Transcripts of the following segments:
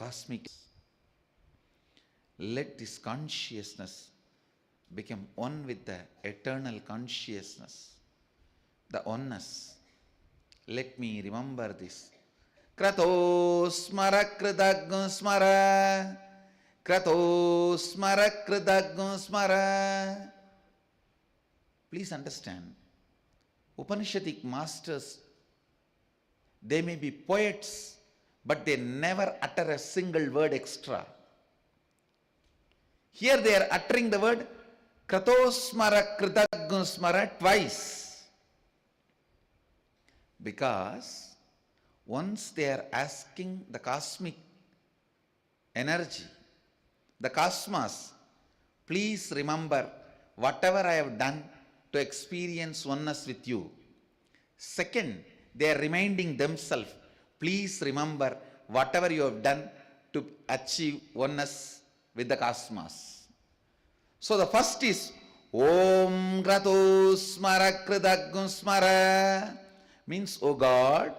cosmic. Let this consciousness become one with the eternal consciousness, the oneness. Let me remember this. Krato smara kridagnu smara, krato smara kridagnu smara. Please understand, Upanishadic masters, they may be poets, but they never utter a single word extra. Here they are uttering the word Kratosmara Kritagusmara twice. Because once they are asking the cosmic energy, the cosmos, please remember whatever I have done to experience oneness with you. Second, they are reminding themselves, please remember whatever you have done to achieve oneness with the cosmos. So the first is Om Grato Smara Kridagum Smara, means, oh God,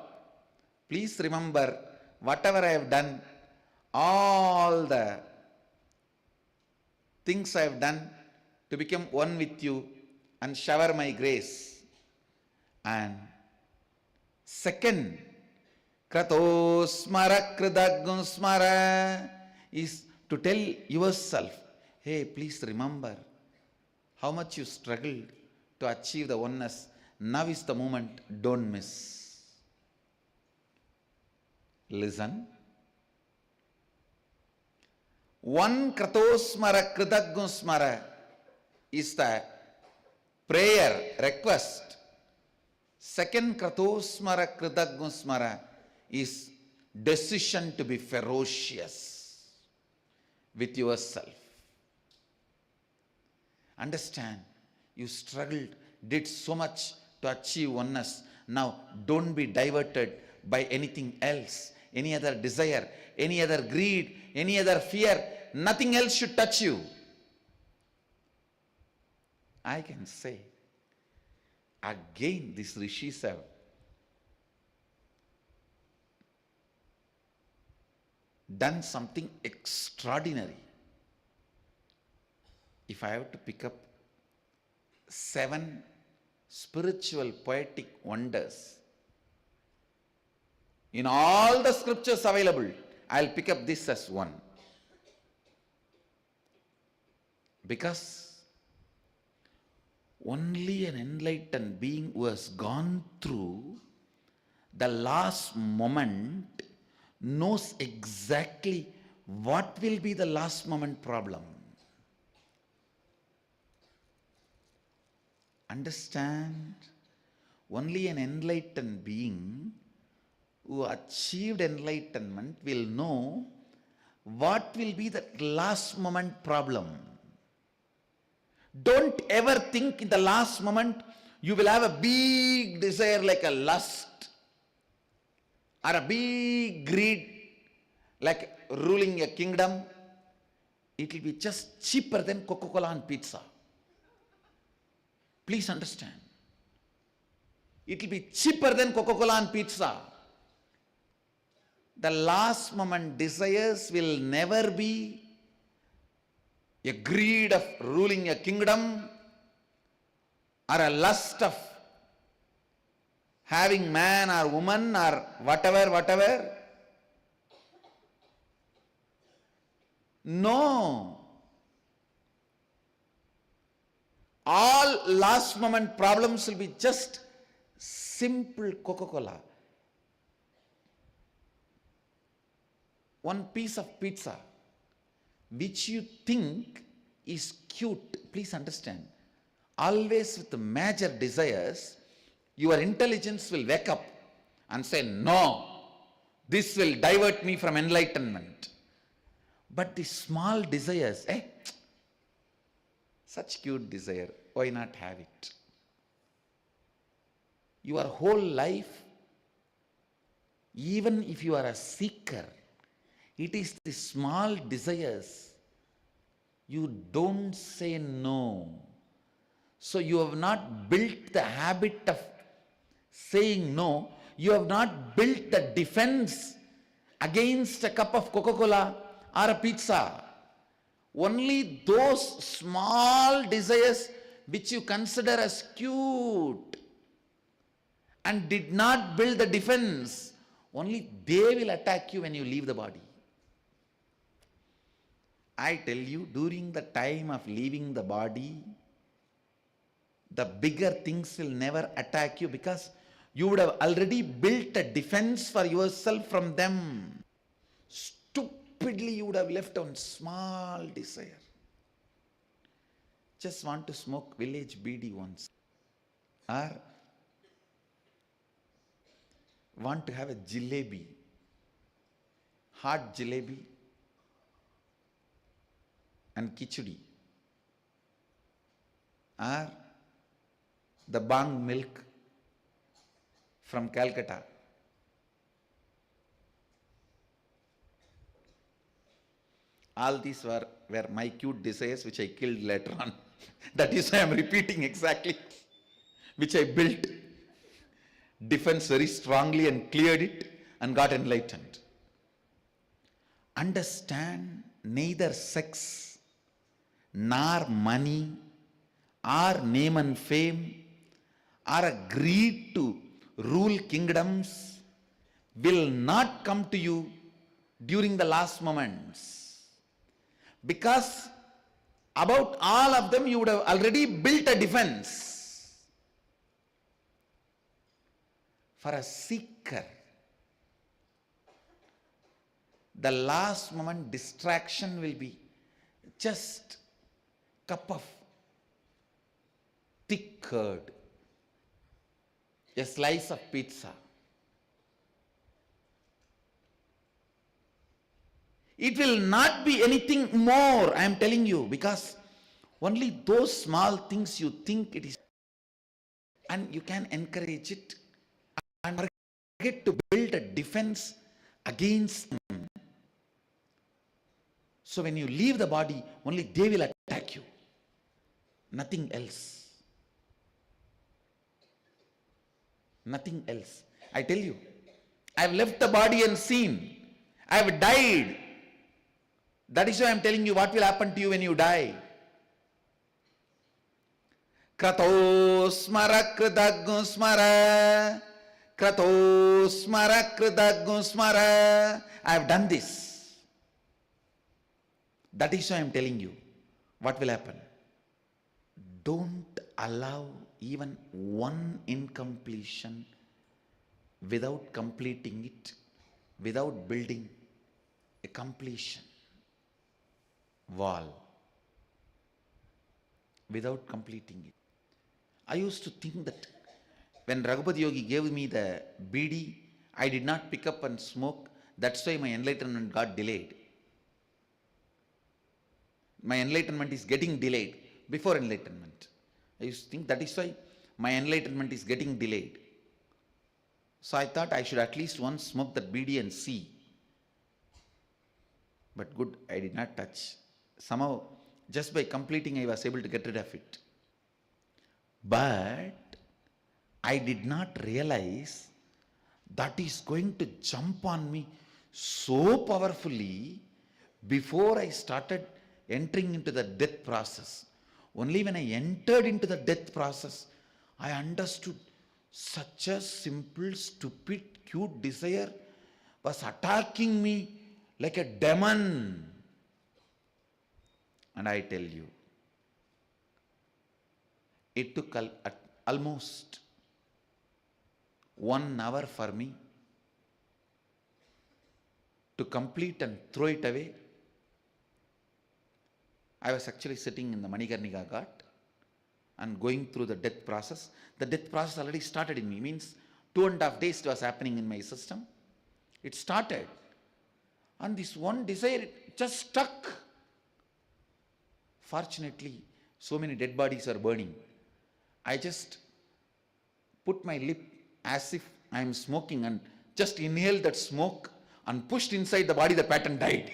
please remember whatever I have done, all the things I have done to become one with you and shower my grace. And second, Krato Smara Kridagum Smara is to tell yourself, hey, please remember how much you struggled to achieve the oneness. Now is the moment, don't miss. Listen. One Kratosmara Kritagusmara is the prayer, request. Second Kratosmara Kritagusmara is decision to be ferocious with yourself. Understand, you struggled, did so much to achieve oneness. Now don't be diverted by anything else, any other desire, any other greed, any other fear. Nothing else should touch you. I can say, again these rishis have done something extraordinary. If I have to pick up 7 spiritual poetic wonders in all the scriptures available, I'll pick up this as one. Because only an enlightened being who has gone through the last moment knows exactly what will be the last moment problem. Understand, only an enlightened being who achieved enlightenment will know what will be the last moment problem. Don't ever think in the last moment you will have a big desire like a lust or a big greed like ruling a kingdom. It will be just cheaper than Coca-Cola and pizza. Please understand. It will be cheaper than Coca-Cola and pizza. The last moment desires will never be a greed of ruling a kingdom or a lust of having man or woman or whatever. No. All last moment problems will be just simple Coca-Cola. One piece of pizza which you think is cute. Please understand, always with the major desires, your intelligence will wake up and say, no, this will divert me from enlightenment. But the small desires, such cute desire, why not have it? Your whole life, even if you are a seeker, it is the small desires. You don't say no. So you have not built the habit of saying no. You have not built the defense against a cup of Coca-Cola or a pizza. Only those small desires which you consider as cute and did not build the defense, only they will attack you when you leave the body. I tell you, during the time of leaving the body, the bigger things will never attack you because you would have already built a defense for yourself from them. Stupidly you would have left on small desire. Just want to smoke village BD once, or want to have a jalebi, hot jalebi and khichdi, or the bang milk from Calcutta. All these were my cute desires which I killed later on. That is why I am repeating exactly, which I built defense very strongly and cleared it and got enlightened. Understand, neither sex nor money or name and fame or a greed to rule kingdoms will not come to you during the last moments, because about all of them you would have already built a defense. For a seeker, the last moment distraction will be just cup of thick curd, a slice of pizza. It will not be anything more, I am telling you, because only those small things you think it is, and you can encourage it and forget to build a defense against them. So when you leave the body, only they will attack you, nothing else. Nothing else. I tell you, I have left the body and seen. I have died. That is why I am telling you what will happen to you when you die. Krato smara kridaggu smara. Krato smara kridaggu smara. I have done this. That is why I am telling you what will happen. Don't allow even one incompletion without completing it, without building a completion wall, without completing it. I used to think that when Raghupati Yogi gave me the BD, I did not pick up and smoke. That's why my enlightenment got delayed. My enlightenment is getting delayed before enlightenment. I used to think that is why my enlightenment is getting delayed. So I thought I should at least once smoke that BD and see. But good, I did not touch. Somehow, just by completing, I was able to get rid of it. But I did not realize that is going to jump on me so powerfully before I started entering into the death process. Only when I entered into the death process, I understood such a simple, stupid, cute desire was attacking me like a demon. And I tell you, it took almost 1 hour for me to complete and throw it away. I was actually sitting in the Manikarnika Ghat and going through the death process. The death process already started in me, means 2.5 days it was happening in my system. It started. And this one desire just stuck. Fortunately, so many dead bodies are burning. I just put my lip as if I am smoking and just inhaled that smoke and pushed inside the body, the pattern died.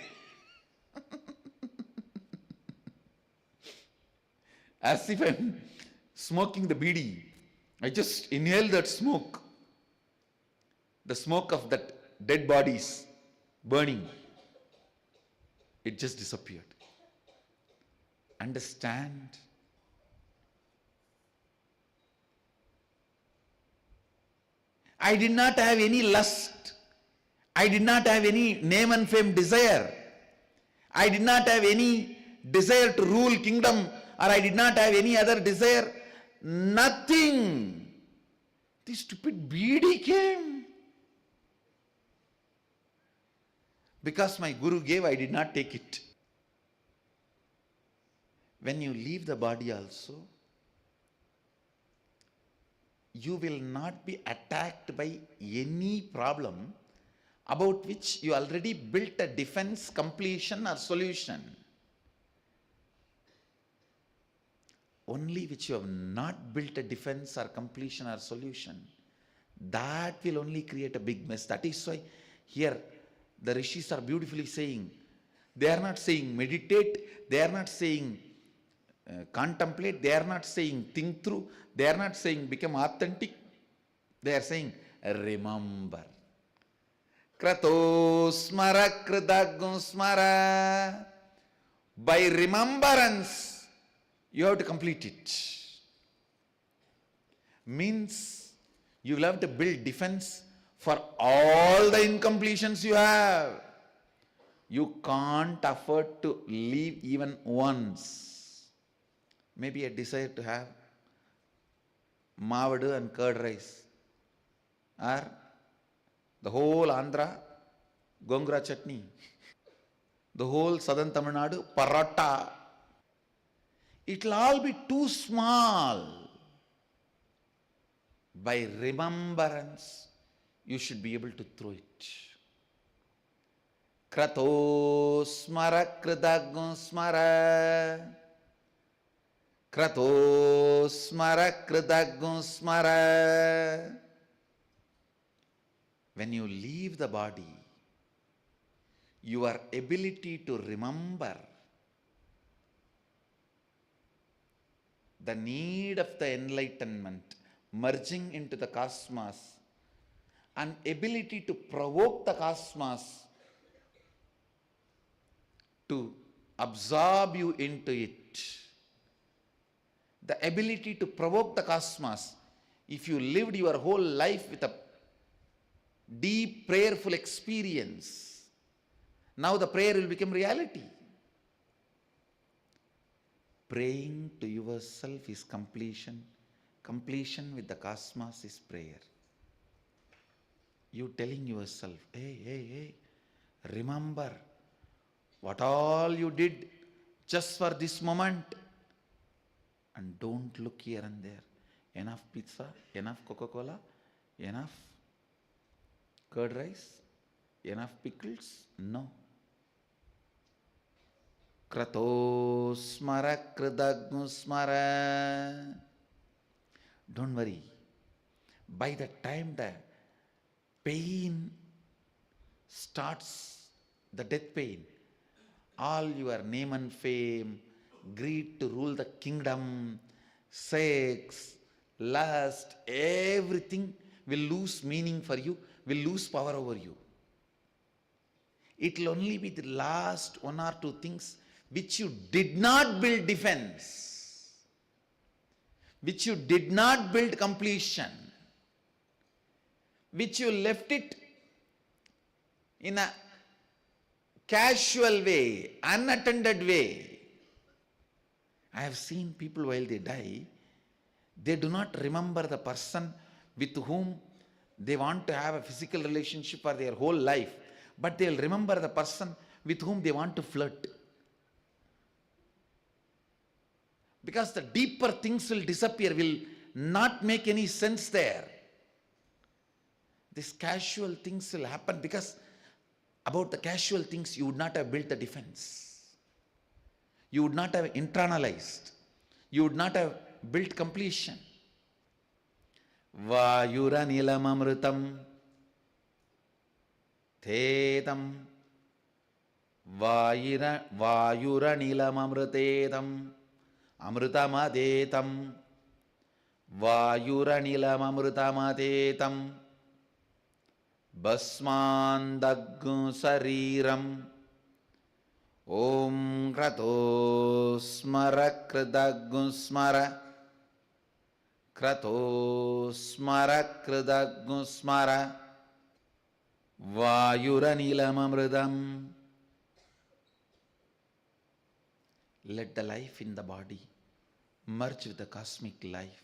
As if I am smoking the BD. I just inhaled that smoke. The smoke of that dead bodies burning. It just disappeared. Understand? I did not have any lust. I did not have any name and fame desire. I did not have any desire to rule kingdom, or I did not have any other desire. Nothing. This stupid BD came. Because my Guru gave, I did not take it. When you leave the body also, you will not be attacked by any problem about which you already built a defense, completion or solution. Only which you have not built a defense or completion or solution, that will only create a big mess. That is why here the rishis are beautifully saying, they are not saying meditate, they are not saying contemplate, they are not saying think through, they are not saying become authentic, they are saying remember. Krato smara kridagum smara. By remembrance, you have to complete it. Means you will have to build defense for all the incompletions you have. You can't afford to leave even once. Maybe a desire to have mavadu and curd rice, or the whole Andhra gongura chutney, the whole southern Tamil Nadu paratha. It will all be too small. By remembrance, you should be able to throw it. Krato smara kridagum smara. Krato smara kridagum smara. When you leave the body, your ability to remember the need of the enlightenment, merging into the cosmos, and ability to provoke the cosmos to absorb you into it. The ability to provoke the cosmos. If you lived your whole life with a deep prayerful experience, now the prayer will become reality. Praying to yourself is completion. Completion with the cosmos is prayer. You telling yourself, hey, remember what all you did just for this moment. And don't look here and there. Enough pizza, enough Coca-Cola, enough curd rice, enough pickles. No. Krato smara kridagum smara. Don't worry. By the time the pain starts, the death pain, all your name and fame, greed to rule the kingdom, sex, lust, everything will lose meaning for you, will lose power over you. It will only be the last one or two things which you did not build defense, which you did not build completion, which you left it in a casual way, unattended way. I have seen people while they die, they do not remember the person with whom they want to have a physical relationship for their whole life, but they will remember the person with whom they want to flirt. Because the deeper things will disappear, will not make any sense there. These casual things will happen because about the casual things you would not have built a defense. You would not have internalized. You would not have built completion. Vayura nilamamrutam Thetam Vayura nilamamrutetam Amrutamadetam Vayura nilamamrutamadetam. Bhasmandaggu Sariram Om Krato Smara Kridaggu Smara Krato Smara Kridaggu Smara Vayuranilamamridam. Let the life in the body merge with the cosmic life.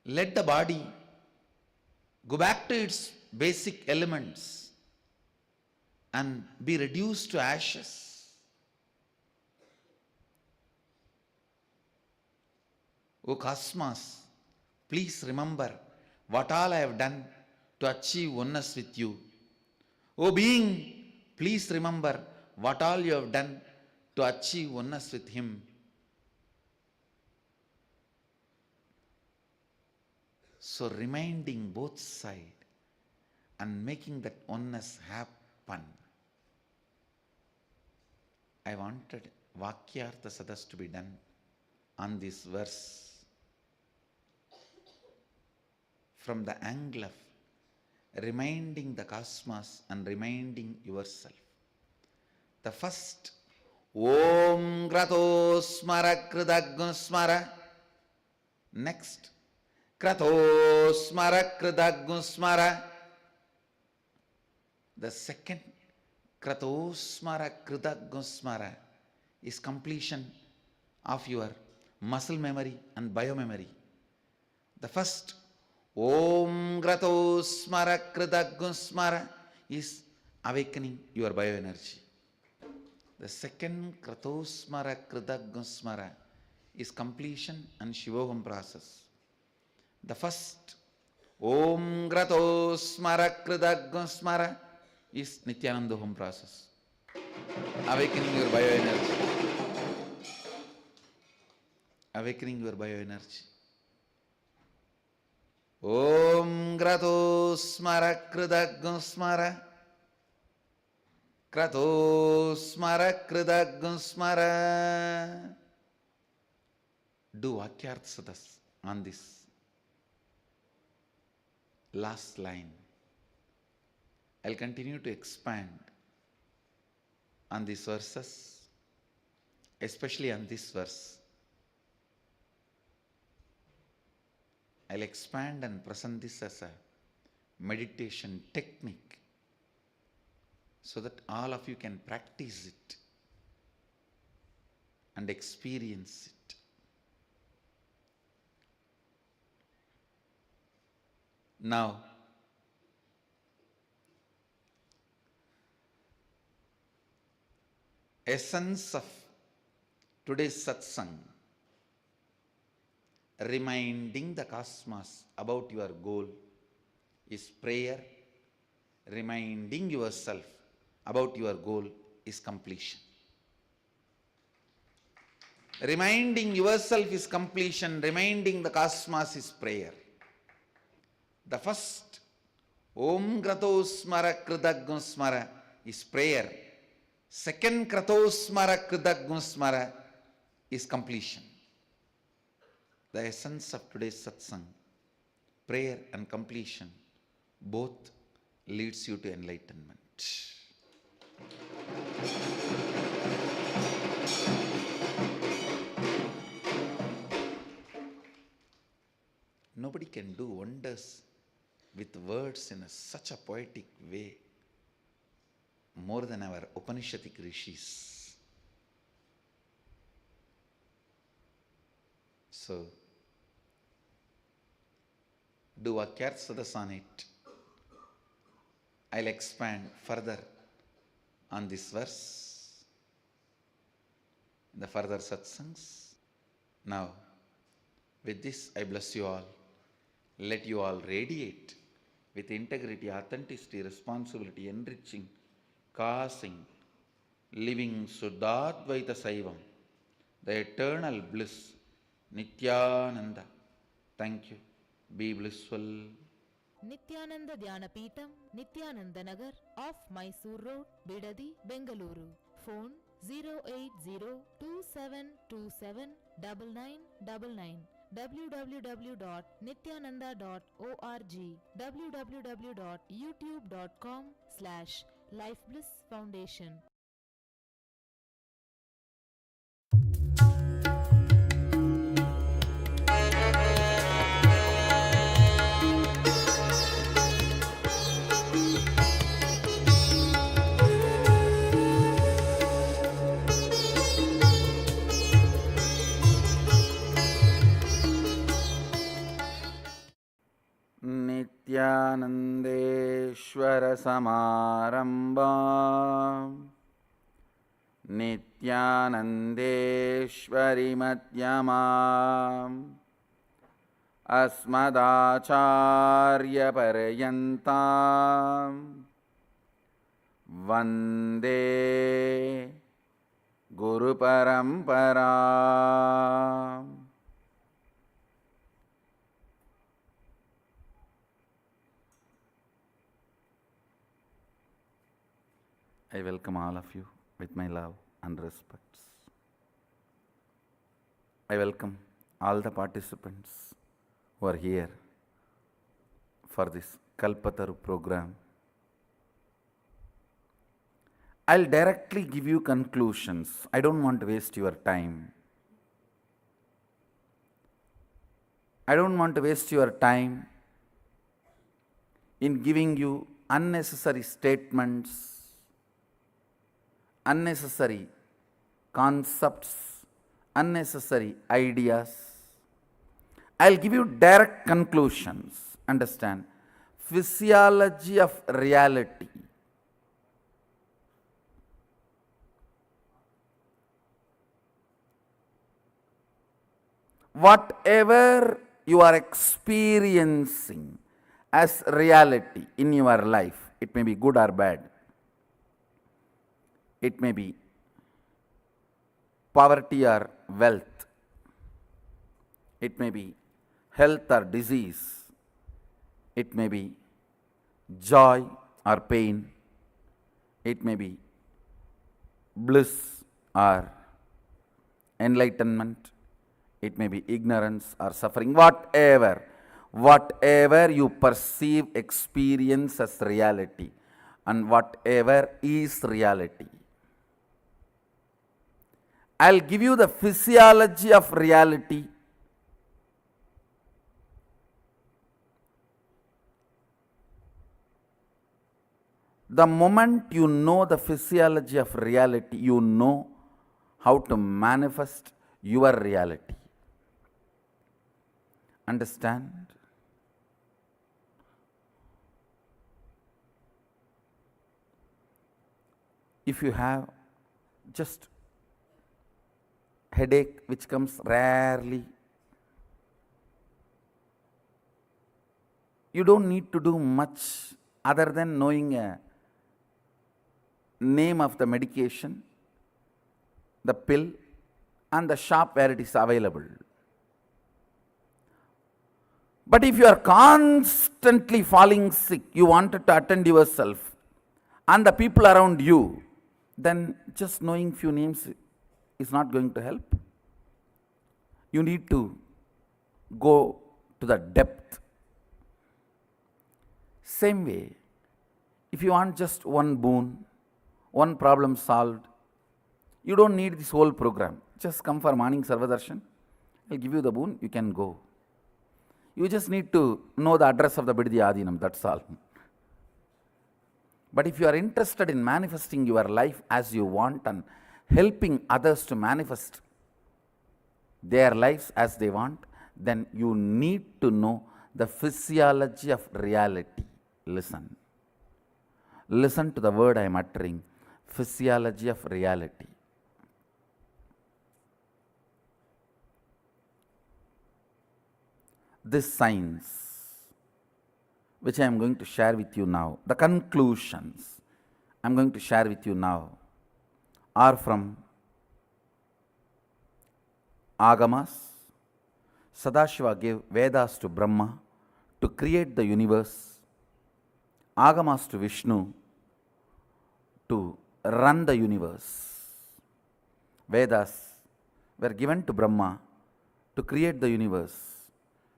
Let the body go back to its basic elements and be reduced to ashes. O cosmos, please remember what all I have done to achieve oneness with you. O being, please remember what all you have done to achieve oneness with him. So reminding both sides and making that oneness happen. I wanted Vakyartha Sadas to be done on this verse from the angle of reminding the cosmos and reminding yourself. The first, Om Krato Smara Kridaggu Smara. Next, Krato Smara Kridaggu Smara. The second, Krato Smara Kridaggu Smara, is completion of your muscle memory and biomemory. The first, Om Krato Smara Kridaggu Smara, is awakening your bioenergy. The second, Krato Smara Kridaggu Smara, is completion and Shivogam process. The first, Om Krato Smara Kridaggu Smara, is Nityanandaham process, awakening your bioenergy. Awakening your bioenergy. Om Krato Smara Kridaggu Smara. Krato Smara Kridaggu Smara. Do Vakyartha Sadas on this last line. I'll continue to expand on these verses, especially on this verse. I'll expand and present this as a meditation technique so that all of you can practice it and experience it. Now, essence of today's satsang, reminding the cosmos about your goal, is prayer. Reminding yourself about your goal is completion. Reminding yourself is completion. Reminding the cosmos is prayer. The first, Om Krato Smara Kridaggu Smara, is prayer. Second, Krato Smara Kridaggu Smara, is completion. The essence of today's satsang, prayer and completion, both leads you to enlightenment. Nobody can do wonders with words in such a poetic way more than our Upanishadic rishis. So, do Vakyartha Sadas on it. I'll expand further on this verse in the further satsangs. Now, with this, I bless you all. Let you all radiate with integrity, authenticity, responsibility, enriching, causing, living Suddhadvaita Saivam, the eternal bliss, Nityananda. Thank you. Be blissful. Nityananda Dhyana Peetam, Nityananda Nagar, off Mysore Road, Bidadi, Bengaluru. Phone 08027279999. www.nityananda.org, www.youtube.com/lifeblissfoundation. नित्यानन्देश्वर समारम्भाम् नित्यानन्देश्वरि मध्यमाम् अस्मदाचार्यपर्यन्ताम् वन्दे गुरुपरम्पराम्. I welcome all of you with my love and respects. I welcome all the participants who are here for this Kalpataru program. I'll directly give you conclusions. I don't want to waste your time. I don't want to waste your time in giving you unnecessary statements, unnecessary concepts, unnecessary ideas. I'll give you direct conclusions. Understand? Physiology of reality. Whatever you are experiencing as reality in your life, it may be good or bad. It may be poverty or wealth. It may be health or disease. It may be joy or pain. It may be bliss or enlightenment. It may be ignorance or suffering. Whatever you perceive, experience as reality, and whatever is reality. I'll give you the physiology of reality. The moment you know the physiology of reality, you know how to manifest your reality. Understand? If you have just headache which comes rarely, you don't need to do much other than knowing a name of the medication, the pill, and the shop where it is available. But if you are constantly falling sick, you wanted to attend yourself and the people around you, then just knowing few names is not going to help. You need to go to the depth. Same way, if you want just one boon, one problem solved, you don't need this whole program. Just come for morning Sarva Darshan. I'll give you the boon, you can go. You just need to know the address of the Biddi Adinam, that's all. But if you are interested in manifesting your life as you want and helping others to manifest their lives as they want, then you need to know the physiology of reality. Listen. Listen to the word I am uttering. Physiology of reality. This science, which I am going to share with you now, the conclusions I am going to share with you now are from Agamas. Sadashiva gave Vedas to Brahma to create the universe, Agamas to Vishnu to run the universe. Vedas were given to Brahma to create the universe,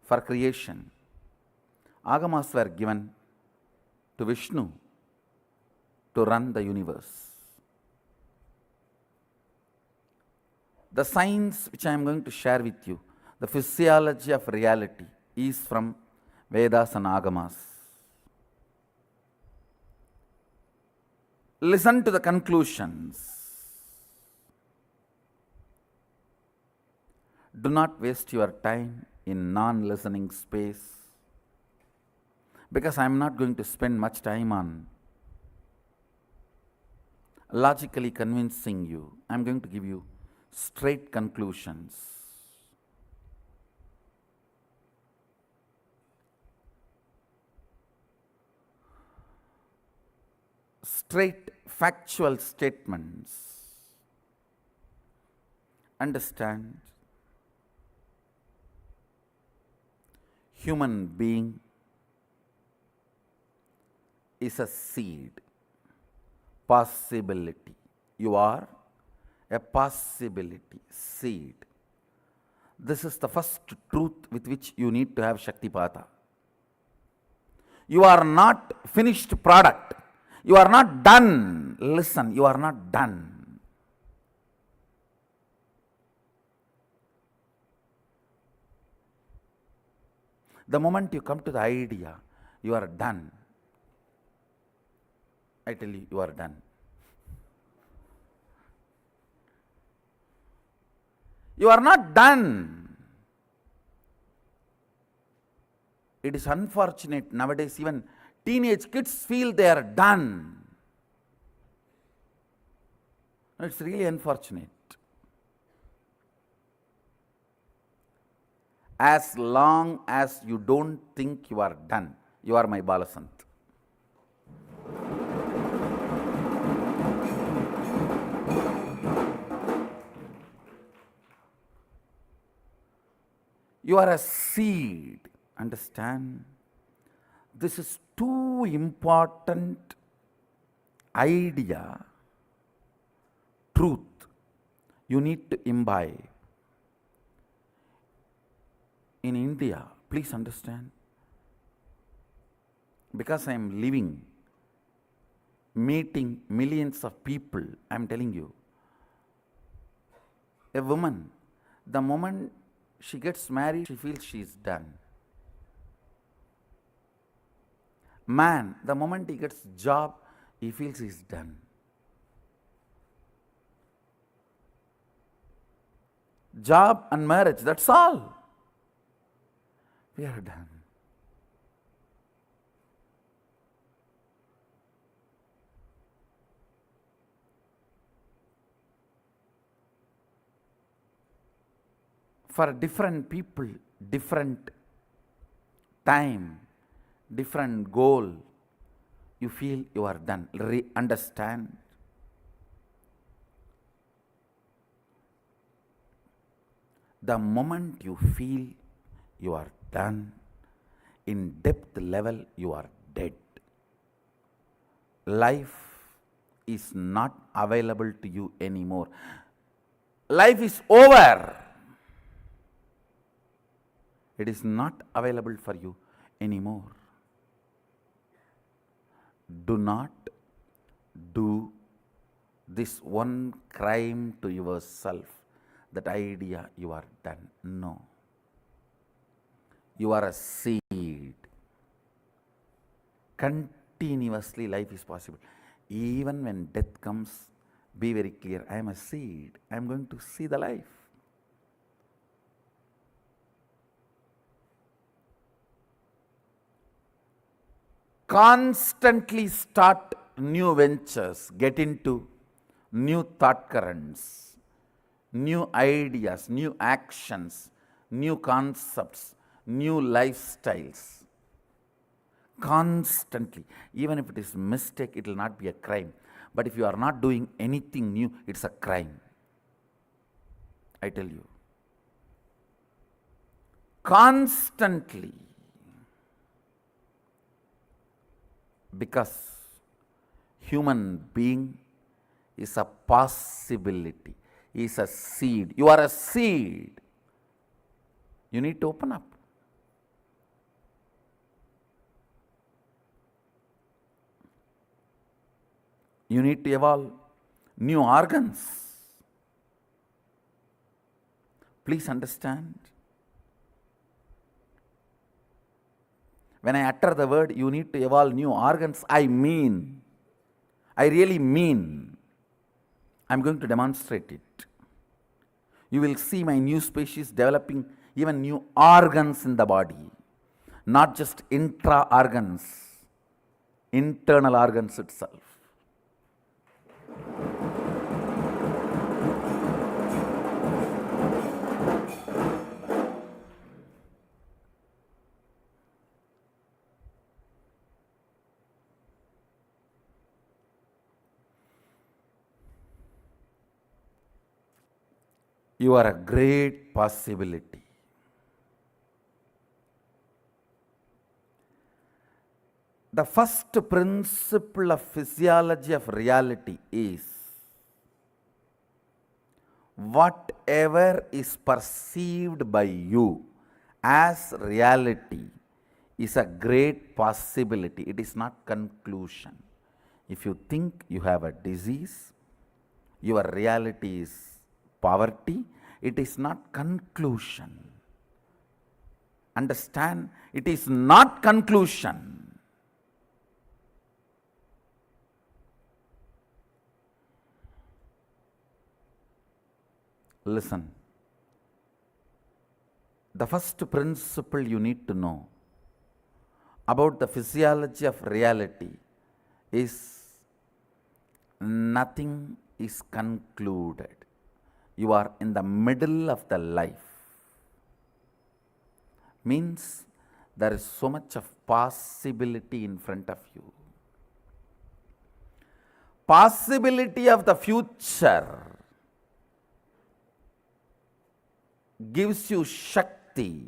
for creation. Agamas were given to Vishnu to run the universe. The science which I am going to share with you, the physiology of reality, is from Vedas and Agamas. Listen to the conclusions. Do not waste your time in non-listening space, because I am not going to spend much time on logically convincing you. I am going to give you straight conclusions. Straight factual statements. Understand, human being is a seed, possibility. You are a possibility, seed. This is the first truth with which you need to have Shaktipata. You are not finished product. You are not done. Listen, you are not done. The moment you come to the idea, you are done. I tell you, you are done. You are not done. It is unfortunate nowadays, even teenage kids feel they are done. It's really unfortunate. As long as you don't think you are done, you are my Balasant. You are a seed. Understand? This is too important idea, truth, you need to imbibe. In India, please understand, because I am living, meeting millions of people, I am telling you, a woman, the moment she gets married, she feels she is done. Man, the moment he gets job, he feels he is done. Job and marriage, that's all. We are done. For different people, different time, different goal, you feel you are done. Understand? The moment you feel you are done, in depth level you are dead. Life is not available to you anymore. Life is over. It is not available for you anymore. Do not do this one crime to yourself, that idea you are done. No. You are a seed. Continuously life is possible. Even when death comes, be very clear, I am a seed. I am going to see the life. Constantly start new ventures, get into new thought currents, new ideas, new actions, new concepts, new lifestyles. Constantly. Even if it is mistake, it will not be a crime. But if you are not doing anything new, it's a crime. I tell you. Constantly. Because human being is a possibility, is a seed. You are a seed. You need to open up. You need to evolve new organs. Please understand. When I utter the word, you need to evolve new organs, I really mean. I'm going to demonstrate it. You will see my new species developing even new organs in the body, not just intra organs, internal organs itself. You are a great possibility. The first principle of physiology of reality is whatever is perceived by you as reality is a great possibility. It is not conclusion. If you think you have a disease, your reality is poverty, it is not conclusion. Understand? It is not conclusion. Listen. The first principle you need to know about the physiology of reality is nothing is concluded. You are in the middle of the life. Means there is so much of possibility in front of you. Possibility of the future gives you Shakti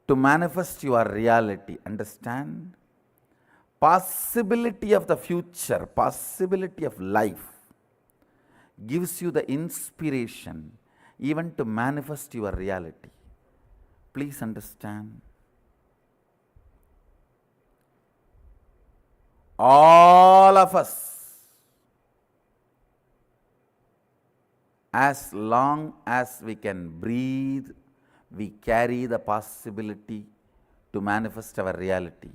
to manifest your reality. Understand? Possibility of the future, possibility of life gives you the inspiration even to manifest your reality. Please understand. All of us, as long as we can breathe, we carry the possibility to manifest our reality.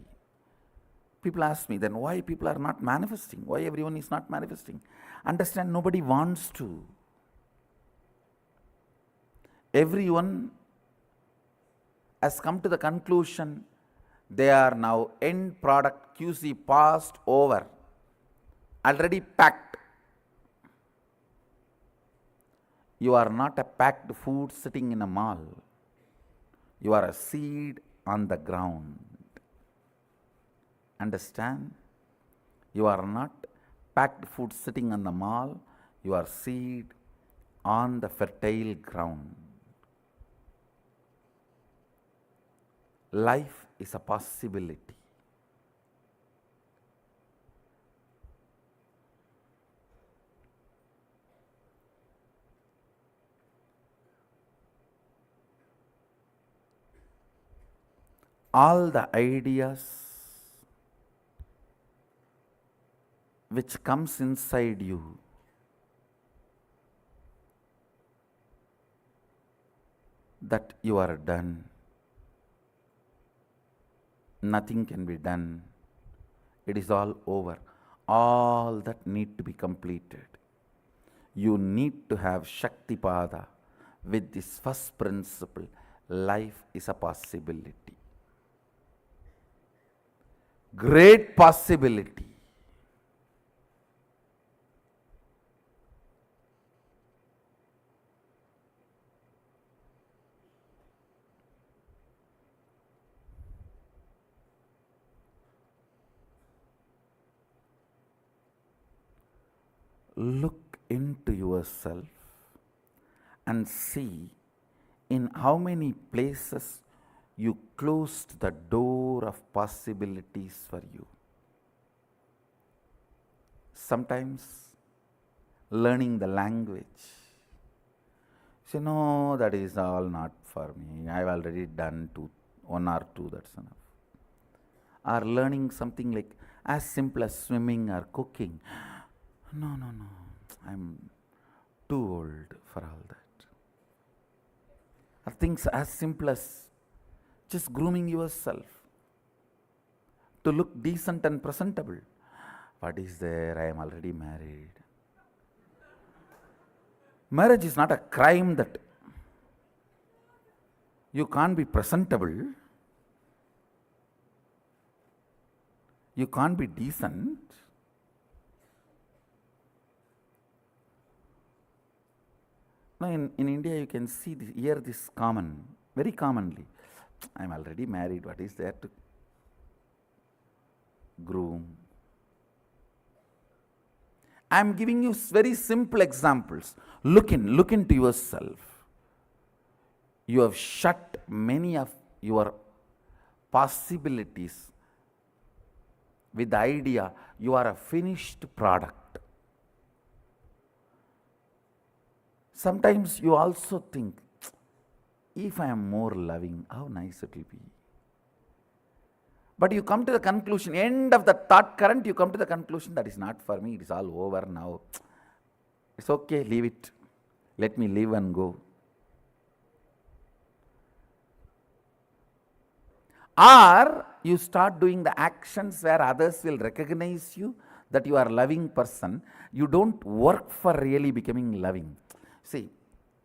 People ask me, then why people are not manifesting? Why everyone is not manifesting? Understand, nobody wants to. Everyone has come to the conclusion they are now end product QC passed over, already packed. You are not a packed food sitting in a mall. You are a seed on the ground. Understand? You are not packed food sitting on the mall. You are seed on the fertile ground. Life is a possibility. All the ideas which comes inside you that you are done, nothing can be done, it is all over, all that need to be completed. You need to have Shaktipada with this first principle. Life is a possibility. Great possibility. Look into yourself and see in how many places you closed the door of possibilities for you. Sometimes learning the language, Say, no, that is all not for me. I've already done one or two, that's enough. Or learning something like as simple as swimming or cooking. No, no, no. I'm too old for all that. Or things as simple as just grooming yourself to look decent and presentable. What is there? I am already married. Marriage is not a crime that you can't be presentable, you can't be decent. Now in India you can see this, hear this very commonly. I am already married, what is there to groom? I am giving you very simple examples. Look into yourself. You have shut many of your possibilities with the idea you are a finished product. Sometimes you also think, if I am more loving, how nice it will be. But you come to the conclusion, end of the thought current, you come to the conclusion that is not for me, it is all over now. It's okay, leave it. Let me live and go. Or you start doing the actions where others will recognize you that you are a loving person. You don't work for really becoming loving. See,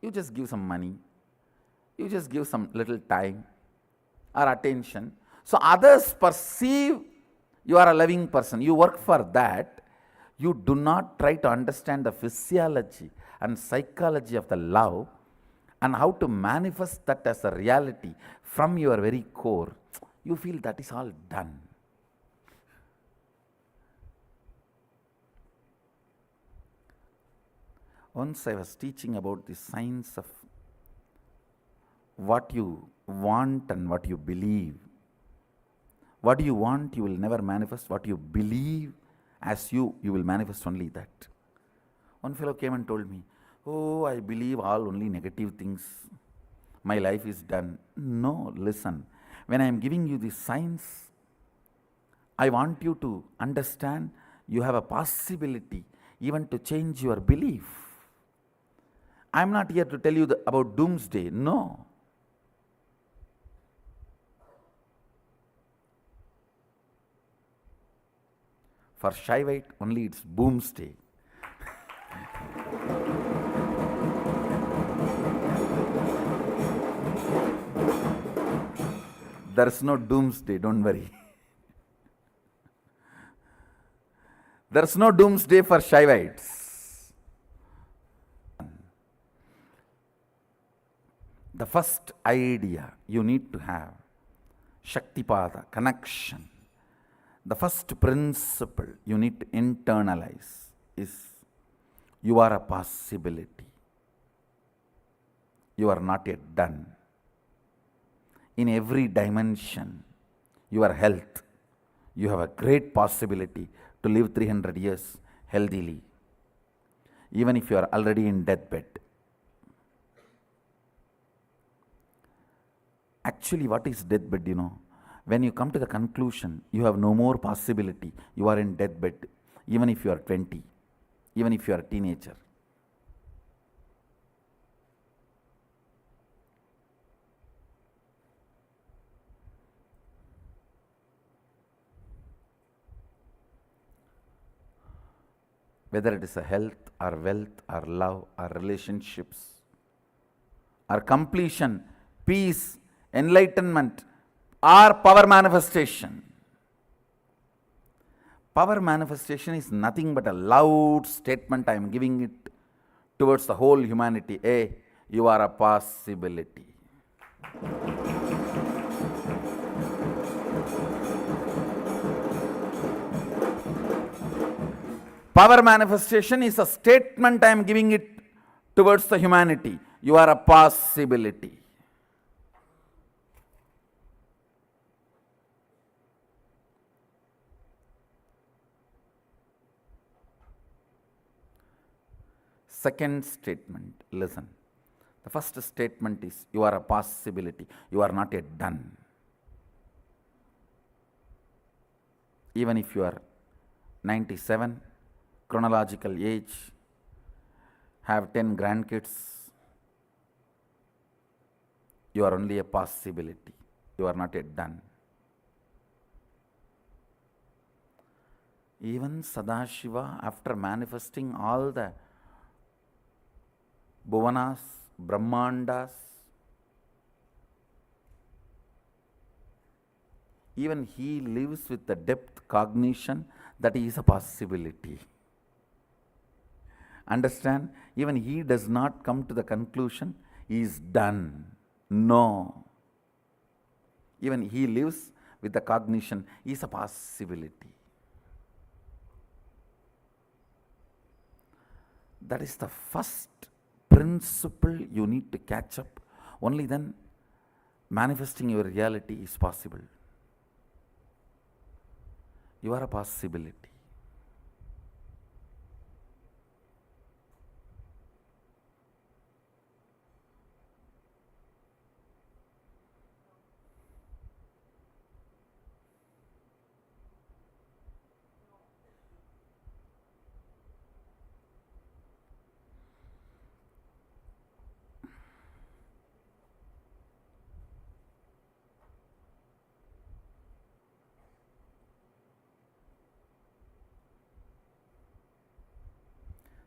you just give some money, you just give some little time or attention. So others perceive you are a loving person. You work for that. You do not try to understand the physiology and psychology of the love and how to manifest that as a reality from your very core. You feel that is all done. Once I was teaching about the science of what you want and what you believe. What you want, you will never manifest. What you believe as you will manifest only that. One fellow came and told me, oh, I believe all only negative things. My life is done. No, listen. When I am giving you this science, I want you to understand you have a possibility even to change your belief. I am not here to tell you about doomsday. No. For Shaivite, only it's boomsday. There's no doomsday, don't worry. There's no doomsday for Shaivites. The first idea you need to have, Shaktipada, connection. The first principle you need to internalize is you are a possibility. You are not yet done. In every dimension, your health, you have a great possibility to live 300 years healthily, even if you are already in deathbed. Actually, what is deathbed, you know? When you come to the conclusion, you have no more possibility. You are in deathbed, even if you are 20, even if you are a teenager. Whether it is a health or wealth or love or relationships or completion, peace, enlightenment, or power manifestation. Power manifestation is nothing but a loud statement I am giving it towards the whole humanity. Hey, you are a possibility. Power manifestation is a statement I am giving it towards the humanity. You are a possibility. Second statement, listen. The first statement is, you are a possibility. You are not yet done. Even if you are 97, chronological age, have 10 grandkids, you are only a possibility. You are not yet done. Even Sadashiva, after manifesting all the Bhuvanas, Brahmandas, even he lives with the depth cognition that he is a possibility. Understand? Even he does not come to the conclusion he is done. No. Even he lives with the cognition he is a possibility. That is the first principle you need to catch up. Only then manifesting your reality is possible. You are a possibility.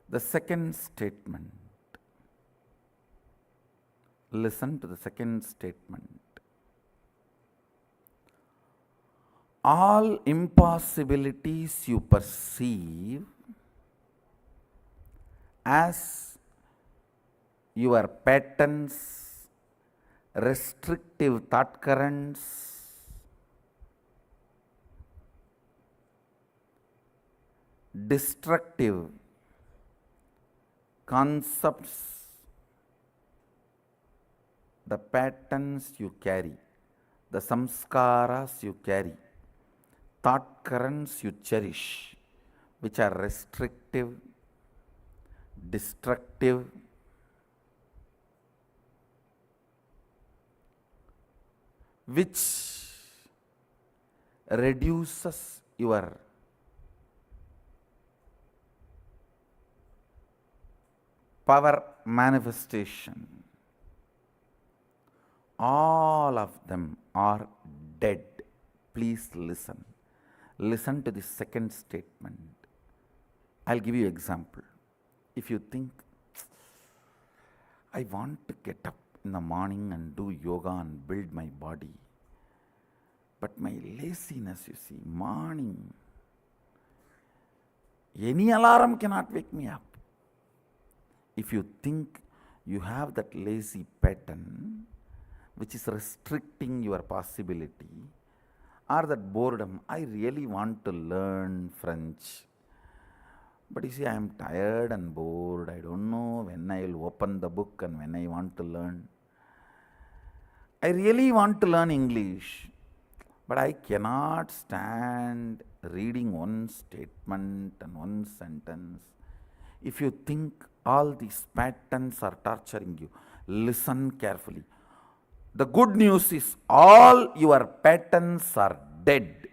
The second statement. Listen to the second statement. All impossibilities you perceive as your patterns, restrictive thought currents, destructive concepts, the patterns you carry, the samskaras you carry, thought currents you cherish, which are restrictive, destructive, which reduces your power manifestation. All of them are dead. Please listen. Listen to the second statement. I'll give you example. If you think, I want to get up in the morning and do yoga and build my body, but my laziness, you see, morning, any alarm cannot wake me up. If you think you have that lazy pattern which is restricting your possibility, or that boredom, I really want to learn French, but you see, I am tired and bored, I don't know when I will open the book and when I want to learn. I really want to learn English, but I cannot stand reading one statement and one sentence. If you think all these patterns are torturing you, listen carefully. The good news is all your patterns are dead.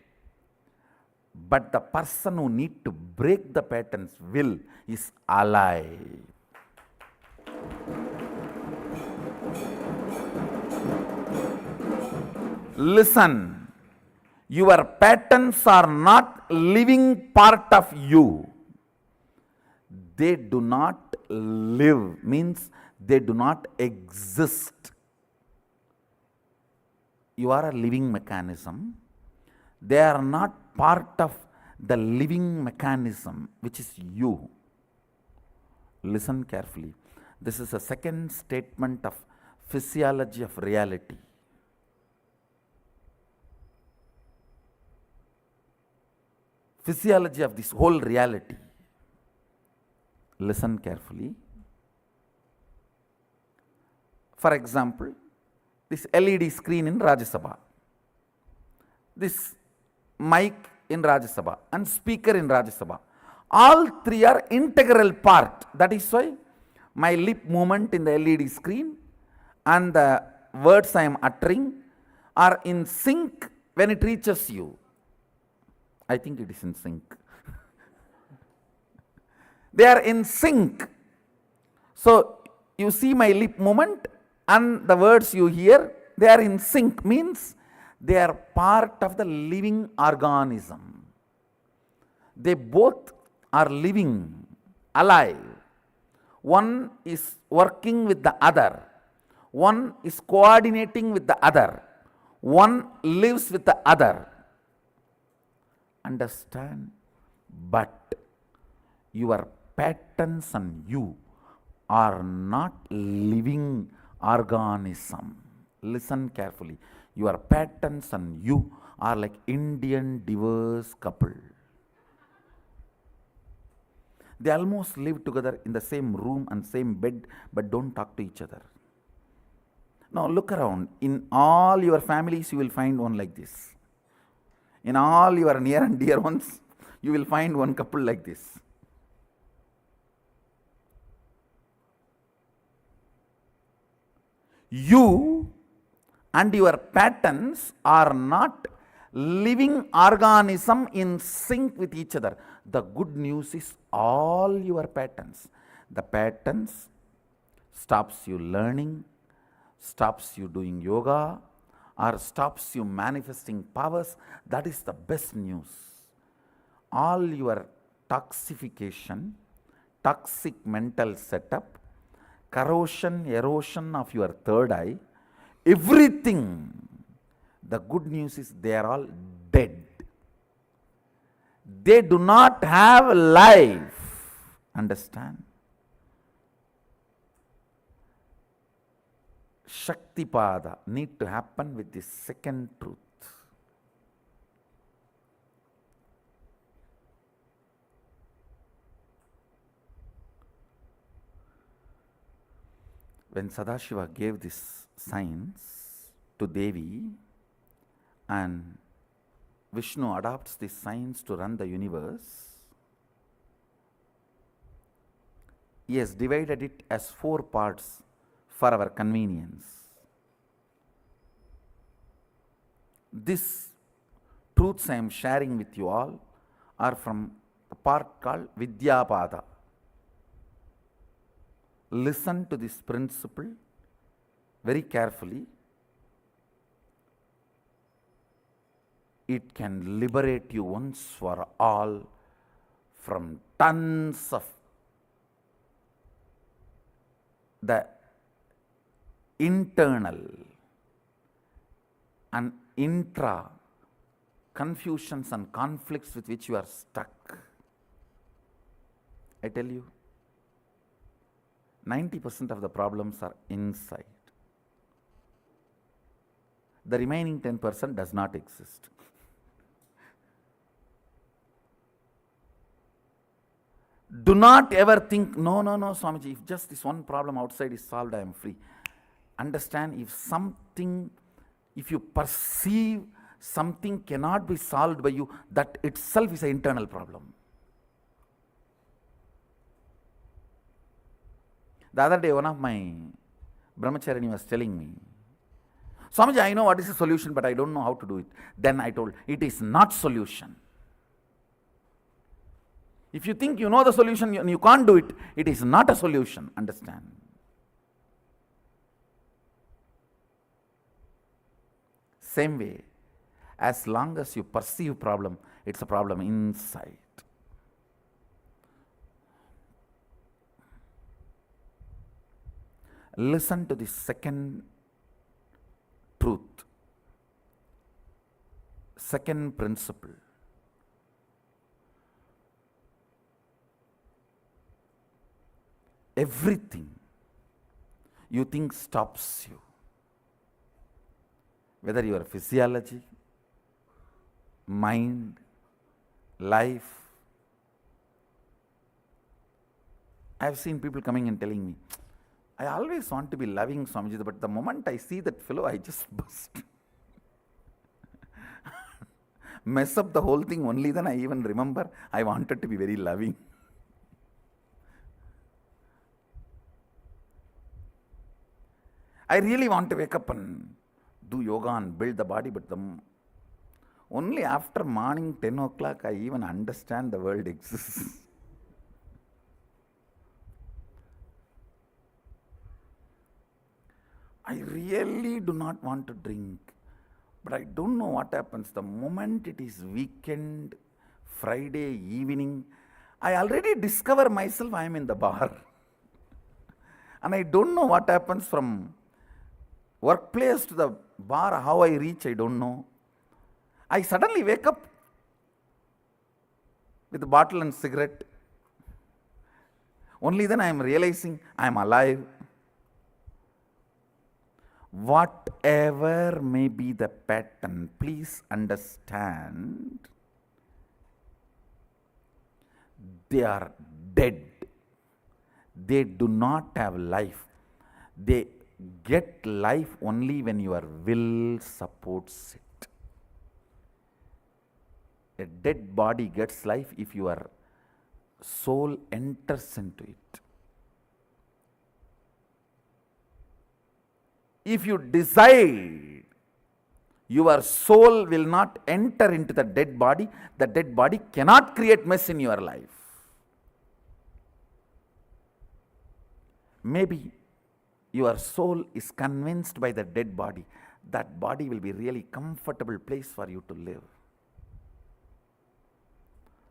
But the person who needs to break the patterns will is alive. Listen, your patterns are not living part of you. They do not live, means they do not exist. You are a living mechanism. They are not part of the living mechanism, which is you. Listen carefully. This is a second statement of physiology of reality. Physiology of this whole reality. Listen carefully. For example, this LED screen in Rajya Sabha, this mic in Rajya Sabha and speaker in Rajya Sabha, all three are integral part. That is why my lip movement in the LED screen and the words I am uttering are in sync when it reaches you. I think it is in sync. They are in sync. So you see my lip movement and the words you hear, they are in sync, means they are part of the living organism. They both are living, alive. One is working with the other. One is coordinating with the other. One lives with the other. Understand? But your patterns and you are not living organism. Listen carefully. Your patterns and you are like Indian divorce couple. They almost live together in the same room and same bed, but don't talk to each other. Now look around. In all your families, you will find one like this. In all your near and dear ones, you will find one couple like this. You and your patterns are not living organism in sync with each other. The good news is all your patterns. The patterns stops you learning, stops you doing yoga, or stops you manifesting powers. That is the best news. All your toxification, toxic mental setup, corrosion, erosion of your third eye, everything, the good news is they are all dead. They do not have life. Understand? Shaktipada need to happen with this second truth. When Sadashiva gave this science to Devi and Vishnu adopts this science to run the universe, he has divided it as 4 parts for our convenience. These truths I am sharing with you all are from the part called Vidyapada. Listen to this principle very carefully. It can liberate you once for all from tons of the internal and intra confusions and conflicts with which you are stuck. I tell you, 90% of the problems are inside. The remaining 10% does not exist. Do not ever think, no, Swamiji, if just this one problem outside is solved, I am free. Understand, if you perceive something cannot be solved by you, that itself is an internal problem. The other day, one of my brahmacharini was telling me, Swamiji, I know what is the solution, but I don't know how to do it. Then I told, it is not solution. If you think you know the solution and you can't do it, it is not a solution. Understand? Same way, as long as you perceive problem, it's a problem inside. Listen to the second truth, second principle. Everything you think stops you, whether your physiology, mind, life. I have seen people coming and telling me, I always want to be loving Swamiji, but the moment I see that fellow, I just burst. Mess up the whole thing, only then I even remember I wanted to be very loving. I really want to wake up and do yoga and build the body, but only after morning 10 o'clock I even understand the world exists. I really do not want to drink, but I don't know what happens. The moment it is weekend, Friday evening, I already discover myself I am in the bar. And I don't know what happens from workplace to the bar, how I reach, I don't know. I suddenly wake up with a bottle and cigarette. Only then I am realizing I am alive. Whatever may be the pattern, please understand, they are dead. They do not have life. They get life only when your will supports it. A dead body gets life if your soul enters into it. If you decide your soul will not enter into the dead body cannot create mess in your life. Maybe your soul is convinced by the dead body, that body will be really comfortable place for you to live.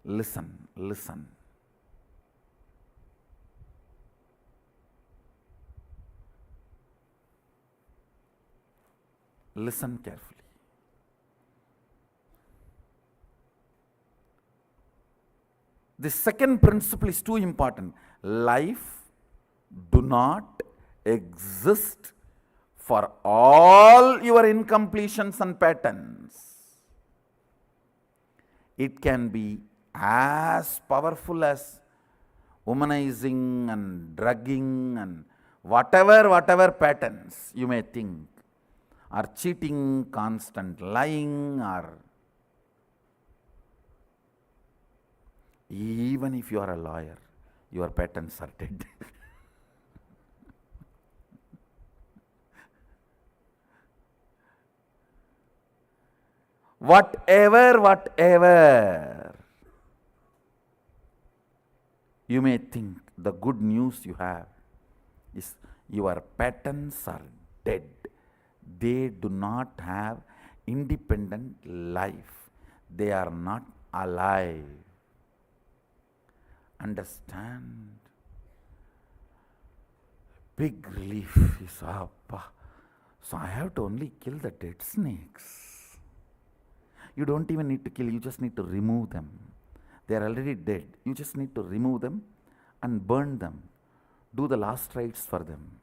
Listen, listen. Listen carefully. The second principle is too important. Life do not exist for all your incompletions and patterns. It can be as powerful as womanizing and drugging and whatever patterns you may think, or cheating, constant lying, or even if you are a lawyer, your patterns are dead. Whatever you may think, the good news you have is your patterns are dead. They do not have independent life. They are not alive. Understand? Big relief is Appa. So I have to only kill the dead snakes. You don't even need to kill, you just need to remove them. They are already dead. You just need to remove them and burn them. Do the last rites for them.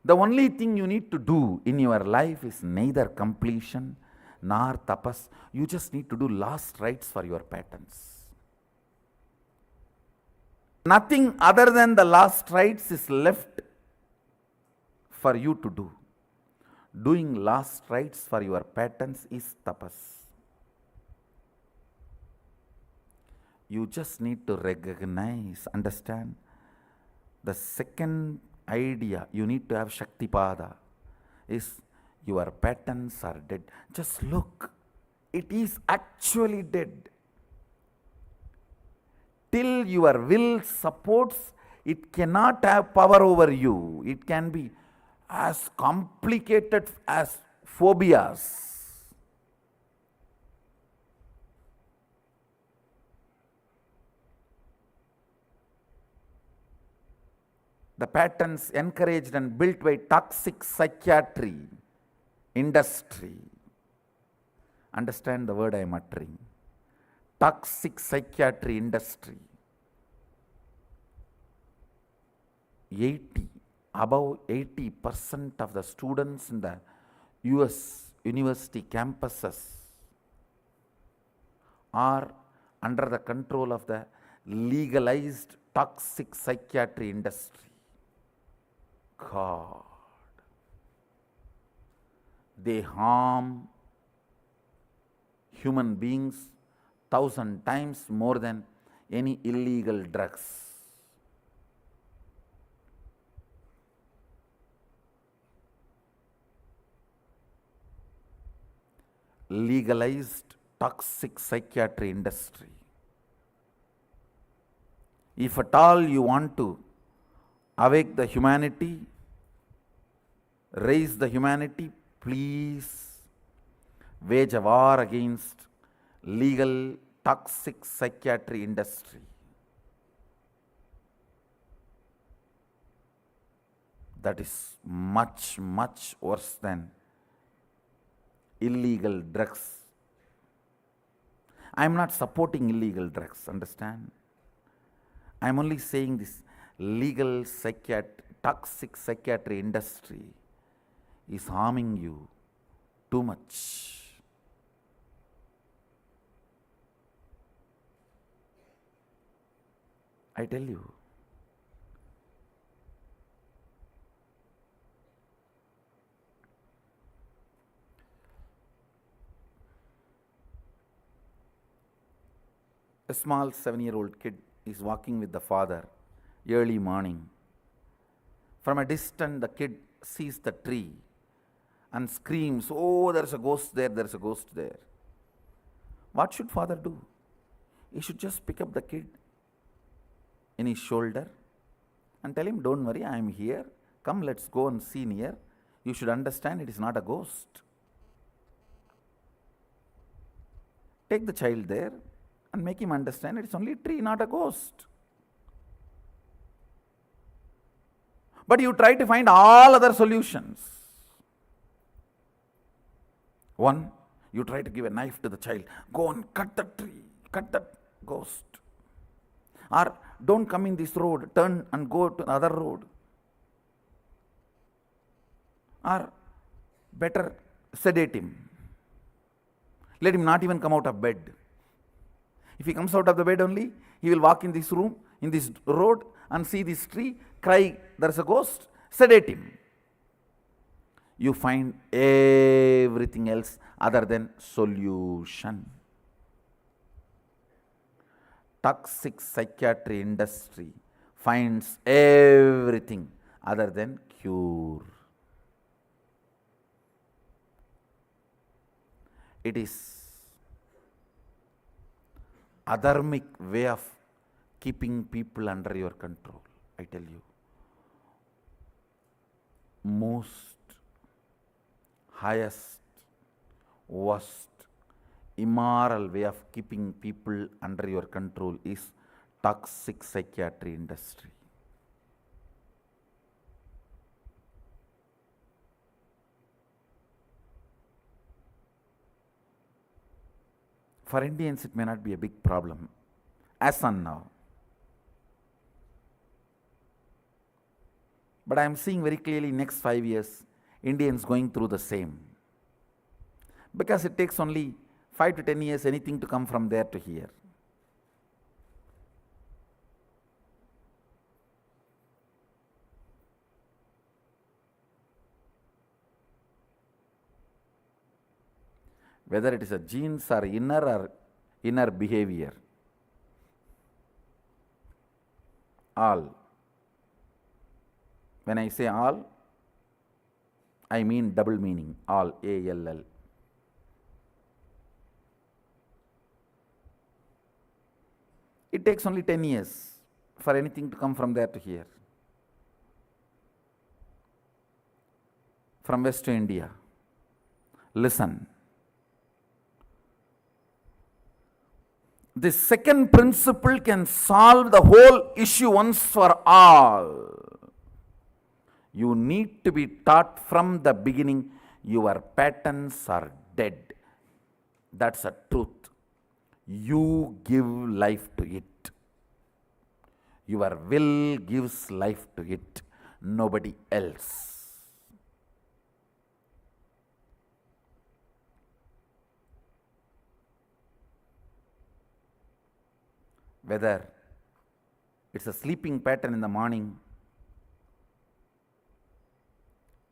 The only thing you need to do in your life is neither completion nor tapas. You just need to do last rites for your patterns. Nothing other than the last rites is left for you to do. Doing last rites for your patterns is tapas. You just need to recognize, understand. The second idea you need to have Shaktipada is your patterns are dead. Just look, it is actually dead. Till your will supports, it cannot have power over you. It can be as complicated as phobias. The patterns encouraged and built by toxic psychiatry industry. Understand the word I am uttering. Toxic psychiatry industry. Above 80% of the students in the US university campuses are under the control of the legalized toxic psychiatry industry. God. They harm human beings 1,000 times more than any illegal drugs. legalized toxic psychiatry industry. If at all you want to awake the humanity, raise the humanity, please wage a war against legal toxic psychiatry industry. That is much, much worse than illegal drugs. I am not supporting illegal drugs, understand? I am only saying this legal toxic psychiatry industry is harming you too much. I tell you. A small 7-year-old kid is walking with the father early morning. From a distance, the kid sees the tree and screams, "Oh, there's a ghost there, there's a ghost there." What should father do? He should just pick up the kid in his shoulder and tell him, "Don't worry, I am here. Come, let's go and see near. You should understand it is not a ghost." Take the child there and make him understand it is only a tree, not a ghost. But you try to find all other solutions. One, you try to give a knife to the child. Go and cut the tree, cut that ghost. Or don't come in this road, turn and go to the other road. Or better sedate him. Let him not even come out of bed. If he comes out of the bed only, he will walk in this room, in this road and see this tree, cry, "There is a ghost," sedate him. You find everything else other than solution. Toxic psychiatry industry finds everything other than cure. It is adharmic way of keeping people under your control. I tell you, most highest, worst, immoral way of keeping people under your control is toxic psychiatry industry. For Indians, it may not be a big problem, as on now. But I am seeing very clearly next 5 years, Indians going through the same. Because it takes only 5 to 10 years anything to come from there to here. Whether it is a genes or inner behavior, all. When I say all, I mean double meaning, all, A-L-L. It takes only 10 years for anything to come from there to here. From West to India. Listen. This second principle can solve the whole issue once for all. You need to be taught from the beginning your patterns are dead. That's a truth. You give life to it. Your will gives life to it, nobody else. Whether it's a sleeping pattern in the morning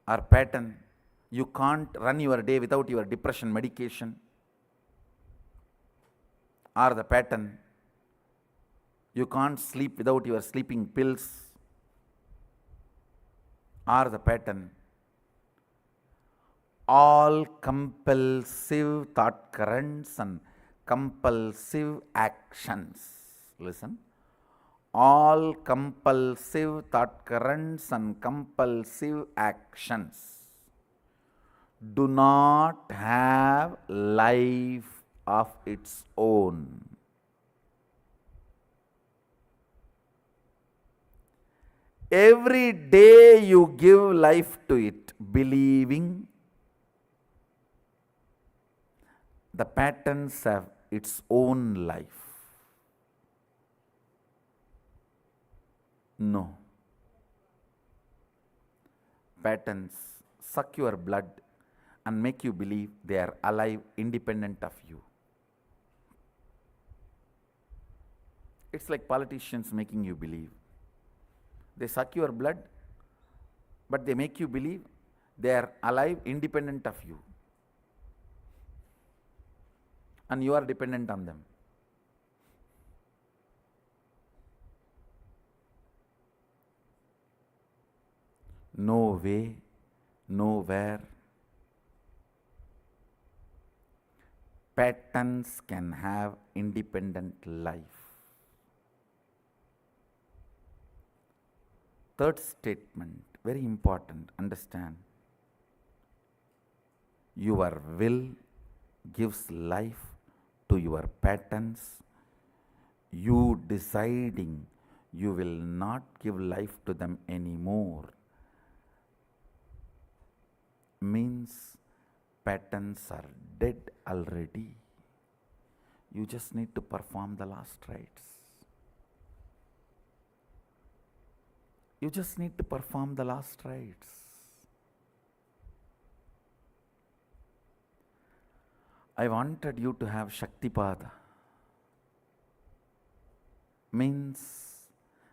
or pattern you can't run your day without your depression medication, or the pattern you can't sleep without your sleeping pills, or the pattern all compulsive thought currents and compulsive actions. Listen. All compulsive thought currents and compulsive actions do not have life of its own. Every day you give life to it, believing the patterns have its own life. No. Patterns suck your blood and make you believe they are alive, independent of you. It's like politicians making you believe. They suck your blood, but they make you believe they are alive, independent of you. And you are dependent on them. No way, nowhere. Patterns can have independent life. Third statement, very important, understand. Your will gives life to your patterns. You deciding you will not give life to them anymore means patterns are dead already. You just need to perform the last rites. You just need to perform the last rites. I wanted you to have Shaktipada. Means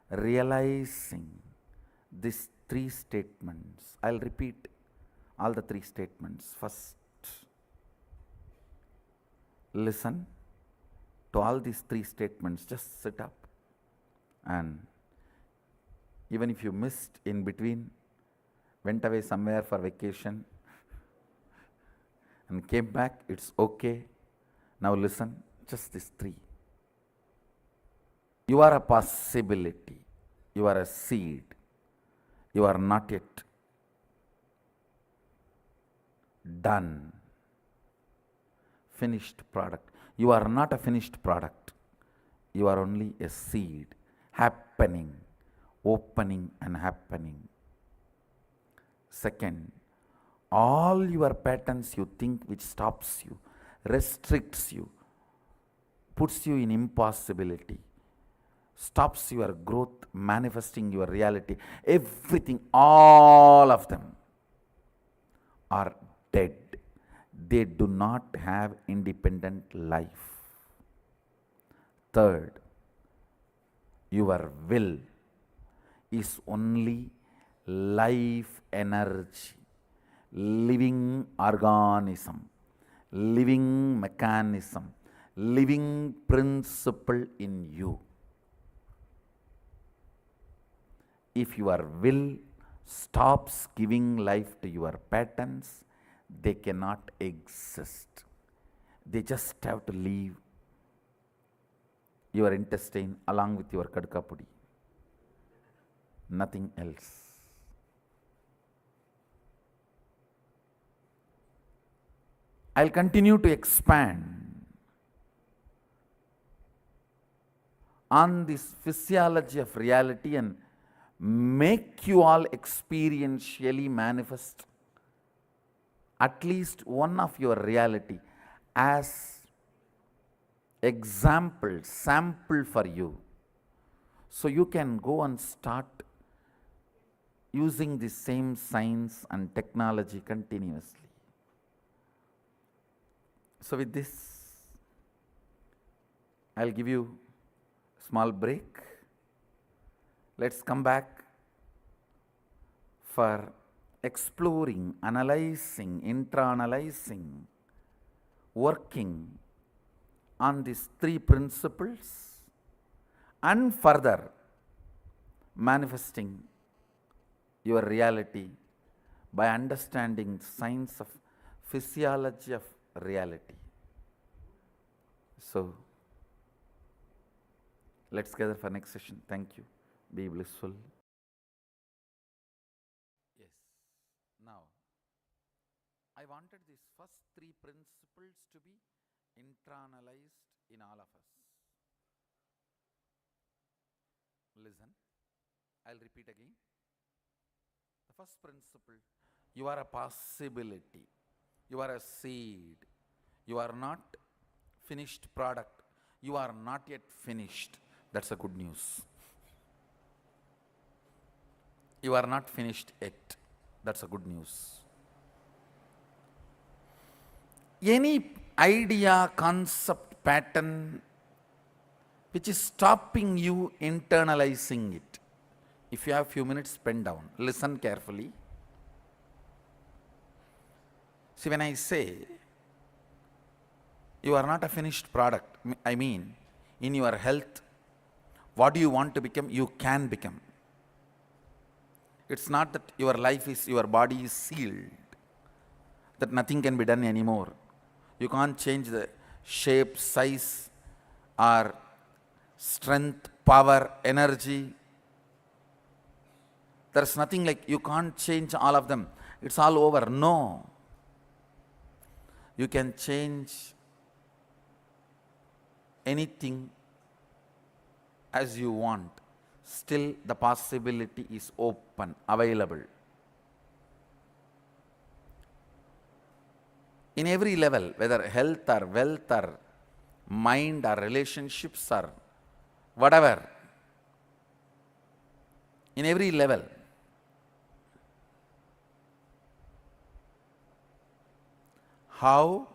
realizing these three statements. I'll repeat all the three statements. First, listen to all these three statements. Just sit up, and even if you missed in between, went away somewhere for vacation and came back, it's okay. Now listen, just these three. You are a possibility. You are a seed. You are not yet done. Finished product. You are not a finished product. You are only a seed happening, opening and happening. Second, all your patterns you think which stops you, restricts you, puts you in impossibility, stops your growth, manifesting your reality, everything, all of them are dead. They do not have independent life. Third, your will is only life energy, living organism, living mechanism, living principle in you. If your will stops giving life to your patterns, they cannot exist. They just have to leave your intestine along with your kadkapudi. Nothing else. I'll continue to expand on this physiology of reality and make you all experientially manifest at least one of your reality as example, sample for you. So you can go and start using the same science and technology continuously. So with this, I'll give you a small break. Let's come back for exploring, analyzing, intra-analyzing, working on these three principles and further manifesting your reality by understanding science of physiology of reality. So, let's gather for next session. Thank you. Be blissful. Yes. Now, I wanted these first three principles to be internalized in all of us. Listen, I'll repeat again. The first principle, you are a possibility. You are a seed. You are not finished product. You are not yet finished. That's a good news. You are not finished yet. That's a good news. Any idea, concept, pattern which is stopping you internalizing it. If you have few minutes, pen down. Listen carefully. See, when I say you are not a finished product, I mean, in your health, what do you want to become? You can become. It's not that your life is, your body is sealed, that nothing can be done anymore. You can't change the shape, size, or strength, power, energy. There's nothing like you can't change all of them. It's all over. No. You can change anything as you want. Still, the possibility is open, available. In every level, whether health or wealth or mind or relationships or whatever, in every level, how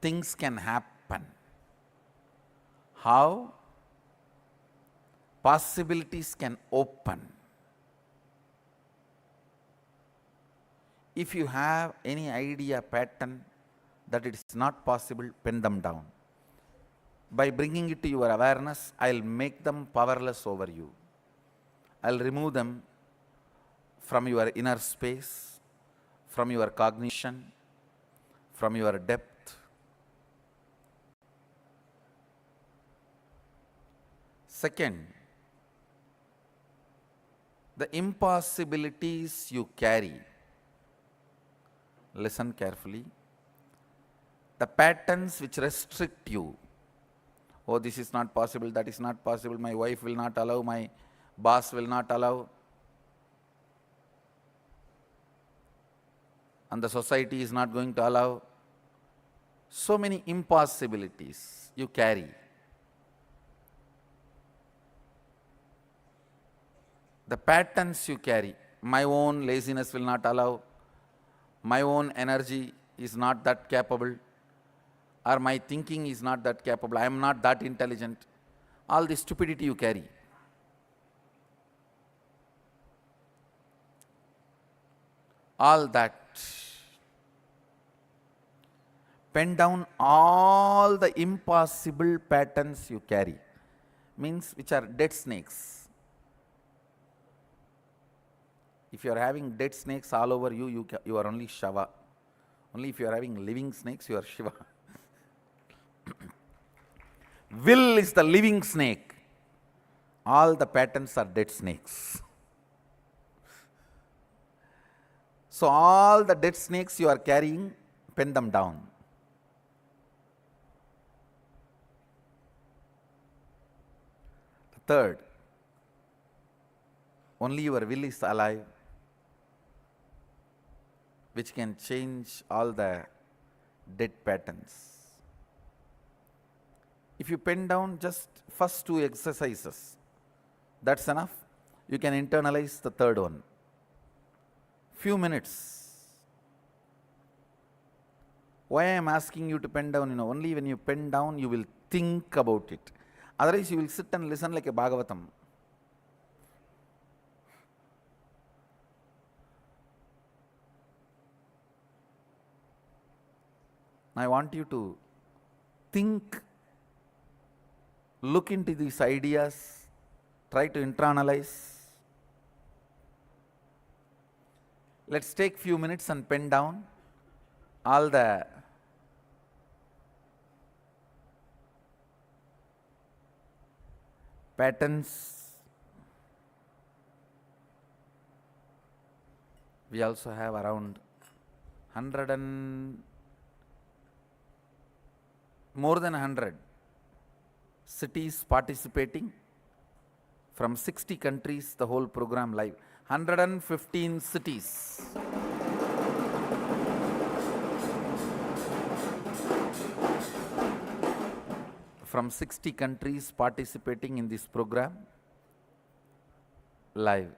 things can happen, how possibilities can open. If you have any idea, pattern that it is not possible, pen them down. By bringing it to your awareness, I'll make them powerless over you. I'll remove them from your inner space, from your cognition, from your depth. Second, the impossibilities you carry. Listen carefully. The patterns which restrict you. Oh, this is not possible, that is not possible, my wife will not allow, my boss will not allow. And the society is not going to allow. So many impossibilities you carry. The patterns you carry. My own laziness will not allow. My own energy is not that capable. Or my thinking is not that capable. I am not that intelligent. All the stupidity you carry. All that. Pen down all the impossible patterns you carry. Means which are dead snakes. If you are having dead snakes all over you, you are only Shava. Only if you are having living snakes, you are Shiva. Will is the living snake. All the patterns are dead snakes. So all the dead snakes you are carrying, pen them down. Third, only your will is alive, which can change all the dead patterns. If you pen down just first two exercises, that's enough. You can internalize the third one. Few minutes. Why I am asking you to pen down? Only when you pen down, you will think about it. Otherwise, you will sit and listen like a Bhagavatam. I want you to think, look into these ideas, Try to internalize. Let's take few minutes and pen down all the patterns. We also have around 100 and more than 100 cities participating from 60 countries, the whole program live. 115 cities. From 60 countries participating in this program live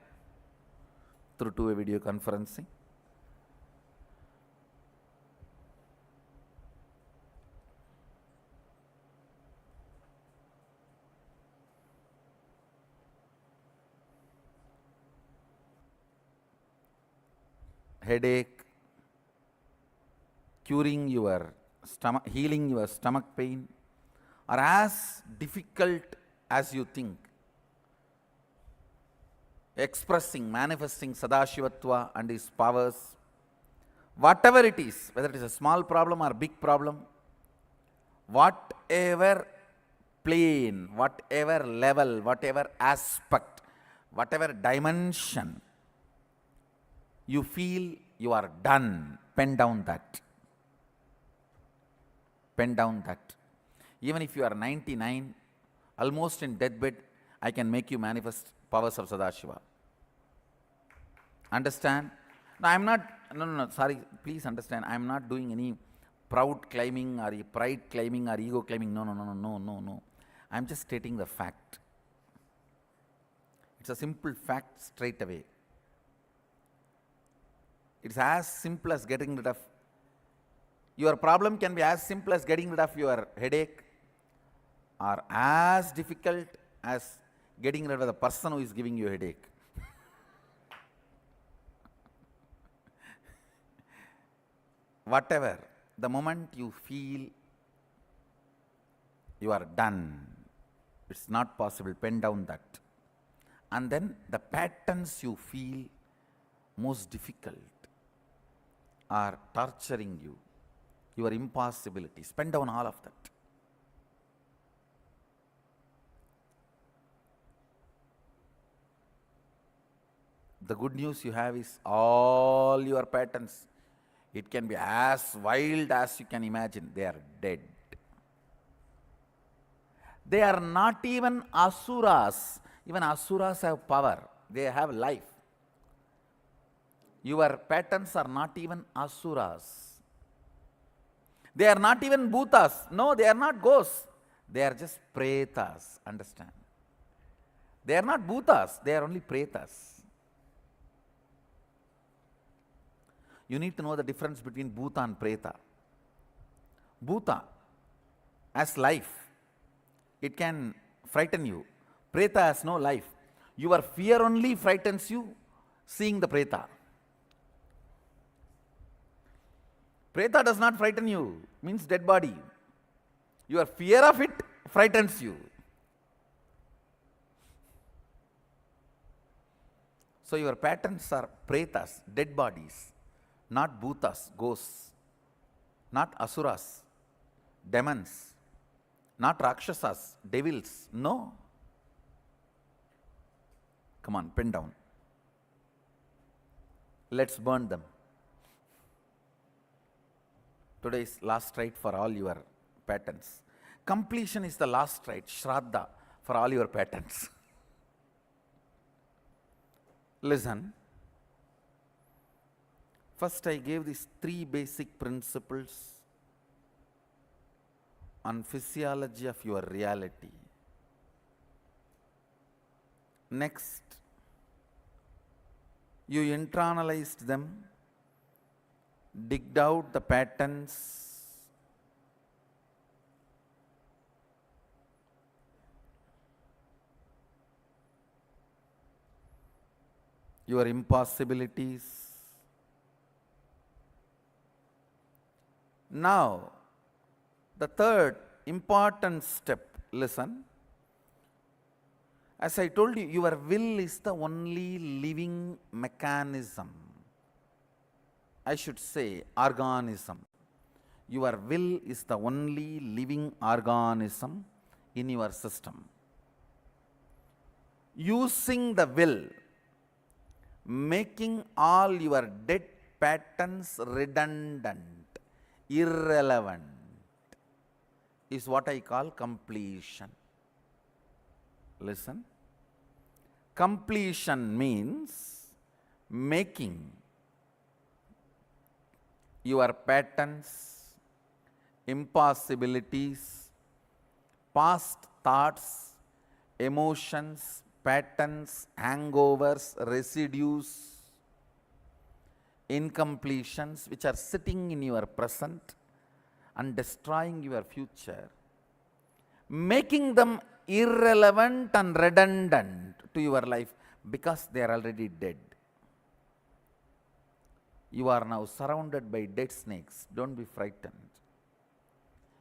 through two-way video conferencing. Headache, curing your stomach, healing your stomach pain are as difficult as you think. Expressing, manifesting Sadashivatva and his powers, whatever it is, whether it is a small problem or big problem, whatever plane, whatever level, whatever aspect, whatever dimension, you feel you are done, pen down that. Pen down that. Even if you are 99, almost in deathbed, I can make you manifest powers of Sadashiva. Understand? No, I am not, no, sorry, please understand, I am not doing any proud claiming or pride claiming or ego claiming. No. I am just stating the fact. It's a simple fact straight away. It's as simple as getting rid of, your problem can be as simple as getting rid of your headache, or as difficult as getting rid of the person who is giving you a headache. Whatever, the moment you feel you are done, it's not possible, pen down that. And then the patterns you feel most difficult are torturing you, your impossibilities, pen down all of that. The good news you have is all your patterns, it can be as wild as you can imagine, they are dead. They are not even asuras. Even asuras have power, they have life. Your patterns are not even asuras. They are not even bhutas. No, they are not ghosts. They are just pretas. Understand? They are not bhutas, they are only pretas. You need to know the difference between bhuta and preta. Bhuta has life. It can frighten you. Preta has no life. Your fear only frightens you seeing the preta. Preta does not frighten you, means dead body. Your fear of it frightens you. So your patterns are pretas, dead bodies, not bhutas, ghosts, not asuras, demons, not rakshasas, devils. No. Come on, pen down. Let's burn them. Today is last rite for all your patterns. Completion is the last rite, Shraddha, for all your patterns. Listen. First I gave these 3 basic principles on physiology of your reality. Next, you internalized them, digged out the patterns, your impossibilities. Now, the third important step, listen. As I told you, your will is the only living mechanism. I should say organism. Your will is the only living organism in your system. Using the will, making all your dead patterns redundant, irrelevant, is what I call completion. Listen. Completion means making your patterns, impossibilities, past thoughts, emotions, patterns, hangovers, residues, incompletions which are sitting in your present and destroying your future, making them irrelevant and redundant to your life because they are already dead. You are now surrounded by dead snakes. Don't be frightened.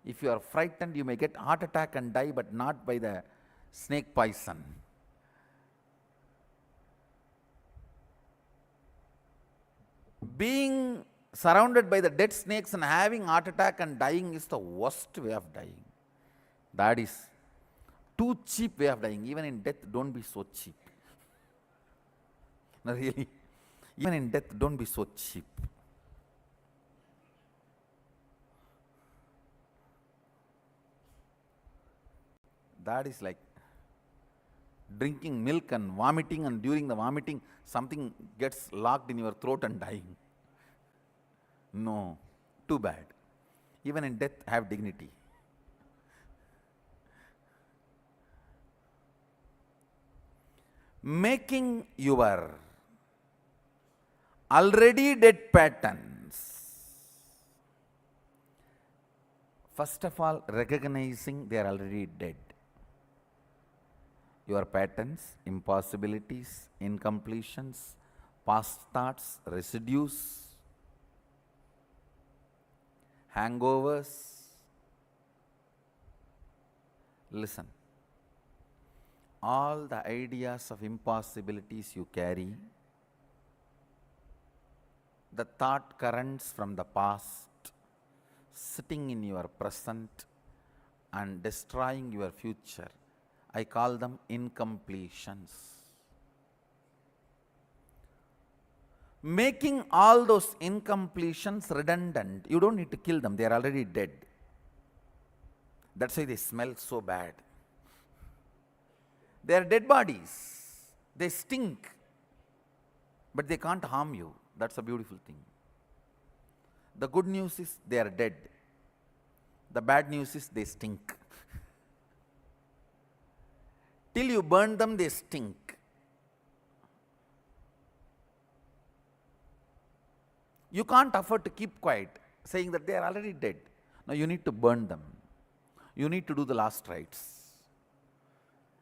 If you are frightened, you may get heart attack and die, but not by the snake poison. Being surrounded by the dead snakes and having heart attack and dying is the worst way of dying. That is too cheap way of dying. Even in death, don't be so cheap. No, really. Even in death, don't be so cheap. That is like drinking milk and vomiting, and during the vomiting, something gets locked in your throat and dying. No, too bad. Even in death, have dignity. Making your already dead patterns. First of all, recognizing they are already dead. Your patterns, impossibilities, incompletions, past thoughts, residues, hangovers. Listen. All the ideas of impossibilities you carry, the thought currents from the past sitting in your present and destroying your future, I call them incompletions. Making all those incompletions redundant, you don't need to kill them, they are already dead. That's why they smell so bad. They are dead bodies. They stink, but they can't harm you. That's a beautiful thing. The good news is they are dead. The bad news is they stink. Till you burn them, they stink. You can't afford to keep quiet, saying that they are already dead. Now you need to burn them. You need to do the last rites.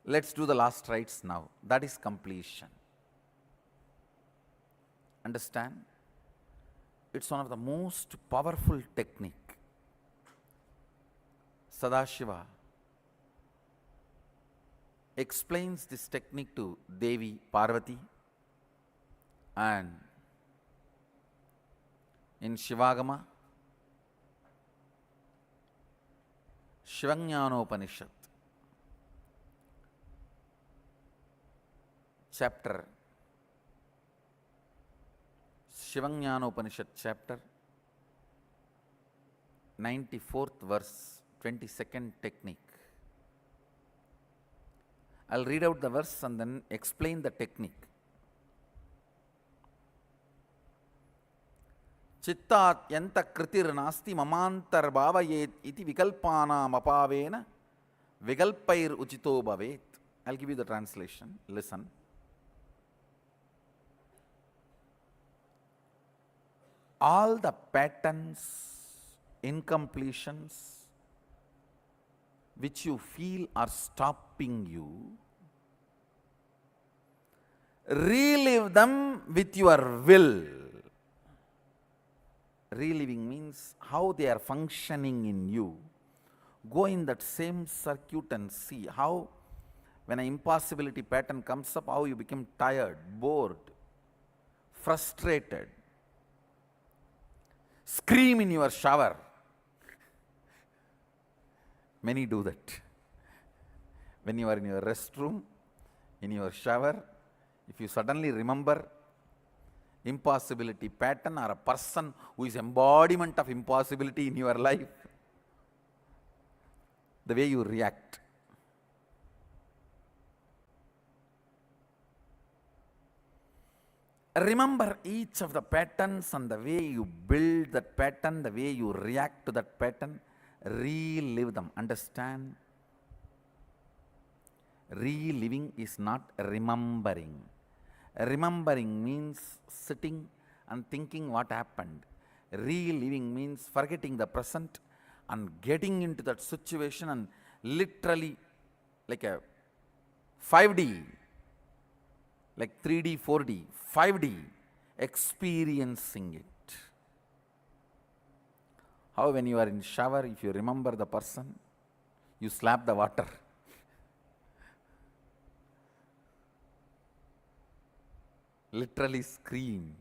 Let's do the last rites now. That is completion. Understand? It's one of the most powerful technique. Sadashiva explains this technique to Devi Parvati, and in Shivagama, Shivajnanopanishad, chapter, Shivajnanopanishad chapter, 94th verse, 22nd technique. I'll read out the verse and then explain the technique. Chittat yanta kritir nasti mamantar bhavayet iti vikalpanam apavena vikalpair uchito bhavet. I'll give you the translation. Listen. All the patterns, incompletions which you feel are stopping you, relive them with your will. Reliving means how they are functioning in you. Go in that same circuit and see how, When an impossibility pattern comes up, how you become tired, bored, frustrated. Scream in your shower. Many do that. When you are in your restroom, in your shower, if you suddenly remember impossibility pattern or a person who is embodiment of impossibility in your life, the way you react. Remember each of the patterns and the way you build that pattern, the way you react to that pattern, relive them. Understand? Reliving is not remembering. Remembering means sitting and thinking what happened. Reliving means forgetting the present and getting into that situation and literally like a 5D, like 3D, 4D, 5D, experiencing it. How when you are in shower, if you remember the person, you slap the water. Literally scream.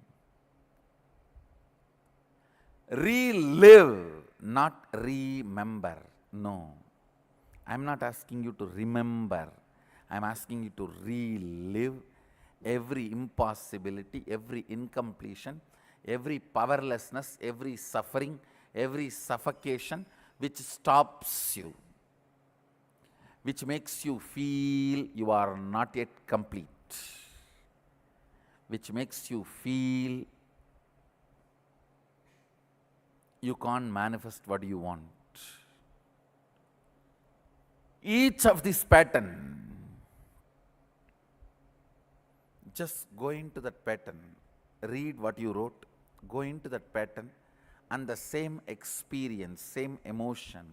Relive, not remember. No. I am not asking you to remember. I am asking you to relive every impossibility, every incompletion, every powerlessness, every suffering, every suffocation which stops you, which makes you feel you are not yet complete, which makes you feel you can't manifest what you want. Each of this pattern, just go into that pattern, read what you wrote, go into that pattern, and the same experience, same emotion,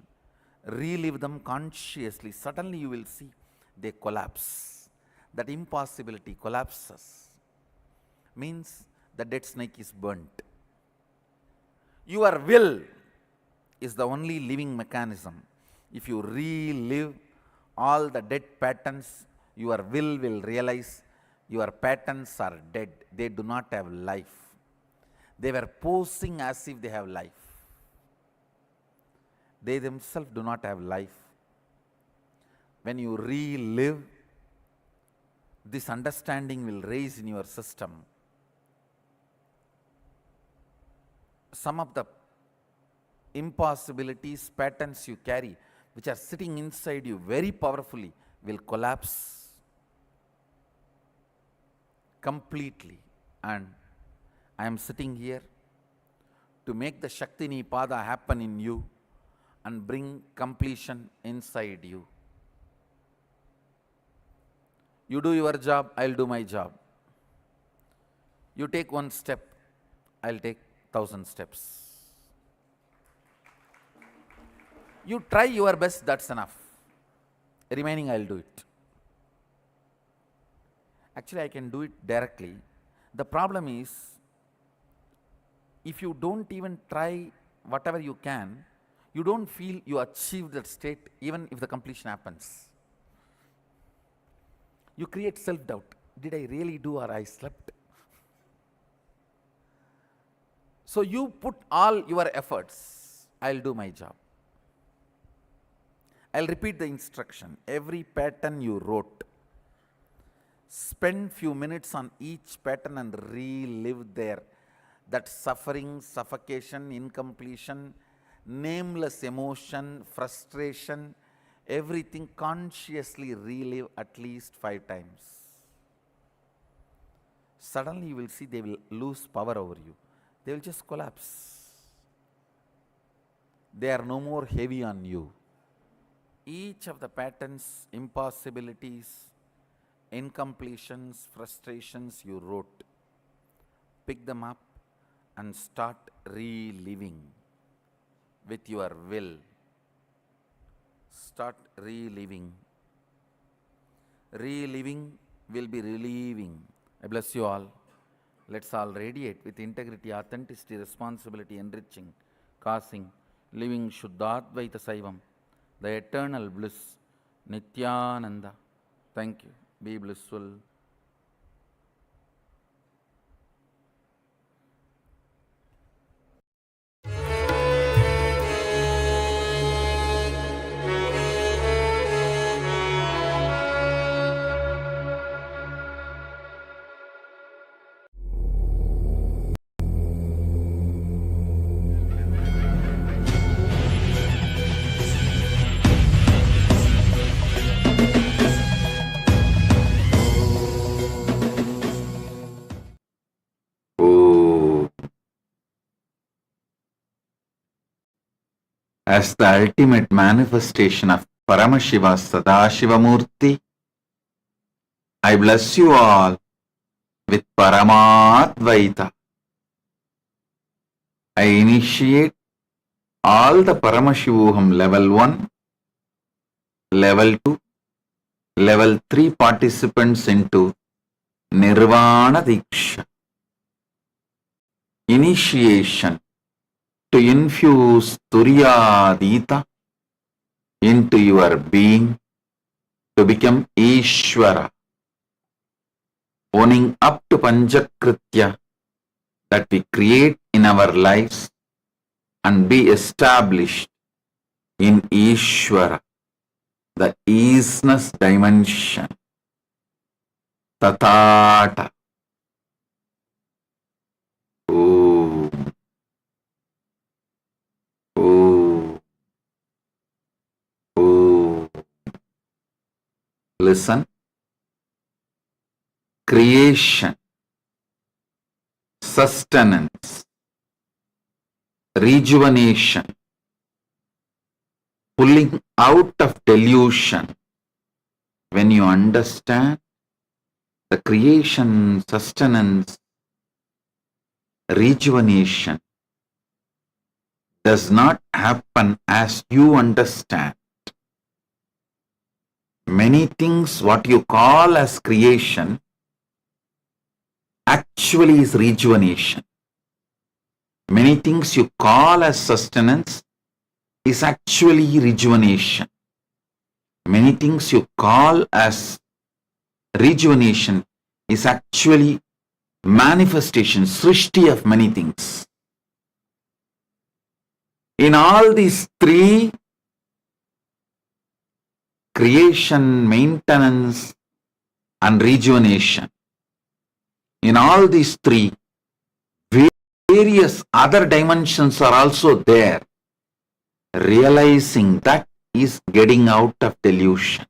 relive them consciously. Suddenly you will see they collapse. That impossibility collapses. Means the dead snake is burnt. Your will is the only living mechanism. If you relive all the dead patterns, your will realize your patterns are dead. They do not have life. They were posing as if they have life. They themselves do not have life. When you relive, this understanding will raise in your system. Some of the impossibilities, patterns you carry, which are sitting inside you very powerfully, will collapse completely. And I am sitting here to make the Shakti Nipada happen in you and bring completion inside you. You do your job, I'll do my job. You take one step, I'll take 1,000 steps. You try your best, that's enough. Remaining, I'll do it. Actually, I can do it directly. The problem is, if you don't even try whatever you can, you don't feel you achieved that state even if the completion happens. You create self-doubt. Did I really do or I slept? So you put all your efforts. I'll do my job. I'll repeat the instruction. Every pattern you wrote, spend few minutes on each pattern and relive there. That suffering, suffocation, incompletion, nameless emotion, frustration, everything consciously relive at least 5 times. Suddenly you will see they will lose power over you. They will just collapse. They are no more heavy on you. Each of the patterns, impossibilities, incompletions, frustrations you wrote, pick them up and start reliving with your will. Start reliving. Reliving will be relieving. I bless you all. Let's all radiate with integrity, authenticity, responsibility, enriching, causing, living Shuddhadvaita Saivam, the eternal bliss, Nityananda, Thank you. Be blissful. Oh. As the ultimate manifestation of Paramashiva Sadashiva Murthy, I bless you all with Paramadvaita. I initiate all the Paramashivoham level 1, level 2, level 3 participants into Nirvana Diksha. Initiation to infuse Turyadita into your being to become Ishvara, owning up to Panchakritya that we create in our lives and be established in Ishvara, the easeness dimension. Tatata. Om. Om. Om. Listen. Creation, sustenance, rejuvenation, pulling out of delusion. When you understand the creation, sustenance, rejuvenation does not happen as you understand. Many things what you call as creation actually is rejuvenation. Many things you call as sustenance is actually rejuvenation. Many things you call as rejuvenation is actually manifestation, srishti of many things. In all these three, creation, maintenance, and rejuvenation, in all these three, various other dimensions are also there. Realizing that is getting out of delusion.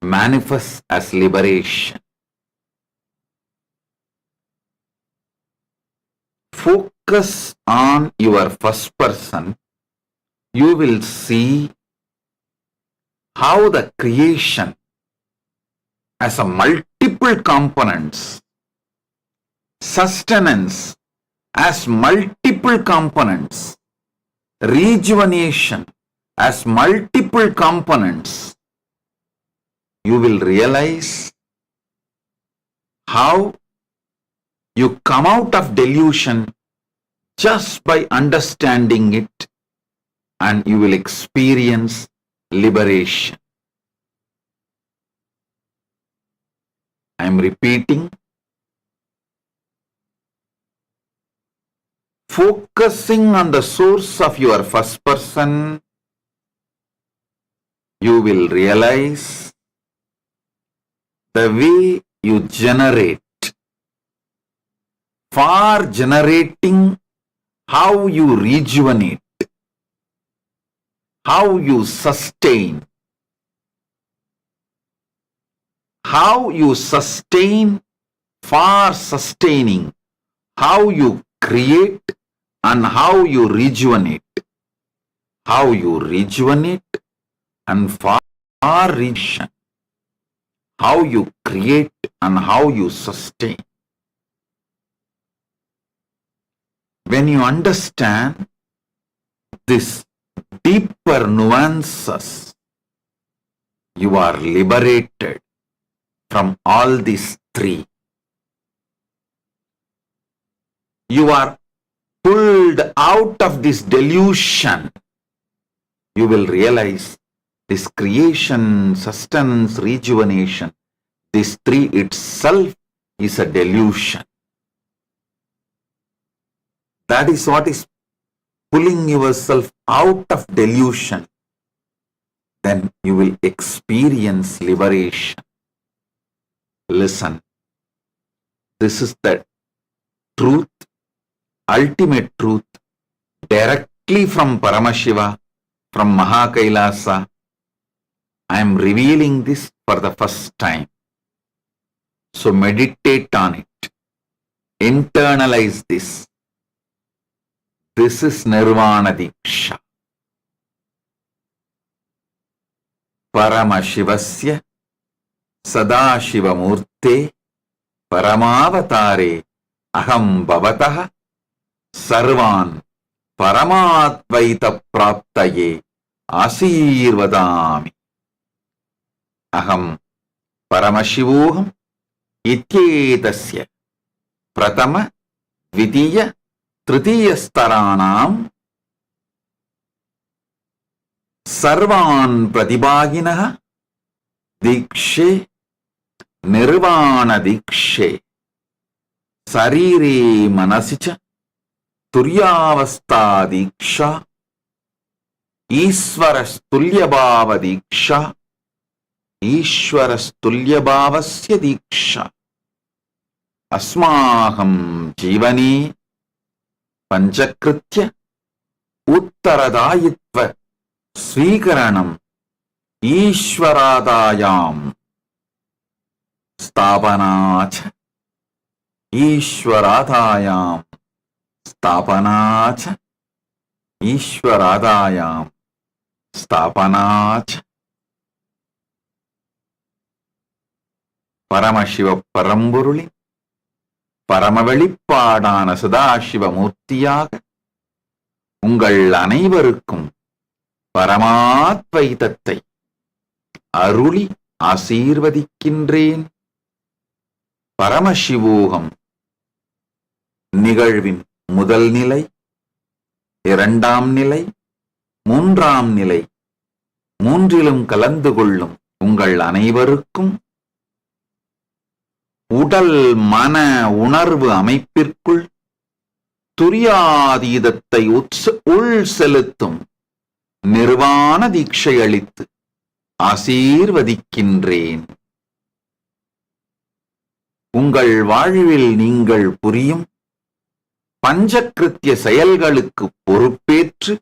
Manifests as liberation. Focus on your first person. You will see how the creation as a multiple components, sustenance as multiple components, rejuvenation as multiple components, you will realize how you come out of delusion just by understanding it, and you will experience liberation. I am repeating. Focusing on the source of your first person, you will realize the way you generate. For generating, how you rejuvenate, how you sustain, how you sustain for sustaining, how you create and how you rejuvenate, how you rejuvenate and for rejuvenation, how you create and how you sustain. When you understand this deeper nuances, you are liberated from all these three. You are pulled out of this delusion. You will realize This creation, sustenance, rejuvenation, this three itself is a delusion. That is what is pulling yourself out of delusion. Then you will experience liberation. Listen. This is the truth, ultimate truth, directly from Paramashiva, from KAILASA. I am revealing this for the first time. So meditate on it. Internalize this. This is Nirvana Diksha. Paramashivasya Sadashivamurte Paramavatare Aham Bhavatah Sarvan Paramatvaita Praptaye Asirvadami. Aham Paramashivoham Ityetasya Pratama Vidiya Tritiya Staranam Sarvan Pratibhaginaha Dikshe Nirvana Dikshe Sarire Manasicha Suryavamsha Diksha Ishvarastulyabhava Diksha Ishvarastulyabhavasya Diksha Asmaham Jivani Panchakritya Uttaradayitva Swikaranam Ishvaradayam Stapanacha Ishvaradayam Stapanacha Ishvaradayam Stapanacha. Paramashiva Paramburuli Paramavelipadana Sadashiva Murthiyaga உங்கள் அனைவருக்கும் பரமாத்வைதத்தை அருளி ஆசீர்வதிக்கின்றேன். பரமசிவோகம் நிகழ்வின் முதல் நிலை, இரண்டாம் நிலை, மூன்றாம் நிலை, மூன்றிலும் கலந்து கொள்ளும் உங்கள் அனைவருக்கும் உடல் மன உணர்வு அமைப்பிற்குள் துரியாதீதத்தை உள் செலுத்தும் நிர்வாண தீட்சை அளித்து ஆசீர்வதிக்கின்றேன். உங்கள் வாழ்வில் நீங்கள் புரியும் பஞ்சகிருத்திய செயல்களுக்கு பொறுப்பேற்று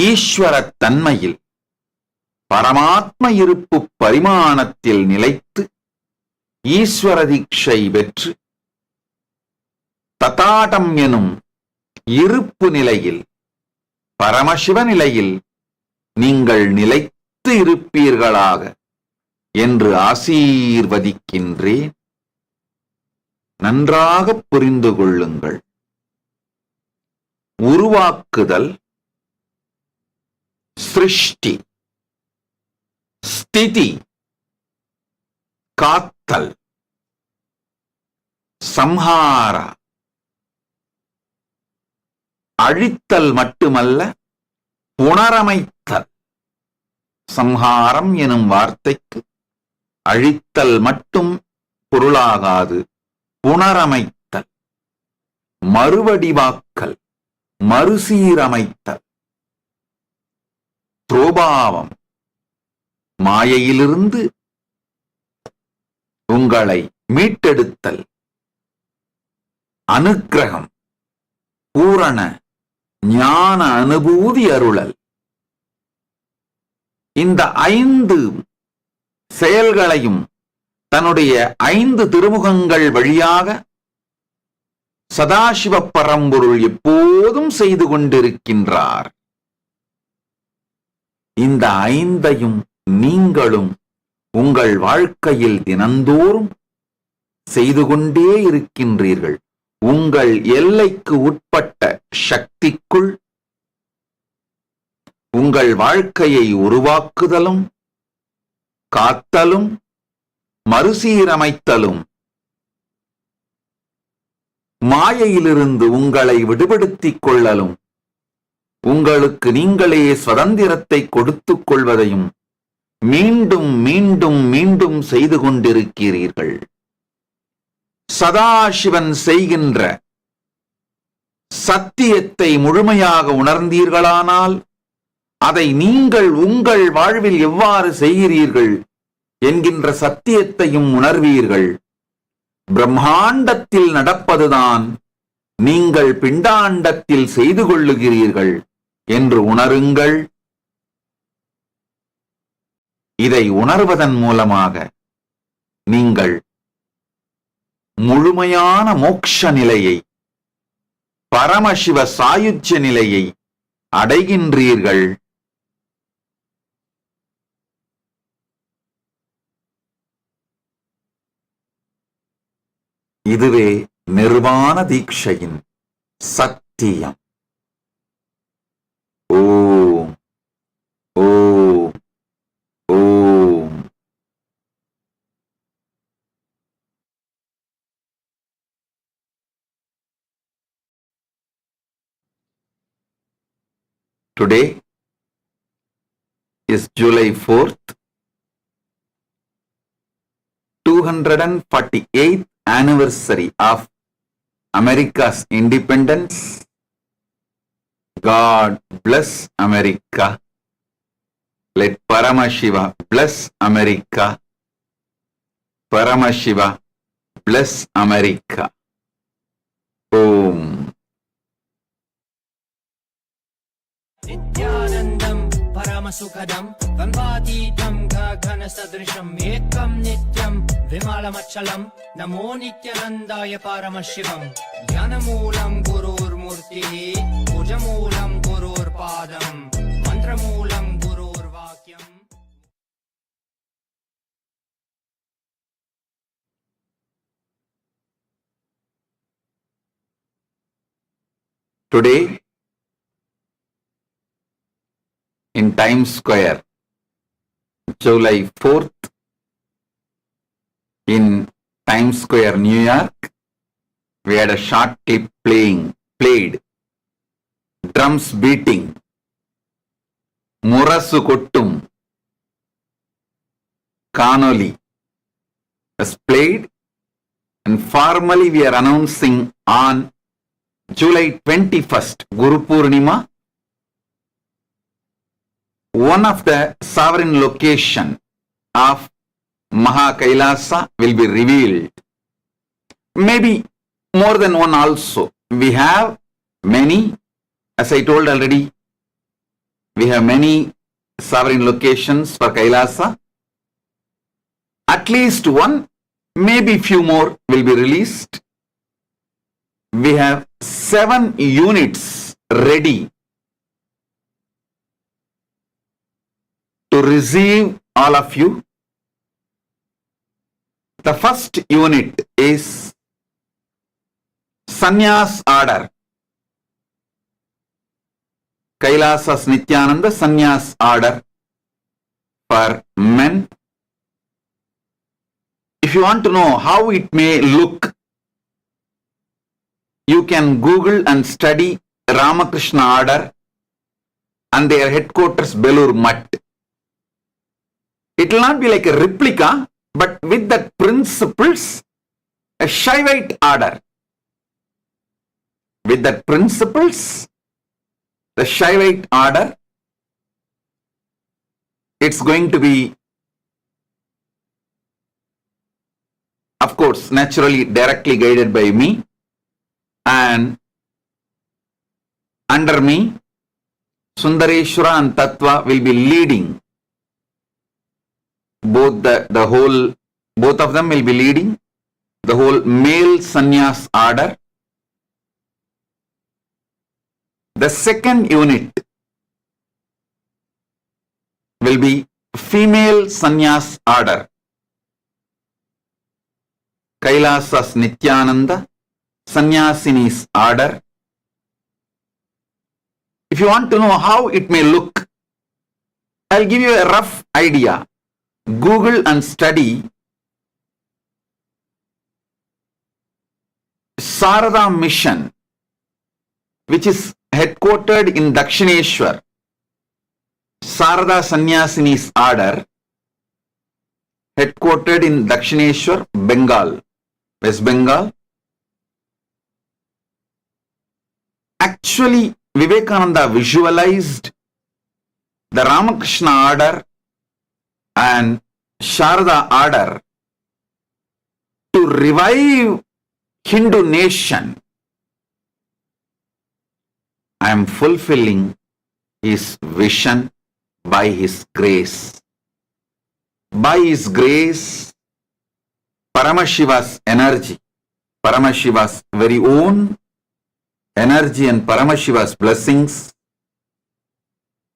ஈஸ்வரத் தன்மையில் பரமாத்ம இருப்பு பரிமாணத்தில் நிலைத்து ஈஸ்வர தீட்சை பெற்று ததாடம் எனும் இருப்பு நிலையில் பரமசிவ நிலையில் நீங்கள் நிலைத்து இருப்பீர்களாக என்று ஆசீர்வதிக்கின்றேன். நன்றாக புரிந்து கொள்ளுங்கள். உருவாக்குதல், சிருஷ்டி, ஸ்திதி, காத்தல், சம்ஹாரா, அழித்தல் மட்டுமல்ல, புனரமைத்தல். சம்ஹாரம் எனும் வார்த்தைக்கு அழித்தல் மட்டும் பொருளாகாது. புனரமைத்தல், மறுவடிவாக்கல், மறுசீரமைத்தல். துரோபாவம், மாயையிலிருந்து உங்களை மீட்டெடுத்தல். அனுக்கிரகம், பூரண ஞான அனுபூதி அருளல். இந்த 5 செயல்களையும் தன்னுடைய 5 திருமுகங்கள் வழியாக சதாசிவ பரம்பொருள் எப்போதும் செய்து கொண்டிருக்கின்றார். இந்த 5ஐயும் நீங்களும் உங்கள் வாழ்க்கையில் தினந்தோறும் செய்து கொண்டே இருக்கின்றீர்கள். உங்கள் எல்லைக்கு உட்பட்ட சக்திக்குள் உங்கள் வாழ்க்கையை உருவாக்குதலும் காத்தலும் மறுசீரமைத்தலும் மாயையிலிருந்து உங்களை விடுபடுத்திக் கொள்ளலும் உங்களுக்கு நீங்களே சுதந்திரத்தை கொடுத்துக் கொள்வதையும் மீண்டும் மீண்டும் மீண்டும் செய்து கொண்டிருக்கிறீர்கள். சதாசிவன் செய்கின்ற சத்தியத்தை முழுமையாக உணர்ந்தீர்களானால் அதை நீங்கள் உங்கள் வாழ்வில் எவ்வாறு செய்கிறீர்கள் என்கின்ற சத்தியத்தையும் உணர்வீர்கள். பிரம்மாண்டத்தில் நடப்பதுதான் நீங்கள் பிண்டாண்டத்தில் செய்து கொள்ளுகிறீர்கள் என்று உணருங்கள். இதை உணர்வதன் மூலமாக நீங்கள் முழுமையான மோட்ச நிலையை, பரமசிவ சாயுஜ்ய நிலையை அடைகின்றீர்கள். இதுவே நிர்வாண தீட்சையின் சத்தியம். ஓம் ஓம் ஓம். Today is July 4th, 248th anniversary of America's independence. God bless America. Let Paramashiva bless America. Paramashiva bless America. Om. नित्यानन्दं परमसुखदं गङ्गातीतं गगनसदृशम् एकं नित्यं विमलमचलं नमो नित्यानन्दाय परमशिवं ध्यानमूलं गुरुर्मूर्तिः भुजमूलं गुरुर्पादं मन्त्रमूलं गुरुर्वाक्यम्. Today in Times Square, July 4th, in Times Square, New York, we had a short clip played, drums beating, Murasu Kottum, Kanoli was played, and formally we are announcing on July 21st, Guru Purnima, one of the sovereign location of KAILASA will be revealed. Maybe more than one also. We have many, as I told already, we have many sovereign locations for KAILASA. At least one, maybe few more will be released. We have 7 units ready to receive all of you. The first unit is Sannyas order. Kailasa's Nityananda Sannyas order for men. If you want to know how it may look, you can Google and study Ramakrishna order and their headquarters Belur Mutt. It will not be like a replica, but with the principles, a Shaivite order. With the principles, the Shaivite order, it's going to be, of course, naturally, directly guided by me, and under me, Sundareshwara and Tattva will be leading. Both of them will be leading the whole male sannyas order. The second unit will be female sannyas order. Kailasa's Nityananda Sannyasini's order. If you want to know how it may look, I'll give you a rough idea. Google and study Sarada mission, which is headquartered in Dakshineshwar, Sarada Sannyasini's order, headquartered in Dakshineshwar, Bengal, West Bengal. Actually, Vivekananda visualized the Ramakrishna order and Sharada order to revive Hindu nation. I am fulfilling his vision by his grace. By his grace, Paramashiva's energy, Paramashiva's very own energy and Paramashiva's blessings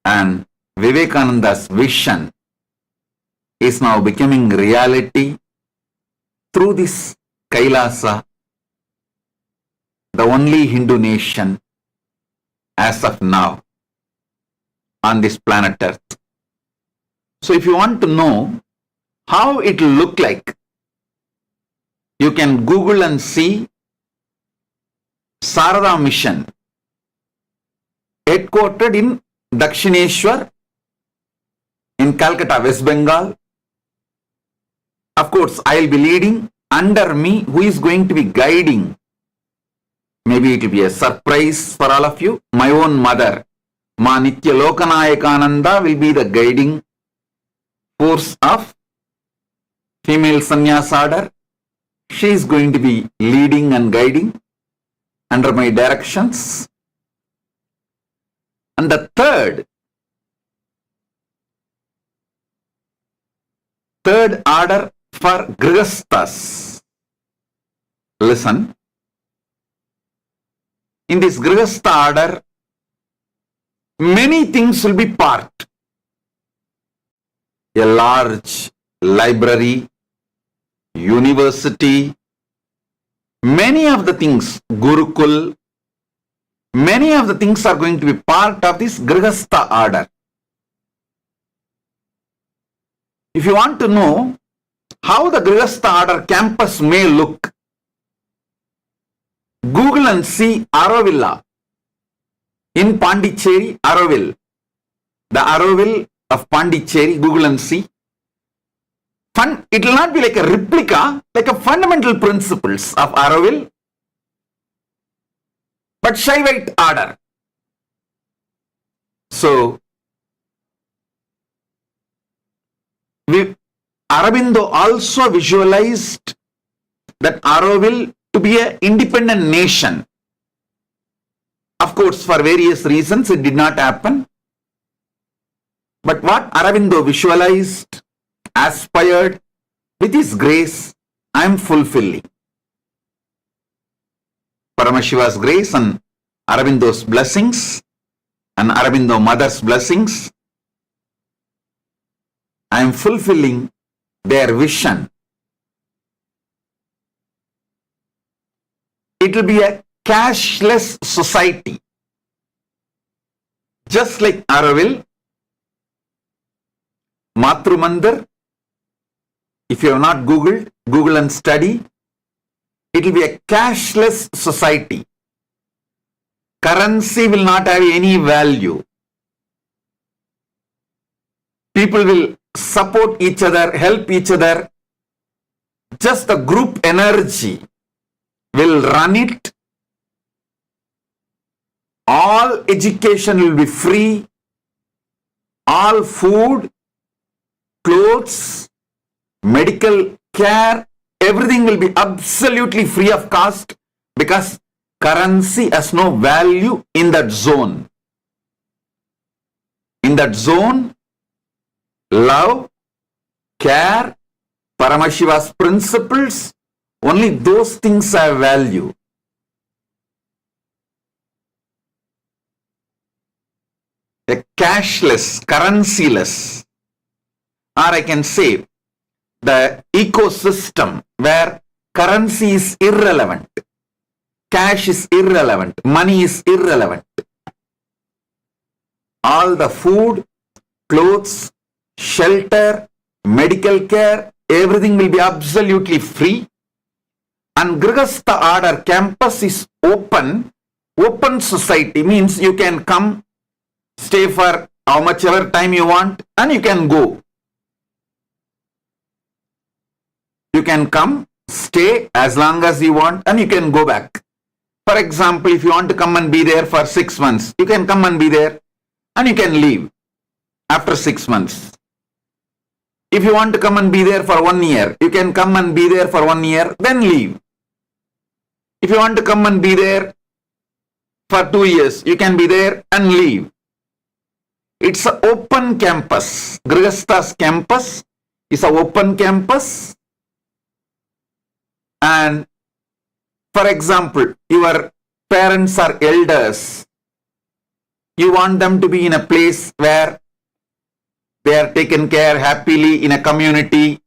and Vivekananda's vision is now becoming reality through this Kailasa, the only Hindu nation as of now on this planet Earth. So if you want to know how it will look like, you can Google and see Sarada Mission, headquartered in Dakshineshwar in Calcutta, West Bengal. Of course, I will be leading. Under me, who is going to be guiding? Maybe it will be a surprise for all of you. My own mother, Ma Nitya Lokanayakananda, will be the guiding force of female sannyas order. She is going to be leading and guiding under my directions. And the third order for Grihasthas. Listen. In this Grihastha order, many things will be part. A large library, university, many of the things, Gurukul, many of the things are going to be part of this Grihastha order. If you want to know how the Grihastha order campus may look, Google and see Arovilla in Pondicherry, Aroville. The Aroville of Pondicherry, Google and see. It will not be like a replica, like a fundamental principles of Aroville, but Shaivite order. So, Aurobindo also visualized that Auroville to be an independent nation. Of course, for various reasons, it did not happen. But what Aurobindo visualized, aspired, with his grace, I am fulfilling. Paramashiva's grace and Aurobindo's blessings and Aurobindo mother's blessings, I am fulfilling their vision. It will be a cashless society. Just like Auroville, Matru Mandir, if you have not Googled, Google and study, it will be a cashless society. Currency will not have any value. People will support each other, help each other. Just the group energy will run it. All education will be free. All food, clothes, medical care, everything will be absolutely free of cost because currency has no value in that zone. In that zone, love, care, Paramashiva's principles, only those things have value. A cashless, currencyless, or I can say the ecosystem where currency is irrelevant, cash is irrelevant, money is irrelevant. All the food, clothes, shelter, medical care, everything will be absolutely free. And Grihastha order campus is open Open society means you can come, stay for how much ever time you want, and you can go. You can come, stay as long as you want, and you can go back. For example, if you want to come and be there for 6 months, you can come and be there, and you can leave after 6 months. If you want to come and be there for 1 year, you can come and be there for 1 year, then leave. If you want to come and be there for 2 years, you can be there and leave. It's an open campus. Grihastha's campus is an open campus. And for example, your parents are elders. You want them to be in a place where they are taken care happily in a community.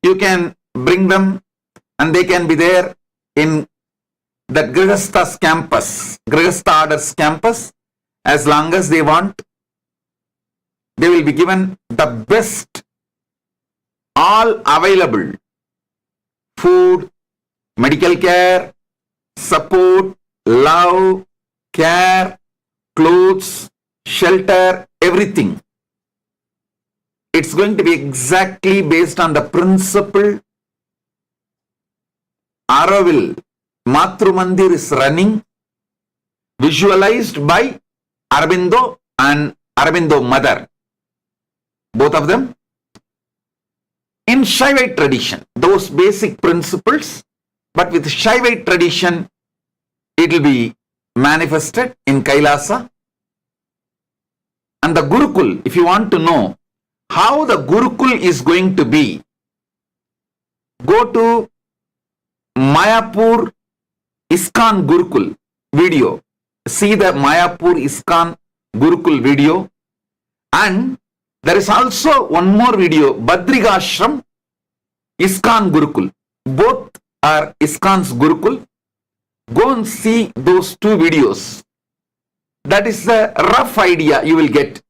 You can bring them and they can be there in that Grihastha's campus, Grihastha order's campus, as long as they want. They will be given the best, all available food, medical care, support, love, care, clothes, shelter, everything. It's going to be exactly based on the principle Aravil Matru Mandir is running, visualized by Aurobindo and Aurobindo mother, both of them. In Shaivite tradition, those basic principles, but with Shaivite tradition, it will be manifested in Kailasa. And the Gurukul, if you want to know how the Gurukul is going to be, go to Mayapur ISKCON Gurukul video. See the Mayapur ISKCON Gurukul video. And there is also one more video, Badrigashram ISKCON Gurukul. Both are ISKCON's Gurukul. Go and see those two videos. That is the rough idea you will get.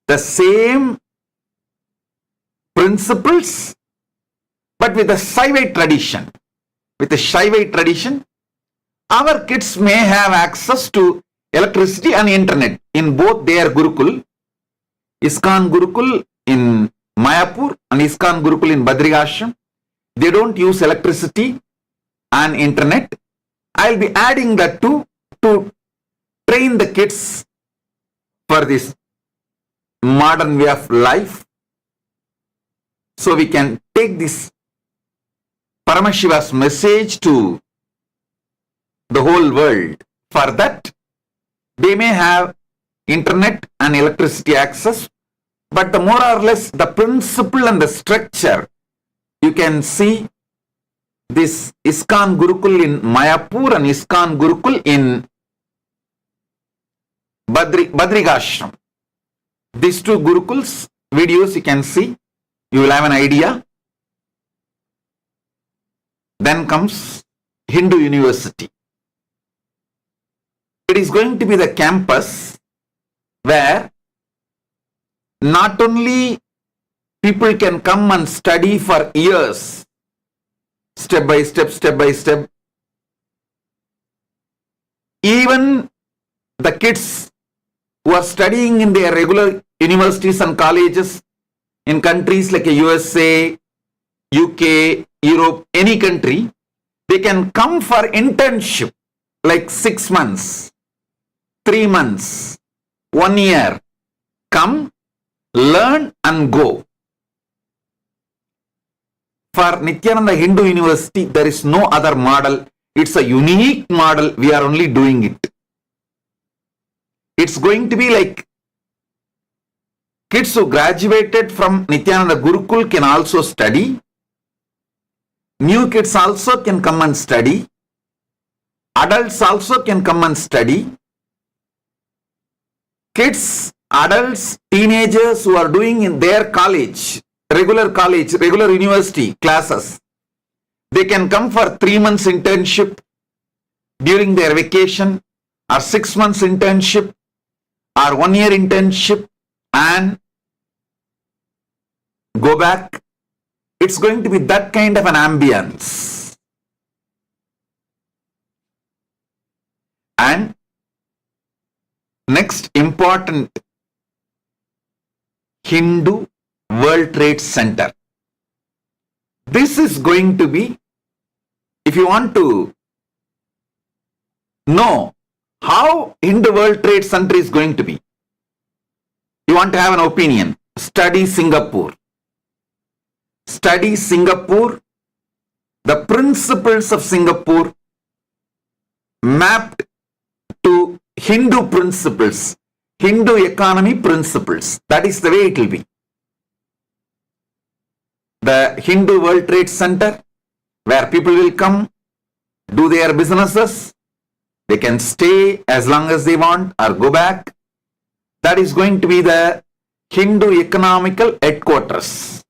The same principles, but with a Shaivite tradition. With a Shaivite tradition, our kids may have access to electricity and internet in both their Gurukul. ISKCON Gurukul in Mayapur and ISKCON Gurukul in Badrigashram. They don't use electricity and internet. I'll be adding that to train the kids for this modern way of life. So we can take this Paramashiva's message to the whole world. For that, they may have internet and electricity access, but the more or less the principle and the structure, you can see this ISKCON Gurukul in Mayapur and ISKCON Gurukul in Badrigashram. These two Gurukuls videos you can see, you will have an idea. Then comes Hindu University. It is going to be the campus where not only people can come and study for years, step by step, even the kids who are studying in their regular universities and colleges in countries like USA, UK, Europe, any country, they can come for internship like 6 months, 3 months, 1 year. Come, learn and go. For Nityananda Hindu University, there is no other model. It's a unique model. We are only doing it. It's going to be like kids who graduated from Nityananda Gurukul can also study. New kids also can come and study. Adults also can come and study. Kids, adults, teenagers who are doing in their college, regular university classes, they can come for 3 months internship during their vacation, or 6 months internship, or 1 year internship, and go back. It's going to be that kind of an ambience. And next important Hindu World Trade Center. This is going to be, if you want to know how Hindu World Trade Center is going to be, you want to have an opinion, study Singapore. Study Singapore, the principles of Singapore mapped to Hindu principles, Hindu economy principles. That is the way it will be. The Hindu World Trade Center, where people will come, do their businesses, they can stay as long as they want or go back. That is going to be the Hindu economical headquarters.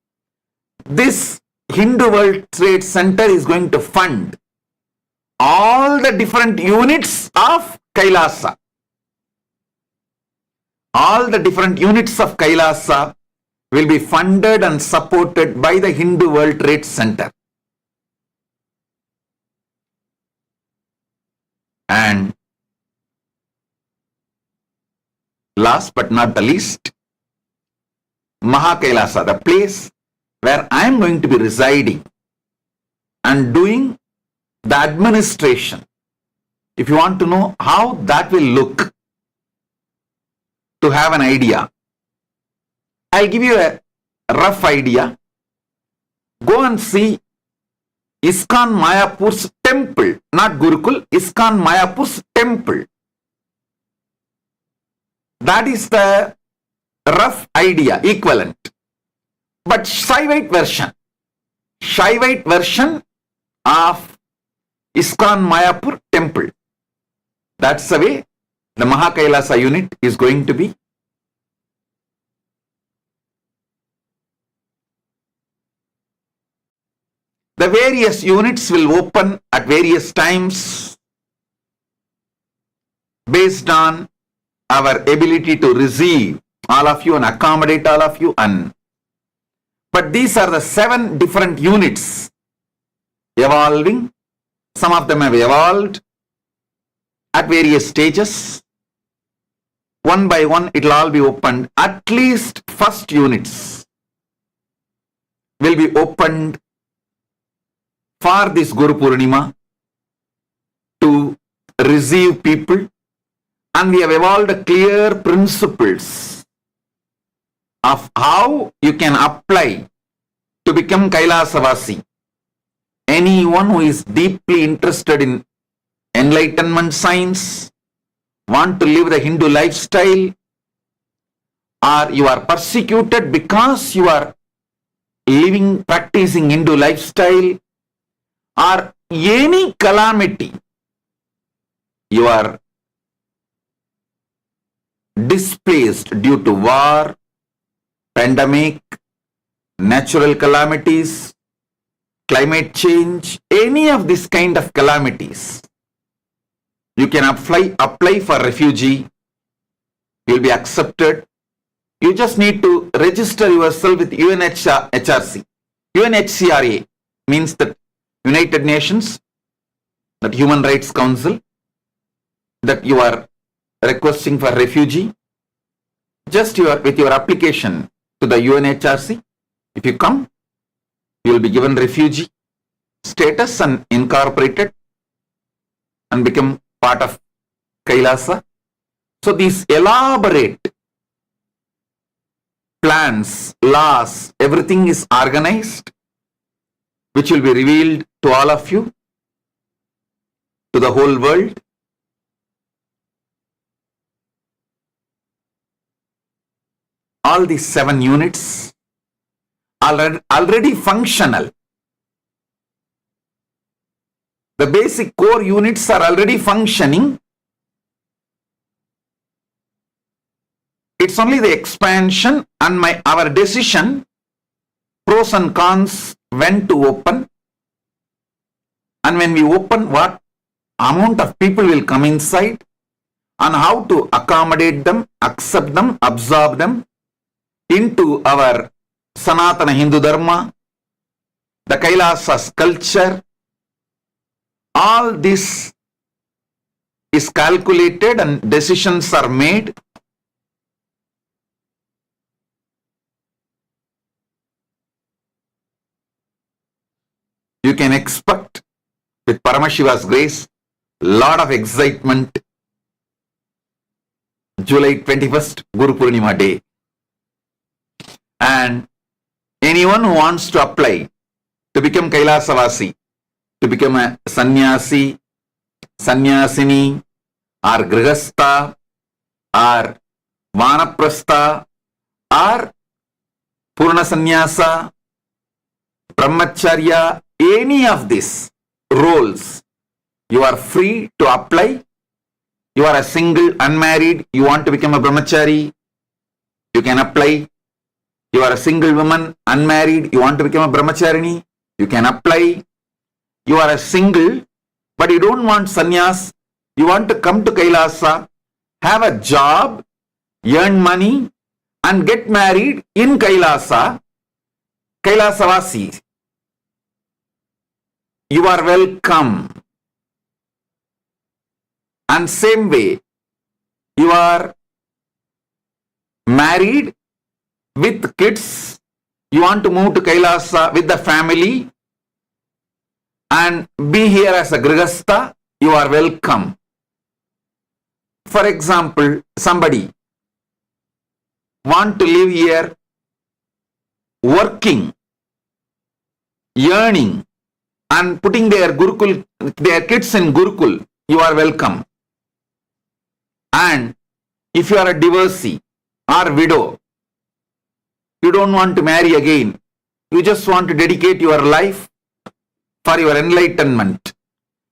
This Hindu World Trade Center is going to fund all the different units of KAILASA. All the different units of KAILASA will be funded and supported by the Hindu World Trade Center. And last but not the least, Mahakailasa, the place where I am going to be residing and doing the administration. If you want to know how that will look, to have an idea, I'll give you a rough idea. Go and see ISKCON Mayapur's temple, not Gurukul, ISKCON Mayapur's temple. That is the rough idea, equivalent. But Shaivite version of ISKCON Mayapur temple. That's the way the Mahakailasa unit is going to be. The various units will open at various times based on our ability to receive all of you and accommodate all of you. But these are the 7 different units evolving. Some of them have evolved at various stages. One by one, it will all be opened. At least first units will be opened for this Guru Purnima to receive people, and we have evolved clear principles of how you can apply to become Kailasavasi. Anyone who is deeply interested in enlightenment science, want to live the Hindu lifestyle, or you are persecuted because you are practicing Hindu lifestyle, or any calamity, you are displaced due to war, pandemic, natural calamities, climate change, any of this kind of calamities, you can apply for refugee. You will be accepted. You just need to register yourself with UNHRC. UNHCRA means that United Nations, that Human Rights Council, that you are requesting for refugee. Just with your application to the UNHRC, if you come, you will be given refugee status and incorporated and become part of Kailasa. So these elaborate plans, laws, everything is organized, which will be revealed to all of you, to the whole world. All these 7 units are already functional. The basic core units are already functioning. It's only the expansion and our decision, pros and cons, when to open. And when we open, what amount of people will come inside, and how to accommodate them, accept them, absorb them into our Sanatana Hindu Dharma, the Kailasa's culture. All this is calculated and decisions are made, you can expect with Paramashiva's grace, lot of excitement. July 21st, Guru Purnima day. And anyone who wants to apply to become Kailasavasi, to become a sannyasi, sannyasini, or grihastha, or vanaprastha, or purna sannyasa, brahmacharya, any of these roles, you are free to apply. You are a single, unmarried, you want to become a brahmachari, you can apply. You are a single woman, unmarried, you want to become a brahmacharini, you can apply. You are a single, but you don't want sannyas, you want to come to Kailasa, have a job, earn money, and get married in Kailasa, Kailasavasi. You are welcome. And same way, you are married with kids, you want to move to Kailasa with the family and be here as a grihastha, you are welcome. For example, somebody want to live here working, earning, and putting their kids in Gurukul, you are welcome. And if you are a divorcee or widow, you don't want to marry again, you just want to dedicate your life for your enlightenment.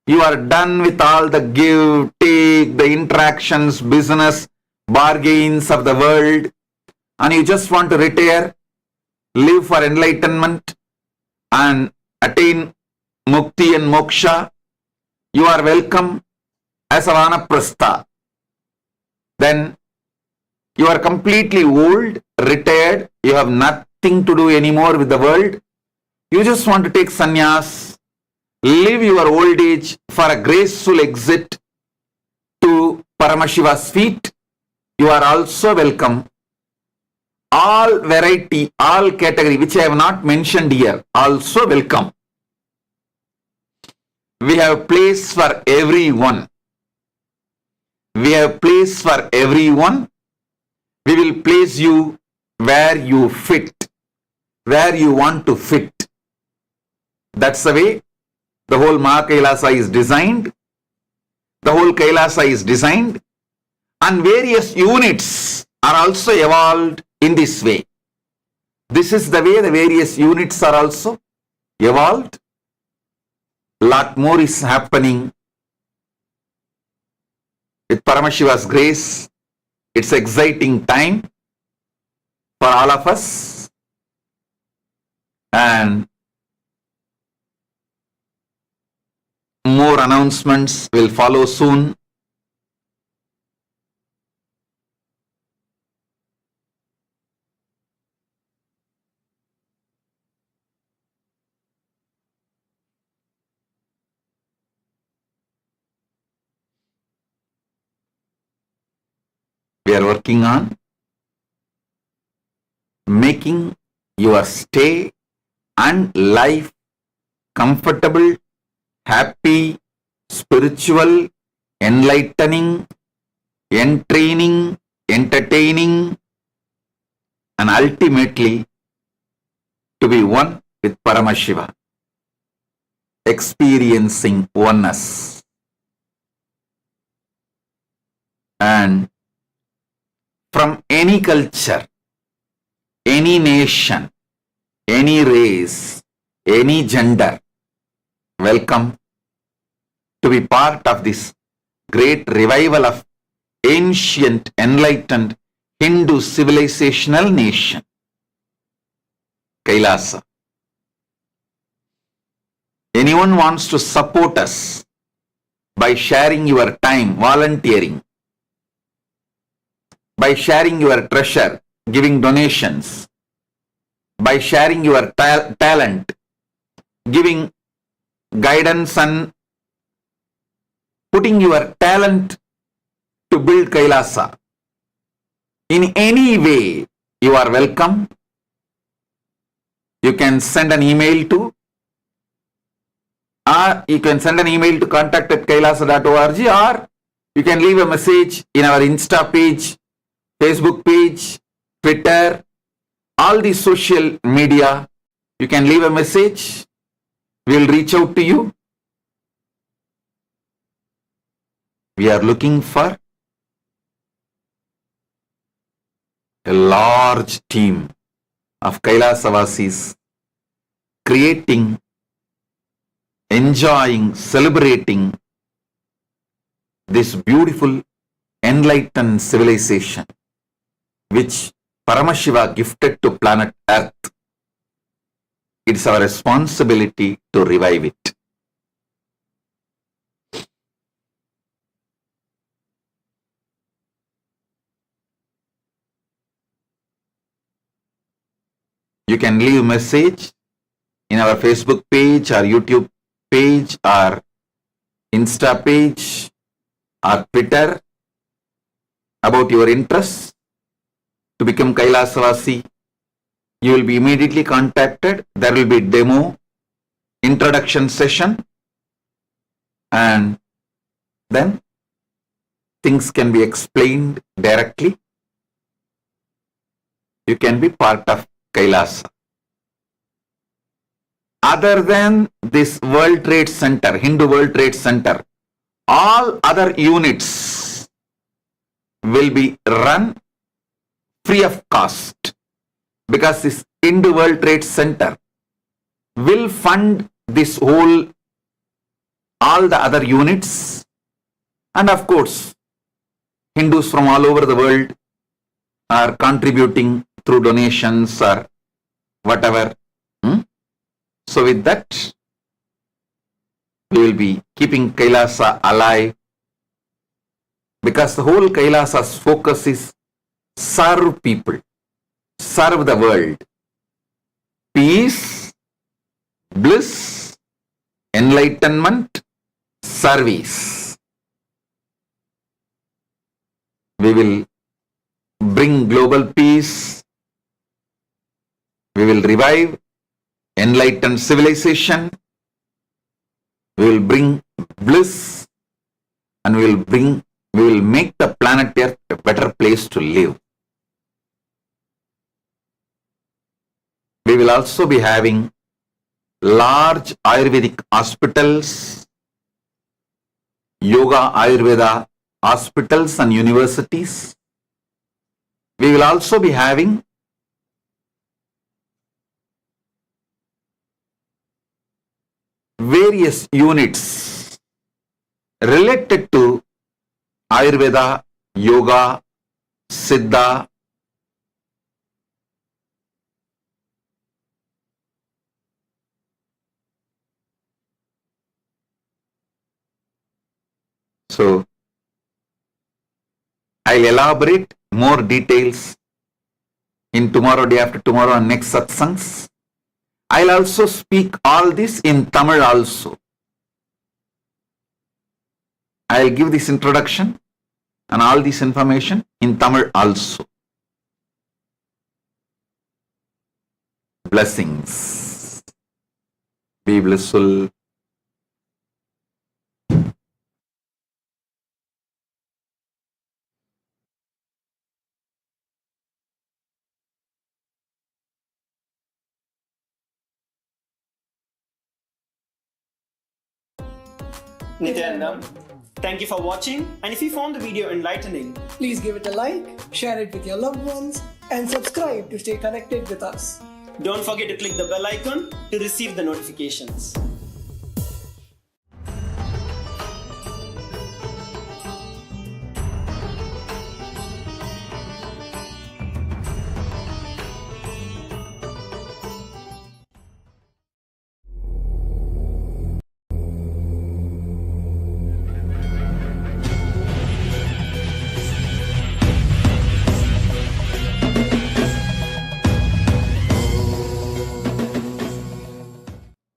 You are done with all the give, take, the interactions, business, bargains of the world, and you just want to retire, live for enlightenment and attain mukti and moksha. You are welcome as a vanaprastha. Then you are completely old, retired, you have nothing to do anymore with the world. You just want to take sannyas, live your old age for a graceful exit to Paramashiva's feet. You are also welcome. All variety, all category, which I have not mentioned here, also welcome. We have place for everyone. We have place for everyone. We will place you where you fit, where you want to fit. That's the way the whole Kailasa is designed. The whole Kailasa is designed, and various units are also evolved in this way. This is the way the various units are also evolved. Lot more is happening with Paramashiva's grace. It's exciting time for all of us, and more announcements will follow soon. We are working on making your stay and life comfortable, happy, spiritual, enlightening, entraining, entertaining, and ultimately to be one with Paramashiva, experiencing oneness. And from any culture, any nation, any race, any gender, welcome to be part of this great revival of ancient, enlightened Hindu civilizational nation, Kailasa. Anyone wants to support us by sharing your time, volunteering, by sharing your treasure, giving donations, by sharing your talent, giving guidance and putting your talent to build Kailasa in any way, you are welcome. You can send an email to contact@kailasa.org, or you can leave a message in our Insta page, Facebook page, Twitter, all the social media. You can leave a message. We will reach out to you. We are looking for a large team of Kailasavasis creating, enjoying, celebrating this beautiful enlightened civilization which Paramashiva gifted to planet Earth. It's our responsibility to revive it. You can leave a message in our Facebook page or YouTube page or Insta page or Twitter about your interests to become Kailasavasi. You will be immediately contacted. There will be demo, introduction session, and then things can be explained directly. You can be part of Kailasa. Other than this World Trade Center, Hindu World Trade Center, all other units will be run free of cost, because this Hindu World Trade Center will fund this all the other units, and of course Hindus from all over the world are contributing through donations or whatever. So with that, we will be keeping Kailasa alive, because the whole Kailasa's focus is serve people, serve the world. Peace, bliss, enlightenment, service. We will bring global peace. We will revive enlightened civilization. We will bring bliss, and we will make the planet Earth a better place to live. We will also be having large Ayurvedic hospitals, yoga Ayurveda hospitals and universities. We will also be having various units related to Ayurveda, yoga, Siddha, so I'll elaborate more details in tomorrow, day after tomorrow, and next satsangs. I'll also speak all this in Tamil also. I'll give this introduction and all this information in Tamil also. Blessings. Be blissful. Nityanam, thank you for watching, and if you found the video enlightening, please give it a like, share it with your loved ones, and subscribe to stay connected with us. don't forget to click the bell icon to receive the notifications.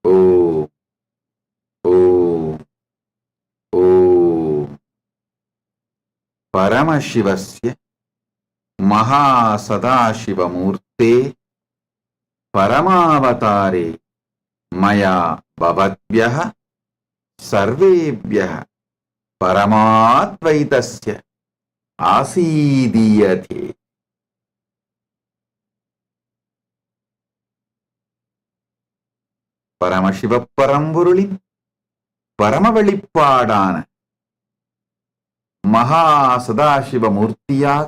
Oh, परमशिवस्य महासदाशिवमूर्ते परमावतारे मया भवद्भ्यः सर्वेभ्यः परमाद्वैतस्य आसीदीयते. பரமசிவப்பரம்பொருளின் பரம வெளிப்பாடான மகா சதாசிவமூர்த்தியாக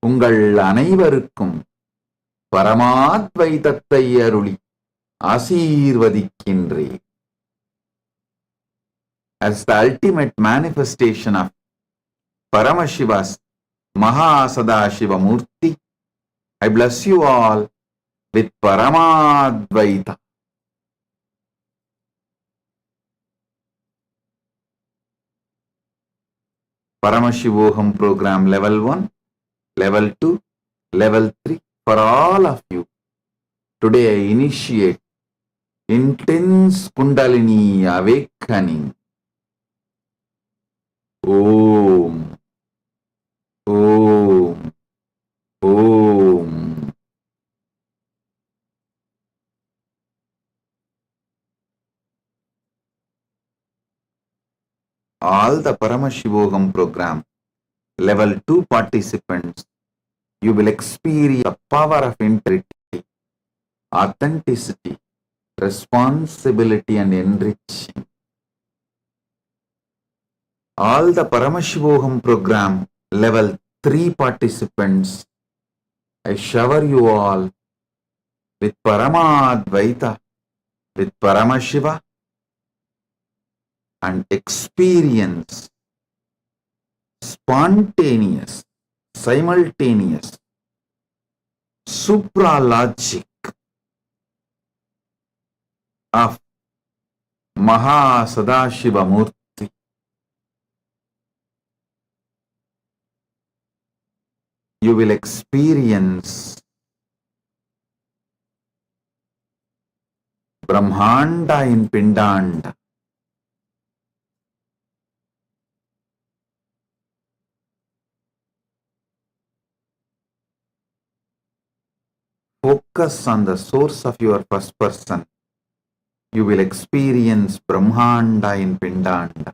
உங்கள் அனைவருக்கும் பரமாத்வைதத்தை அருளி ஆசீர்வதிக்கின்றேன். As the ultimate manifestation of Paramashiva's Mahasadashiva Murthy, I bless you all with Paramadvaita. Paramashivoham program level 1, level 2, level 3 for all of you. Today I initiate intense Kundalini awakening. Om, Om, Om. All the Paramashivoham program level 2 participants, you will experience the power of integrity, authenticity, responsibility and enriching. All the Paramashivoham program level 3 participants, I shower you all with Paramadvaita, with Paramashiva, and experience spontaneous, simultaneous, supralogic of Mahasadashiva Murthy. You will experience Brahmanda in Pindanda. Focus on the source of your first person. You will experience Brahmanda in Pindanda.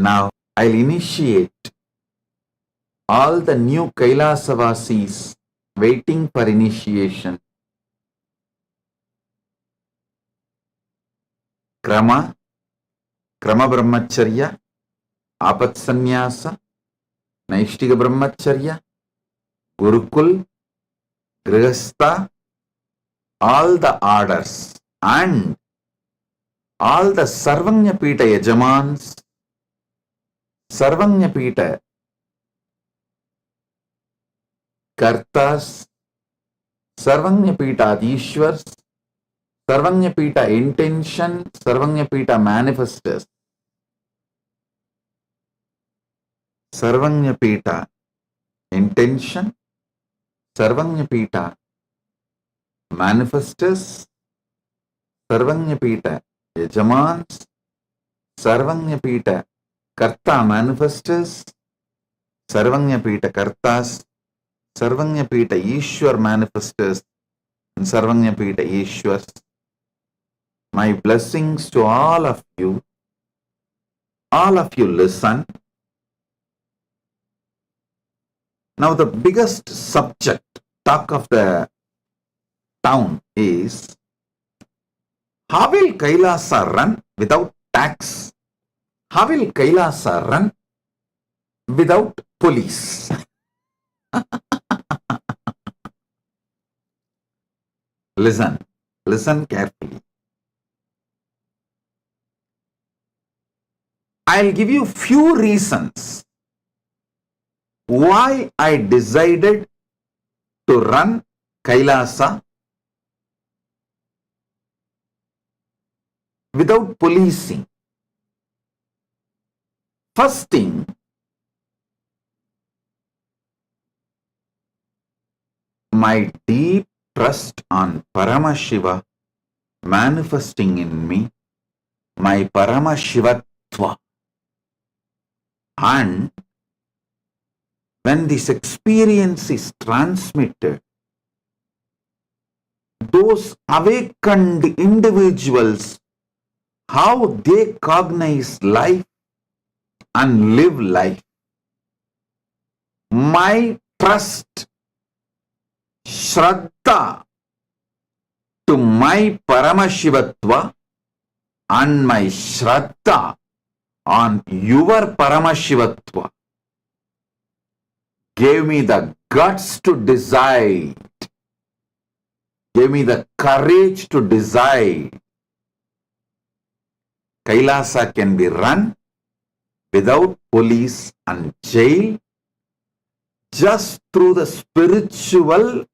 Now I'll initiate all the new Kailasavasis waiting for initiation. Krama Brahmacharya, Apat Sannyasa, Naishtiga Brahmacharya, Gurukul, Grihastha, all the orders and all the Sarvanyapita Yajamans, Sarvanyapita Kartas, Sarvanyapita Adishwars, Sarvanyapita intention, Sarvanyapita manifestors, Sarvanyapita intention, Sarvanyapita manifestors, Sarvanyapita Yajamans, Sarvanyapita Karta manifestors, Sarvanyapita Kartas, Sarvanyapita Ishwar manifestors, and Sarvanyapita Ishwars. My blessings to all of you. All of you listen. Now the biggest subject, talk of the town is, how will Kailasa run without tax? How will Kailasa run without police? Listen carefully. I'll give you few reasons why I decided to run Kailasa without policing. First thing, my deep trust on Paramashiva manifesting in me, my Paramashivatva. And when this experience is transmitted, those awakened individuals, how they cognize life and live life. My trust, Shraddha to my Paramashivatva and my Shraddha on your Paramashivatva gave me the guts to decide, gave me the courage to decide. Kailasa can be run without police and jail, just through the spiritual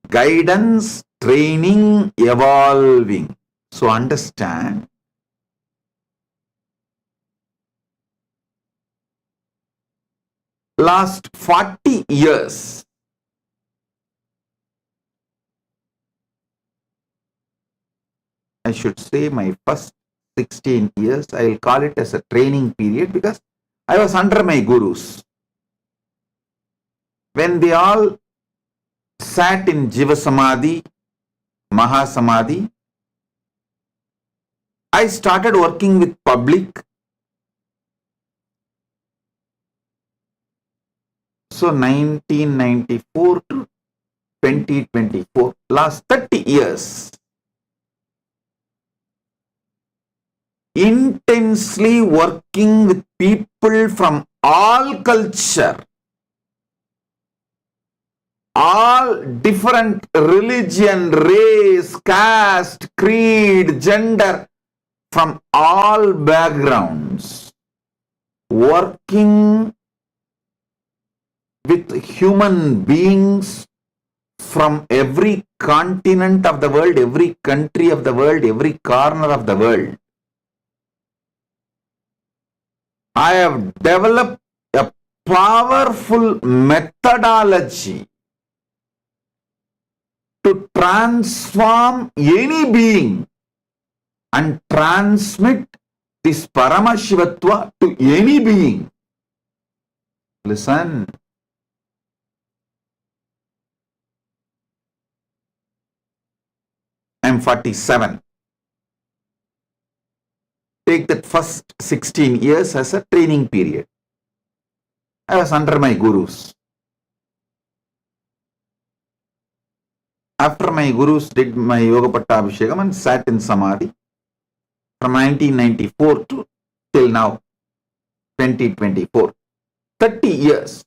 guidance, training, evolving. So understand, last 40 years, I should say my first 16 years, I will call it as a training period because I was under my gurus. When they all sat in Jiva Samadhi, Mahasamadhi, I started working with public. So 1994 to 2024, last 30 years, intensely working with people from all culture, all different religion, race, caste, creed, gender, from all backgrounds, working with human beings from every continent of the world, every country of the world, every corner of the world. I have developed a powerful methodology to transform any being and transmit this Paramashivatva to any being. Listen. I am 47. Take that first 16 years as a training period. I was under my gurus. After my gurus did my Yoga Pattabhishekam and sat in Samadhi from 1994 to till now, 2024, 30 years,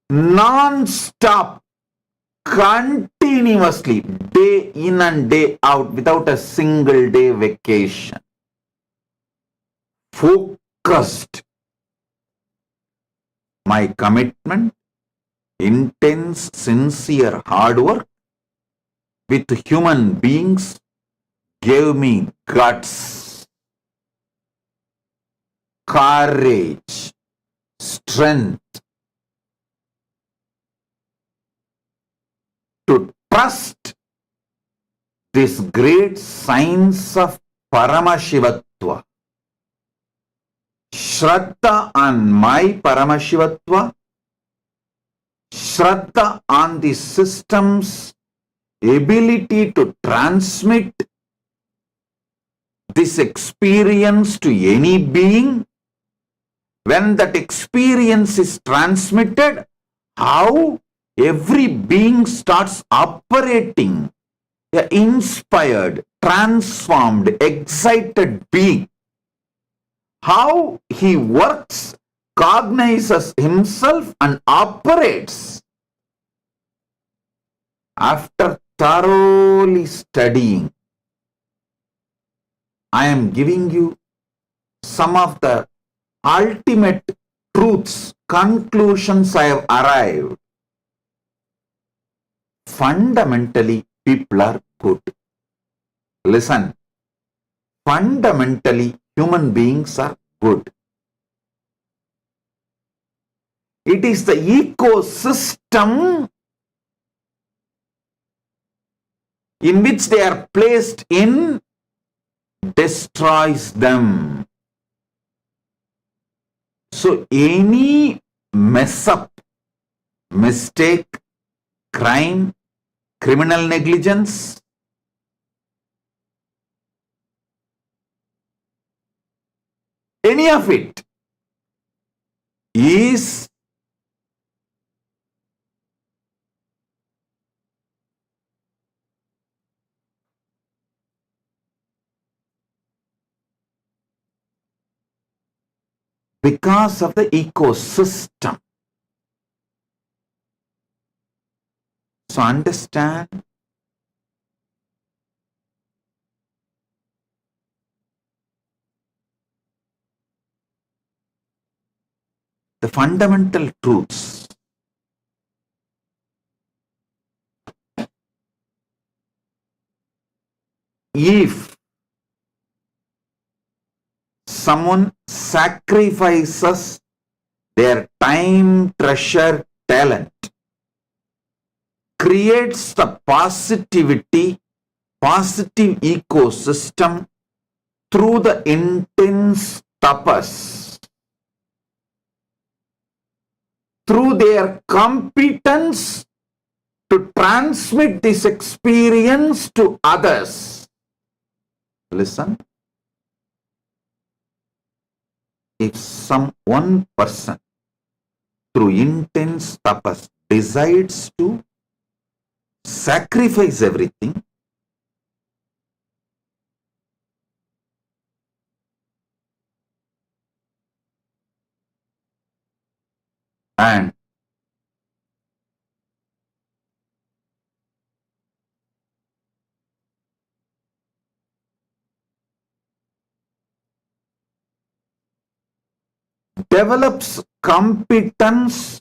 non-stop, continuously, day in and day out, without a single day vacation, focused. My commitment, intense, sincere hard work with human beings gave me guts, courage, strength to trust this great science of Paramashivatva. Shraddha on my Paramashivatva, Shraddha on the system's ability to transmit this experience to any being. When that experience is transmitted, how every being starts operating, an inspired, transformed, excited being. How he works, cognizes himself and operates. After thoroughly studying, I am giving you some of the ultimate truths, conclusions I have arrived. Fundamentally, people are good. Listen, fundamentally, human beings are good. It is the ecosystem in which they are placed in destroys them. So any mess up, mistake, crime, criminal negligence, any of it is because of the ecosystem. So understand the fundamental truths. If someone sacrifices their time, treasure, talent, creates the positivity, positive ecosystem through the intense tapas, through their competence to transmit this experience to others. Listen. If one person through intense tapas decides to sacrifice everything, and develops competence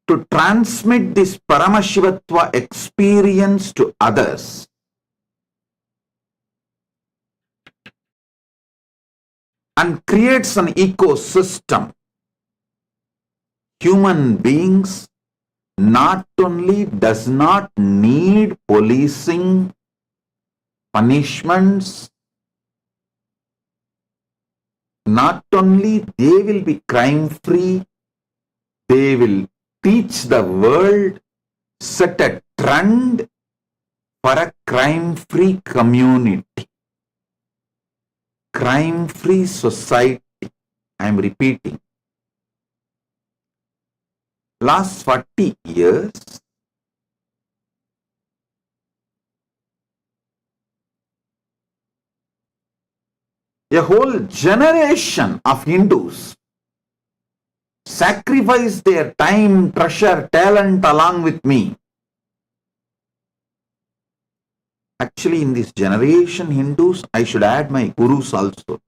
to transmit this Paramashivatva experience to others, and creates an ecosystem, human beings not only does not need policing, punishments, not only they will be crime free, they will teach the world, set a trend for a crime free community, crime free society. I am repeating. Last 40 years, a whole generation of Hindus sacrificed their time, treasure, talent along with me. Actually, in this generation, Hindus, I should add my gurus also.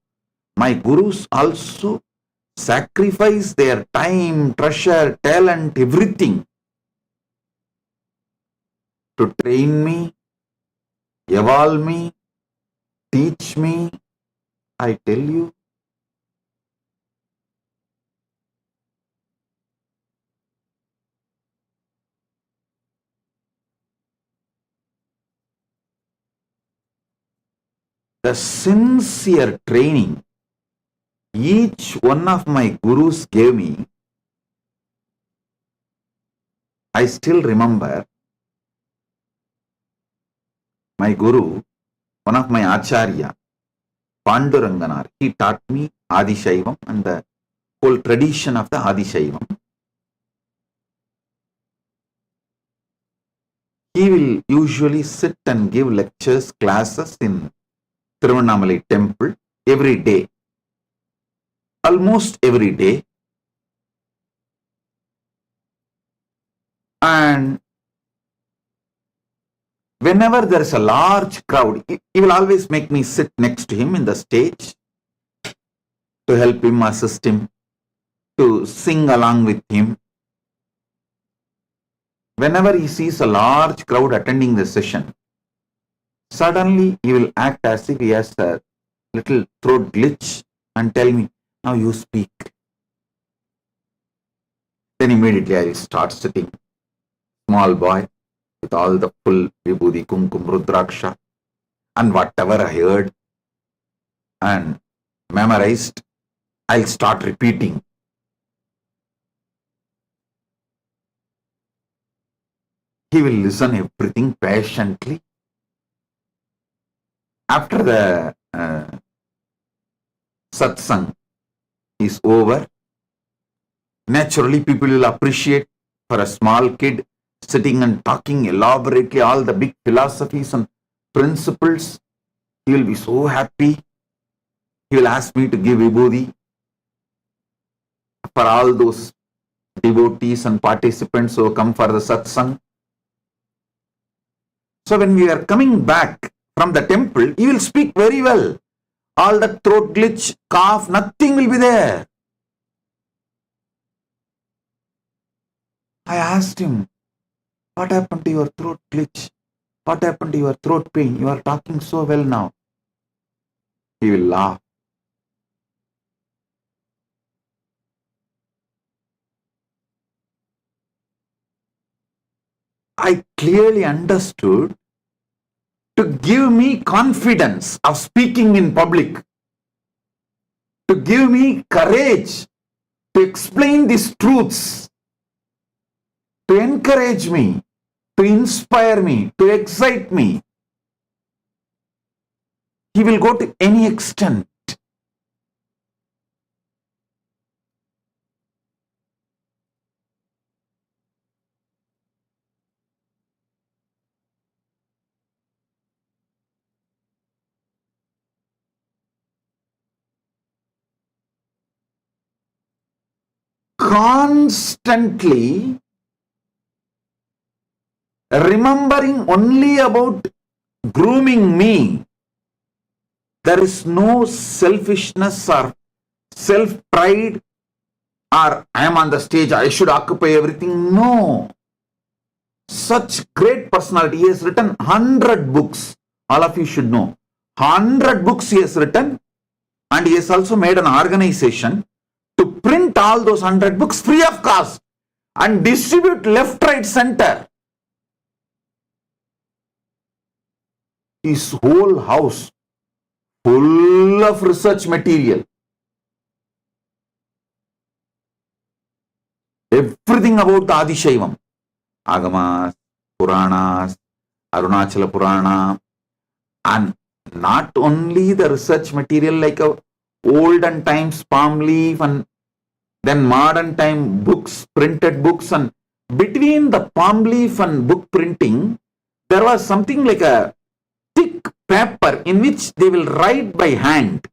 My gurus also sacrifice their time, treasure, talent, everything to train me, evolve me, teach me. I tell you, the sincere training each one of my gurus gave me, I still remember my guru, one of my acharya, Panduranganar, he taught me Adishaivam and the whole tradition of the Adishaivam. He will usually sit and give lectures, classes in Tiruvannamalai temple every day, almost every day. And whenever there is a large crowd, he will always make me sit next to him in the stage to help him, assist him, to sing along with him. Whenever he sees a large crowd attending the session, suddenly he will act as if he has a little throat glitch and tell me, now you speak. Then immediately I will start sitting, small boy, with all the full vibhuti, kumkum, rudraksha, and whatever I heard and memorized, I'll start repeating. He will listen everything patiently. After the satsang is over, naturally people will appreciate for a small kid sitting and talking elaborately all the big philosophies and principles. He will be so happy. He will ask me to give vibhuti for all those devotees and participants who come for the satsang. So when we are coming back from the temple, he will speak very well. All the throat glitch, cough, nothing will be there. I asked him, what happened to your throat glitch? What happened to your throat pain? You are talking so well now. He will laugh. I clearly understood, to give me confidence of speaking in public, to give me courage to explain these truths, to encourage me, to inspire me, to excite me. He will go to any extent. Constantly remembering only about grooming me. There is no selfishness or self-pride or I am on the stage, I should occupy everything. No. Such great personality. He has written 100 books. All of you should know. 100 books he has written, and he has also made an organization to print all those 100 books free of cost and distribute left, right, center. His whole house full of research material. Everything about the Adishaivam. Agamas, Puranas, Arunachala Purana, and not only the research material like a olden times palm leaf and then modern time books, printed books, and between the palm leaf and book printing, there was something like a thick paper in which they will write by hand.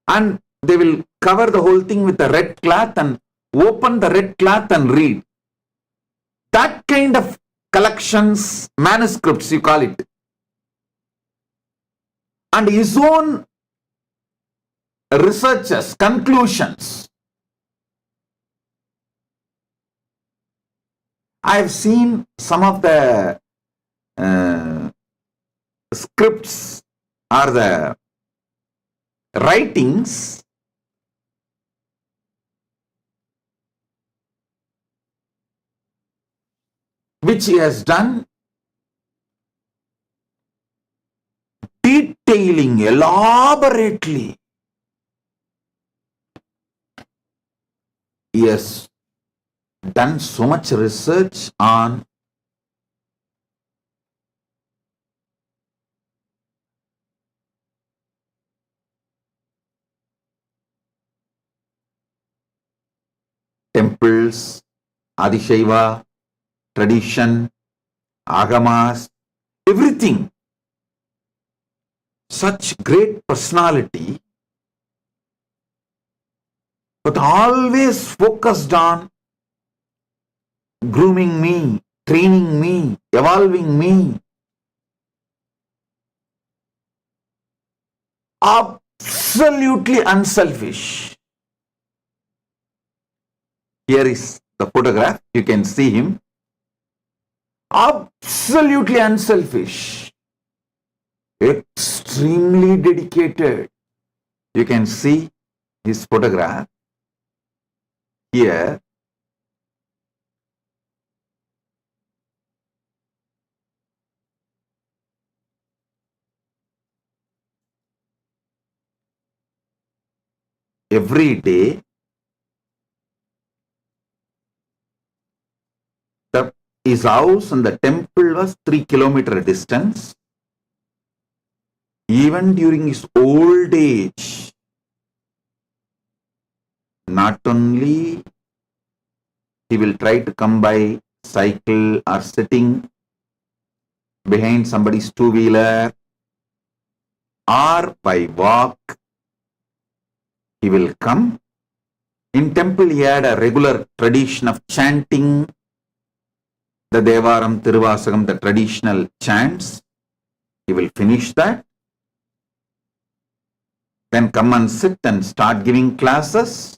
And they will cover the whole thing with a red cloth and open the red cloth and read. That kind of collections, manuscripts you call it. And his own researches, conclusions. I have seen some of the scripts or the writings which he has done, detailing elaborately. He has done so much research on temples, Adishaiva, tradition, agamas, everything. Such great personality, but always focused on grooming me, training me, evolving me. Absolutely unselfish. Here is the photograph. You can see him. Absolutely unselfish. Extremely dedicated. You can see his photograph here. every day. His house and the temple was 3 kilometer distance. Even during his old age, not only he will try to come by cycle or sitting behind somebody's two-wheeler or by walk, he will come. In temple, he had a regular tradition of chanting the Devaram, Tiruvasagam, the traditional chants. He will finish that, then come and sit and start giving classes.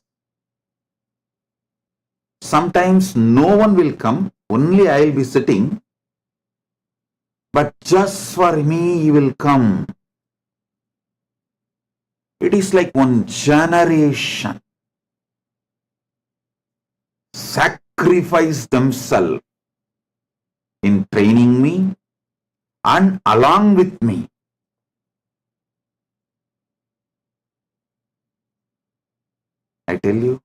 Sometimes no one will come, only I will be sitting, but just for me he will come. It is like one generation sacrifice themselves in training me and along with me. I tell you,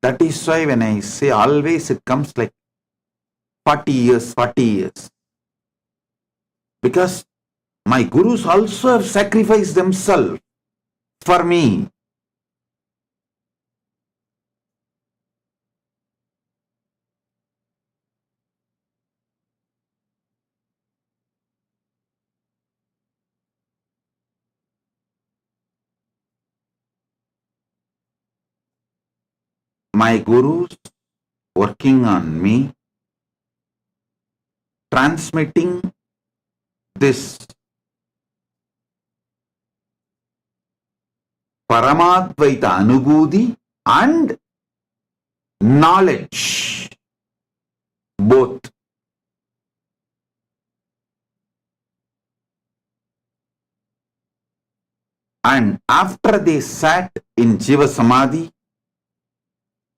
that is why when I say always it comes like 40 years, 40 years. Because my gurus also have sacrificed themselves for me. My gurus working on me, transmitting this Paramadvaita Anubhuti and knowledge, both. And after they sat in Jiva Samadhi,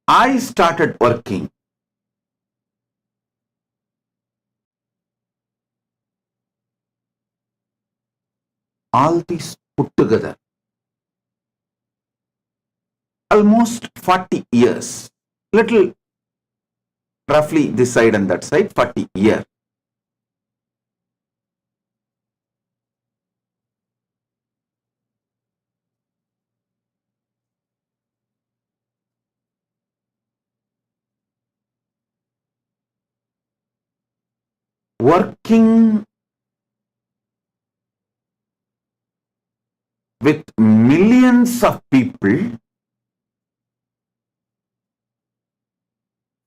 I started working. All these put together, almost 40 years, little roughly this side and that side, 40 years. Working with millions of people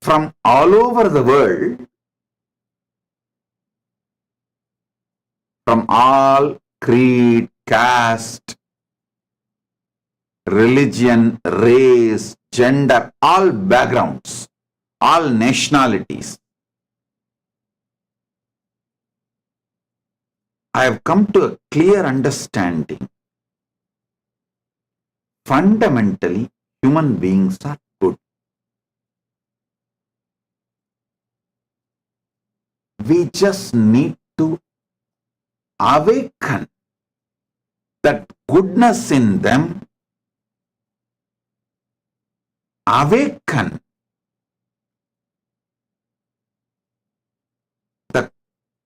from all over the world, from all creed, caste, religion, race, gender, all backgrounds, all nationalities. I have come to a clear understanding. Fundamentally, human beings are good. We just need to awaken that goodness in them, awaken the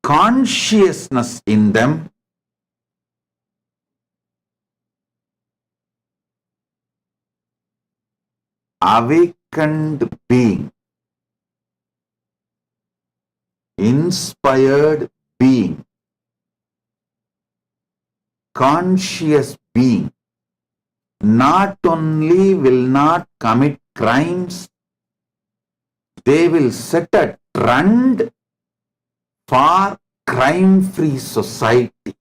consciousness in them, awakened being, inspired being, conscious being, not only will not commit crimes, they will set a trend for crime-free society.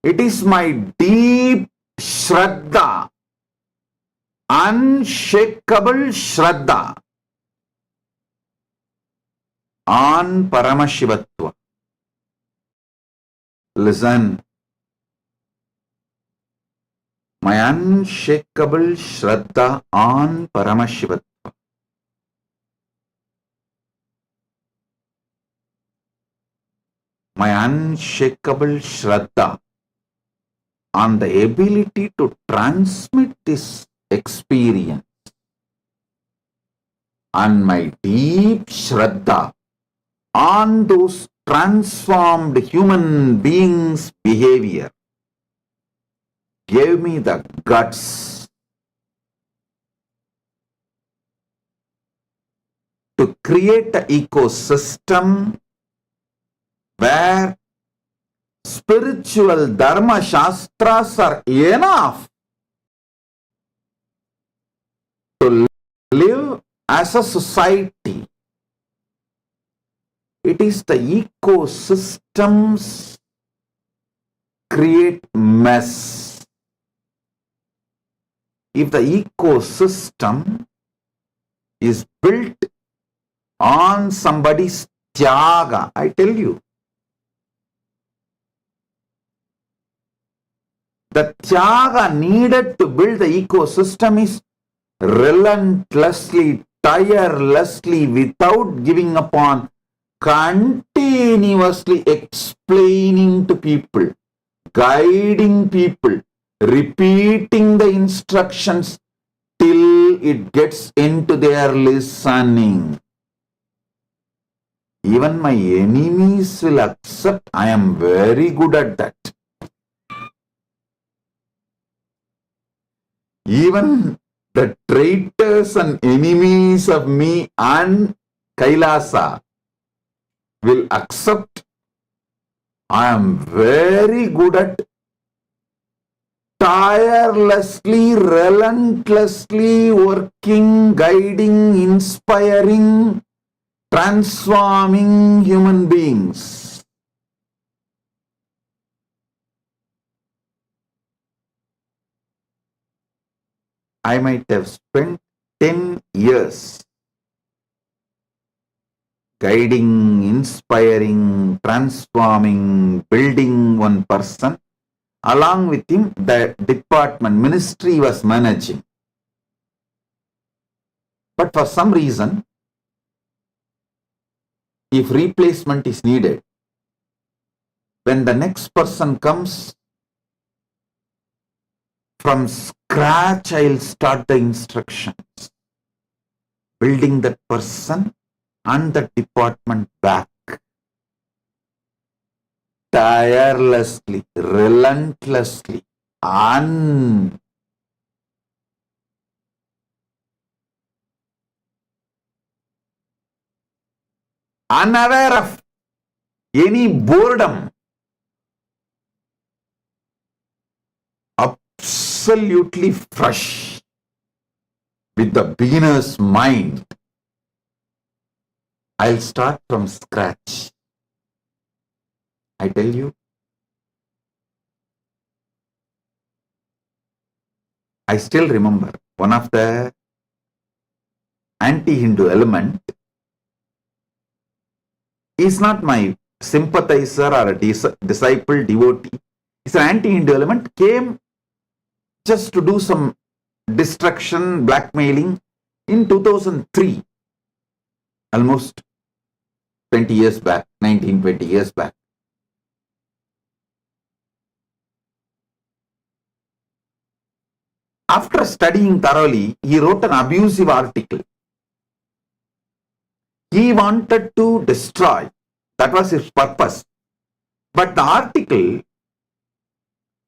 It is my deep Shraddha, unshakable Shraddha on Paramashivatva. Listen, my unshakable Shraddha on Paramashivatva. my unshakable Shraddha on the ability to transmit this experience, and my deep Shraddha on those transformed human beings' behavior gave me the guts to create an ecosystem where spiritual dharma shastras are enough to live as a society. It is the ecosystems create mess. If the ecosystem is built on somebody's tyaga, I tell you, the tyaga needed to build the ecosystem is relentlessly, tirelessly, without giving up on, continuously explaining to people, guiding people, repeating the instructions till it gets into their listening. Even my enemies will accept I am very good at that. Even the traitors and enemies of me and Kailasa will accept I am very good at tirelessly, relentlessly working, guiding, inspiring, transforming human beings. I might have spent 10 years guiding, inspiring, transforming, building one person. Along with him, the department, ministry was managing. But for some reason, if replacement is needed, when the next person comes, from scratch I'll start the instructions, building that person and the department back. Tirelessly, relentlessly, unaware of any boredom, absolutely fresh, with the beginner's mind. I'll start from scratch. I tell you, I still remember one of the anti-Hindu element is not my sympathizer or a disciple, devotee. It's an anti-Hindu element, came just to do some destruction, blackmailing in 2003, almost 20 years back, 19, 20 years back. After studying thoroughly, he wrote an abusive article. He wanted to destroy. That was his purpose. But the article,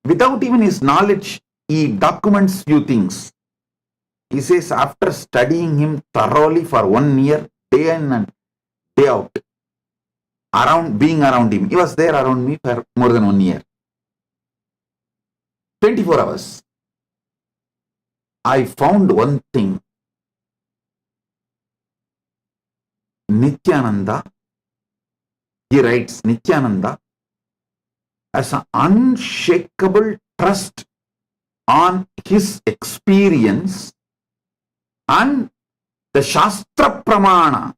without even his knowledge, he documents few things. He says, after studying him thoroughly for 1 year, day in and day out, being around him, he was there around me for more than 1 year. 24 hours. I found one thing. Nityananda, he writes, Nityananda has an unshakable trust on his experience and the Shastra Pramana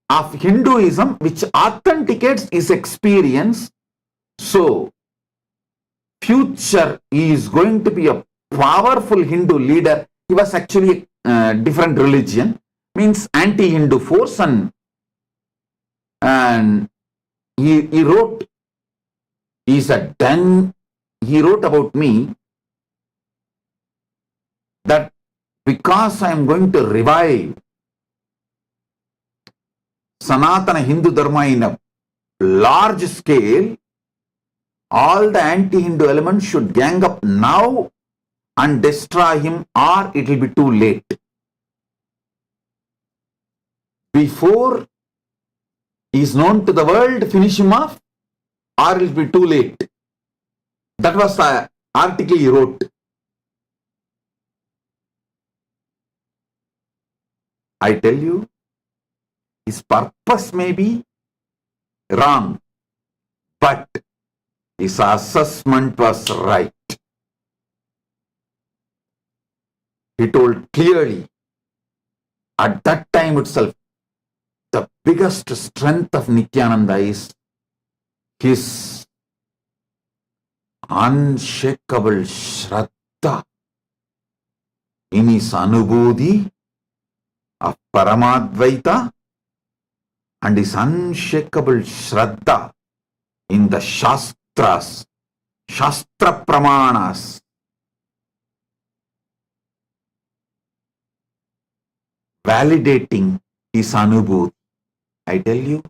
of Hinduism which authenticates his experience. So, future he is going to be a powerful Hindu leader. He was actually a different religion, means anti-Hindu force, and he wrote, he wrote about me that because I am going to revive Sanatana Hindu Dharma in a large scale, all the anti-Hindu elements should gang up now and destroy him, or it will be too late. Before he is known to the world, finish him off, or it will be too late. That was the article he wrote. I tell you, his purpose may be wrong, but his assessment was right. He told clearly, at that time itself, the biggest strength of Nityananda is his unshakable Shraddha in his Anubhuti of Paramadvaita and his unshakable Shraddha in the Shastras, Shastra Pramanas, validating his Anubhuti. I tell you,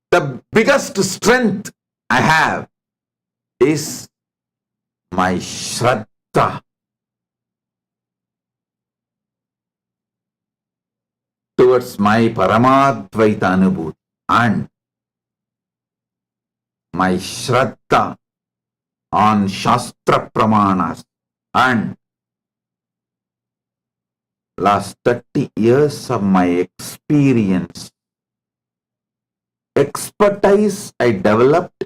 the biggest strength I have is my Shraddha towards my Paramadvaita Anubhuti and my Shraddha on Shastra Pramanas and last 30 years of my experience, expertise I developed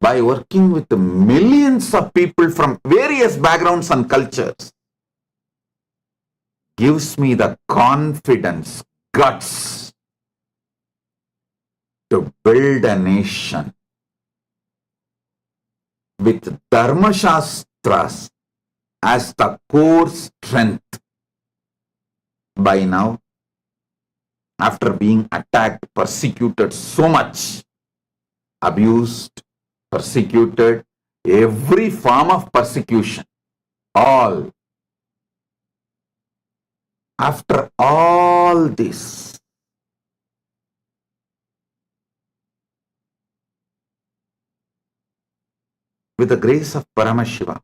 by working with millions of people from various backgrounds and cultures gives me the confidence, guts to build a nation with Dharma Shastras as the core strength. By now, after being attacked, persecuted so much, abused, persecuted, every form of persecution, all. After all this, with the grace of Paramashiva,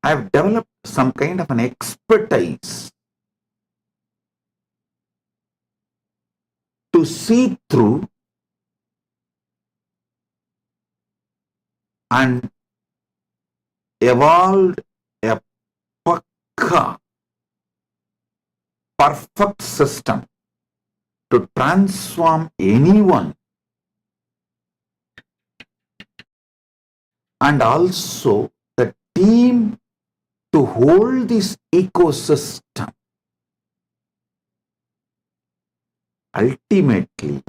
I have developed some kind of an expertise to see through and evolved a pakka, perfect system to transform anyone and also the team to hold this ecosystem. Ultimately,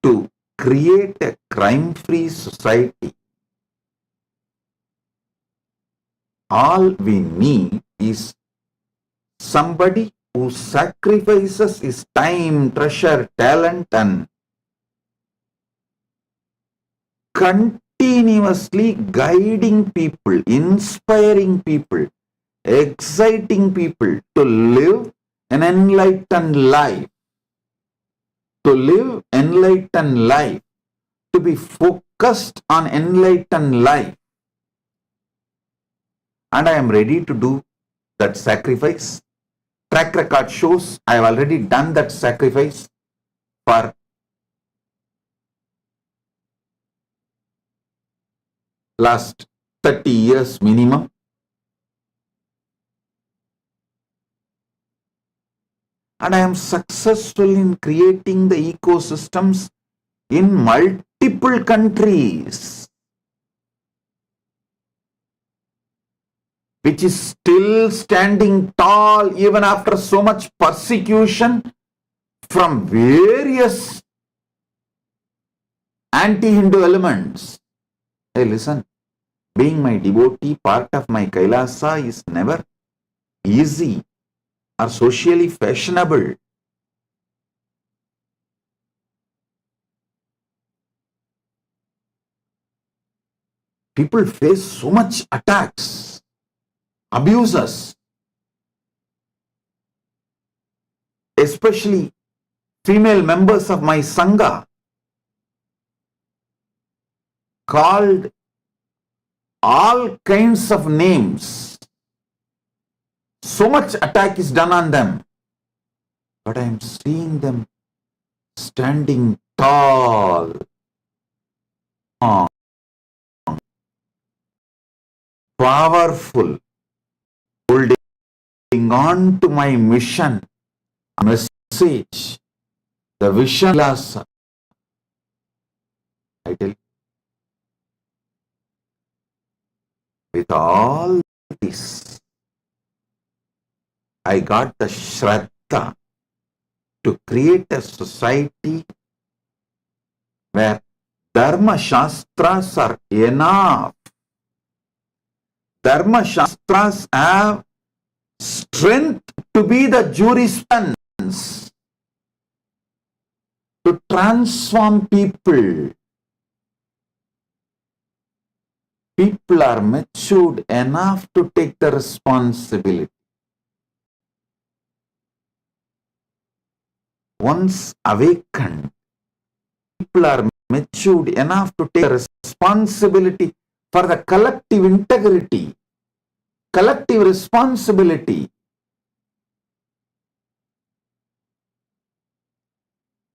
to create a crime-free society, all we need is somebody who sacrifices his time, treasure, talent and continuously guiding people, inspiring people, exciting people to live an enlightened life, to live enlightened life, to be focused on enlightened life. And I am ready to do that sacrifice. Track record shows I have already done that sacrifice for last 30 years minimum. And I am successful in creating the ecosystems in multiple countries, which is still standing tall even after so much persecution from various anti-Hindu elements. Hey, listen, being my devotee, part of my Kailasa is never easy or socially fashionable. people face so much attacks, abuses, especially female members of my Sangha, called all kinds of names. So much attack is done on them. But I am seeing them standing tall, powerful, holding on to my mission, message, the vision. KAILASA. I tell you, with all this, I got the Shraddha to create a society where Dharma Shastras are enough. Dharma Shastras have strength to be the jurisprudence, to transform people. People are matured enough to take the responsibility. Once awakened, people are matured enough to take the responsibility for the collective integrity, collective responsibility.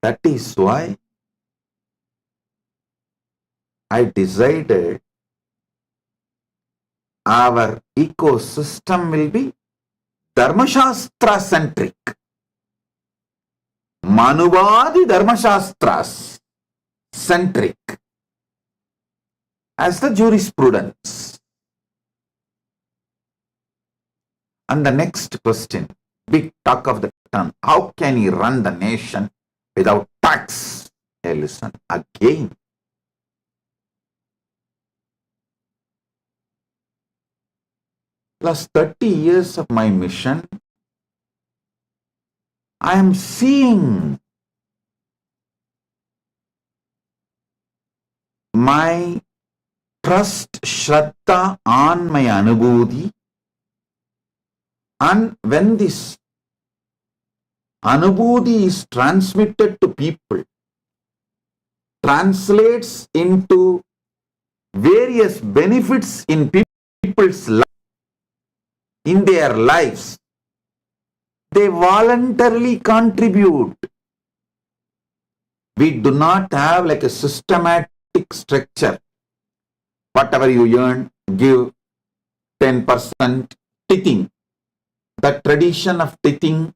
That is why I decided our ecosystem will be Dharmashastra centric. Manuvadi Dharmashastras centric as the jurisprudence. And the next question, big talk of the town, how can he run the nation without tax? Hey, listen again. Plus 30 years of my mission, I am seeing my trust, Shraddha on my Anubhuti, and when this Anubhuti is transmitted to people, translates into various benefits in people's life, in their lives, they voluntarily contribute. We do not have like a systematic structure. Whatever you earn, give 10% tithing. The tradition of tithing,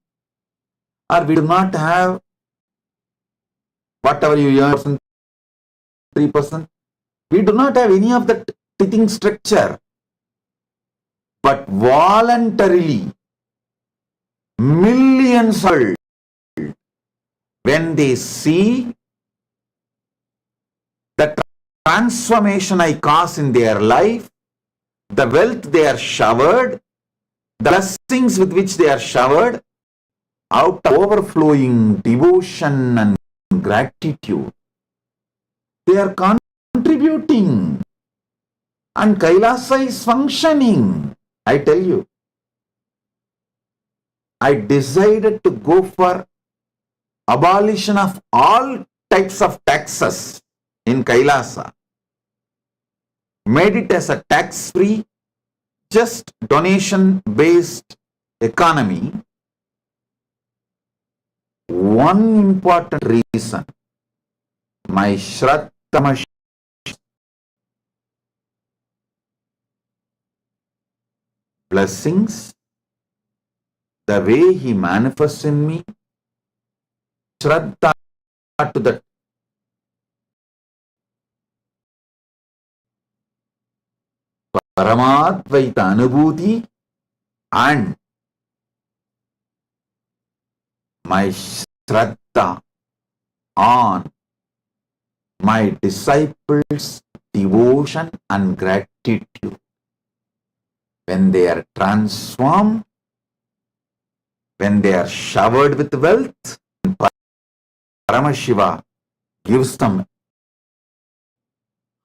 or we do not have whatever you earn, 3%. We do not have any of the tithing structure. But voluntarily, millions are, when they see the transformation I cause in their life, the wealth they are showered, the blessings with which they are showered, out of overflowing devotion and gratitude, they are contributing, and Kailasa is functioning. I tell you, I decided to go for abolition of all types of taxes in Kailasa. Made it as a tax-free, just donation-based economy. One important reason, my Shraddha blessings, the way he manifests in me, Shraddha to the Paramadvaita Anubhuti, and my Shraddha on my disciples' devotion and gratitude. When they are transformed, when they are showered with wealth, Paramashiva gives them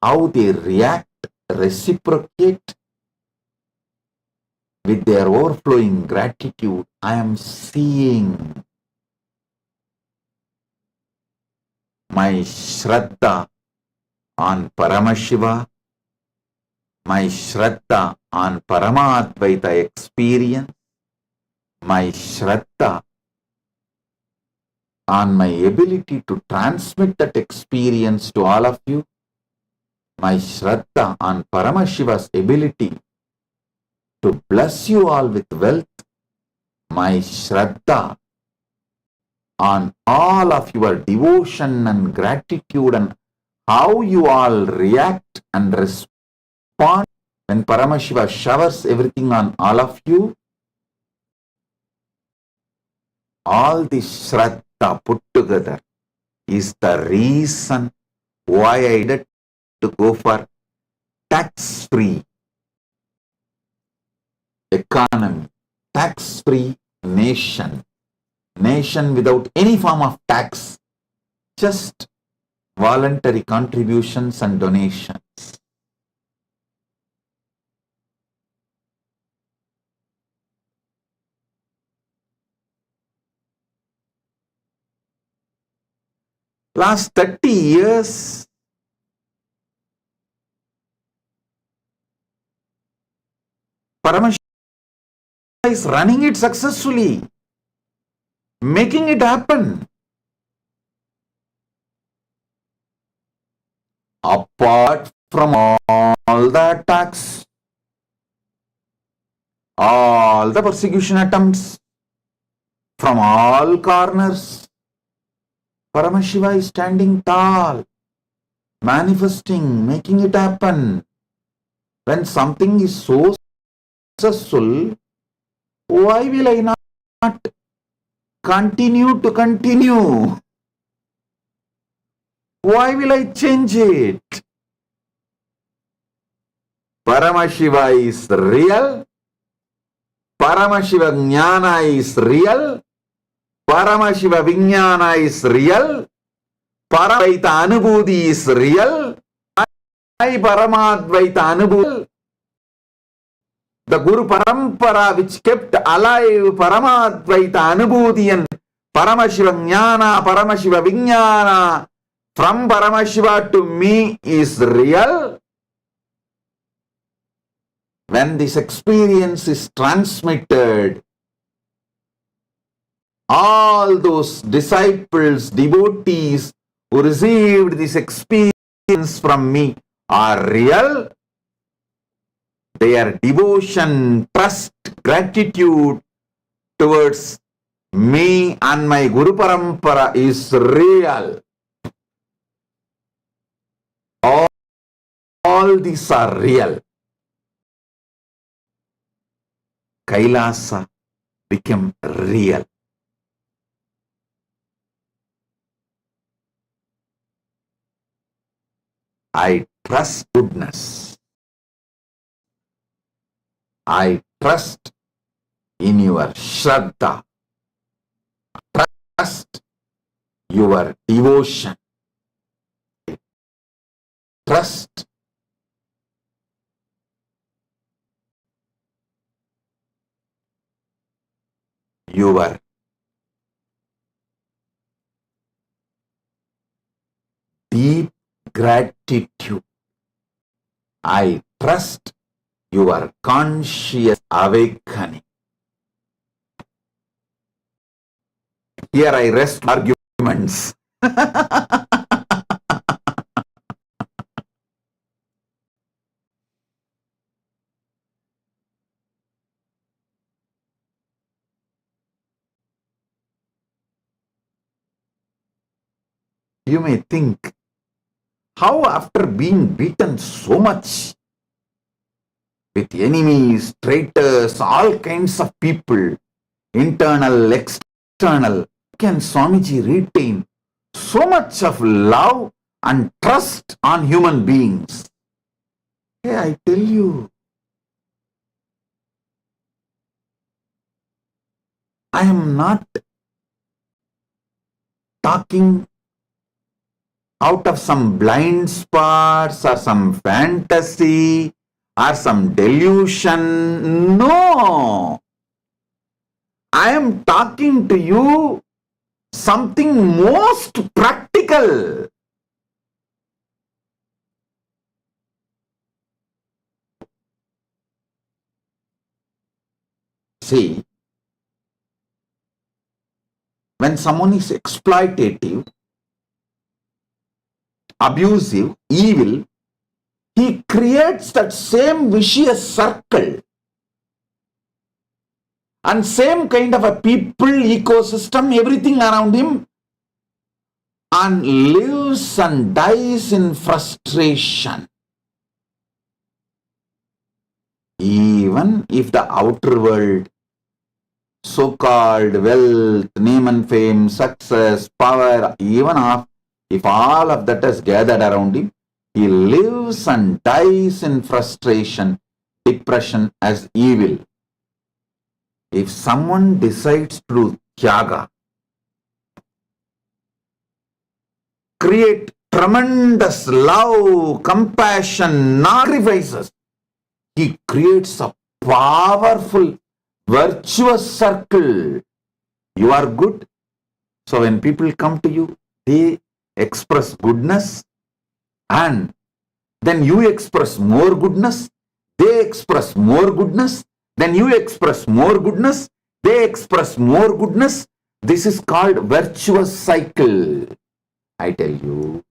how they react reciprocate with their overflowing gratitude. I am seeing my Shraddha on Paramashiva, my Shraddha on Paramadvaita experience, my Shraddha on my ability to transmit that experience to all of you, my Shraddha on Paramashiva's ability to bless you all with wealth, my Shraddha on all of your devotion and gratitude and how you all react and respond when Paramashiva showers everything on all of you. All this Shraddha put together is the reason why I did to go for tax-free economy, tax-free nation without any form of tax, just voluntary contributions and donations. Last 30 years, Paramashiva is running it successfully, making it happen. Apart from all the attacks, all the persecution attempts from all corners, Paramashiva is standing tall, manifesting, making it happen. When something is so successful, why will I not continue to continue? Why will I change it? Paramashiva is real. Paramashiva Jnana is real. Paramashiva Vijnana is real. Paradvaita Anubhuti is real. I Paramadvaita Anubhuti. The Guru Parampara which kept alive Paramadvaita Anubhuti and Paramashiva Jnana, Paramashiva Vijnana from Paramashiva to me is real. When this experience is transmitted, all those disciples, devotees who received this experience from me are real. Their devotion, trust, gratitude towards me and my Guru Parampara is real. All these are real. Kailasa became real. I trust goodness. I trust in your Shraddha. Trust your devotion. Trust your deep gratitude. I trust your conscious awakening. Here I rest arguments. You may think, how after being beaten so much with enemies, traitors, all kinds of people, internal, external, can Swamiji retain so much of love and trust on human beings? Hey, I tell you, I am not talking out of some blind spots or some fantasy or some delusion. No. I am talking to you something most practical. See, when someone is exploitative, abusive, evil, he creates that same vicious circle and same kind of a people, ecosystem, everything around him, and lives and dies in frustration. Even if the outer world, so-called wealth, name and fame, success, power, even if all of that is gathered around him, he lives and dies in frustration, depression as evil. If someone decides to do tyaga, create tremendous love, compassion, sacrifices, he creates a powerful, virtuous circle. You are good. So when people come to you, they express goodness, and then you express more goodness, they express more goodness, then you express more goodness, they express more goodness. This is called virtuous cycle. I tell you,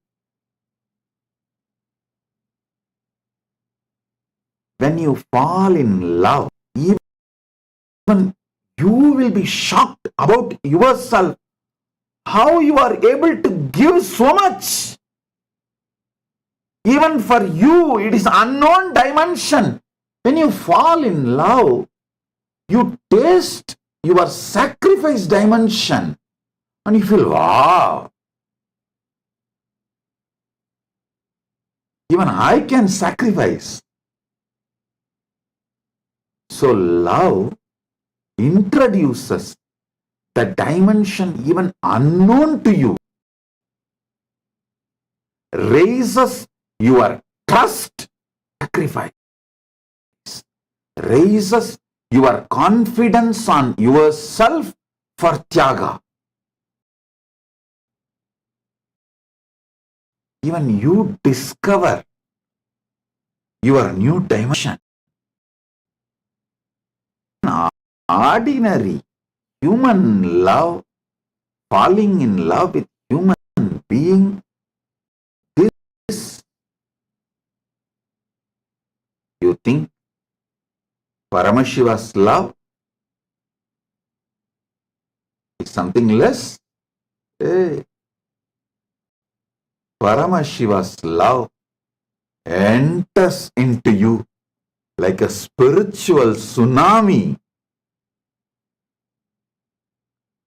when you fall in love, even you will be shocked about yourself, how you are able to give so much. Even for you, it is unknown dimension. When you fall in love, you taste your sacrifice dimension and you feel, wow, even I can sacrifice. So love introduces the dimension even unknown to you, raises your trust, sacrifice, raises your confidence on yourself for tyaga. Even you discover your new dimension. Ordinary human love, falling in love with human being, this, you think Paramashiva's love is something less? Paramashiva's love enters into you like a spiritual tsunami,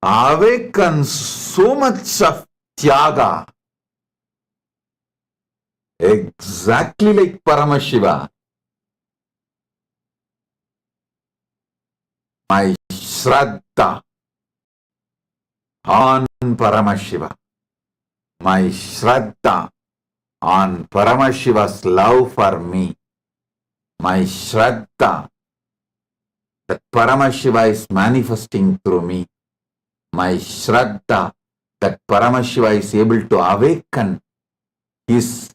awakens so much of tyaga, exactly like Paramashiva. My Shraddha on Paramashiva, my Shraddha on Paramashiva's love for me, my Shraddha that Paramashiva is manifesting through me, my Shraddha that Paramashiva is able to awaken his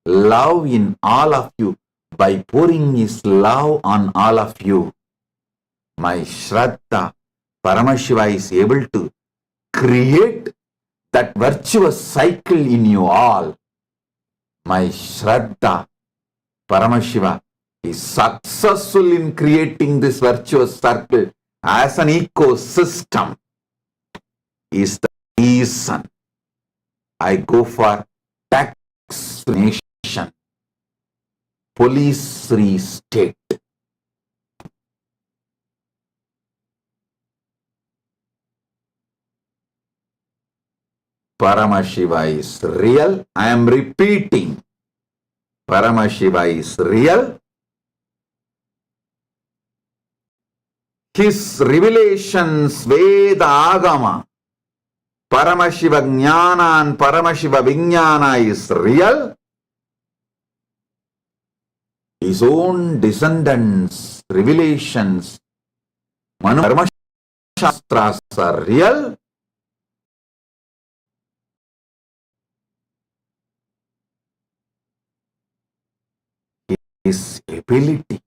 love in all of you by pouring his love on all of you. My Shraddha, Paramashiva is able to create that virtuous cycle in you all. My Shraddha, Paramashiva is successful in creating this virtuous circle as an ecosystem. Is the reason I go for taxation, police-free state. Paramashiva is real. I am repeating. Paramashiva is real. His revelations, Veda Agama, Paramashiva Jnana and Paramashiva Vijnana is real, his own descendants, revelations, Manu Shastras are real, his ability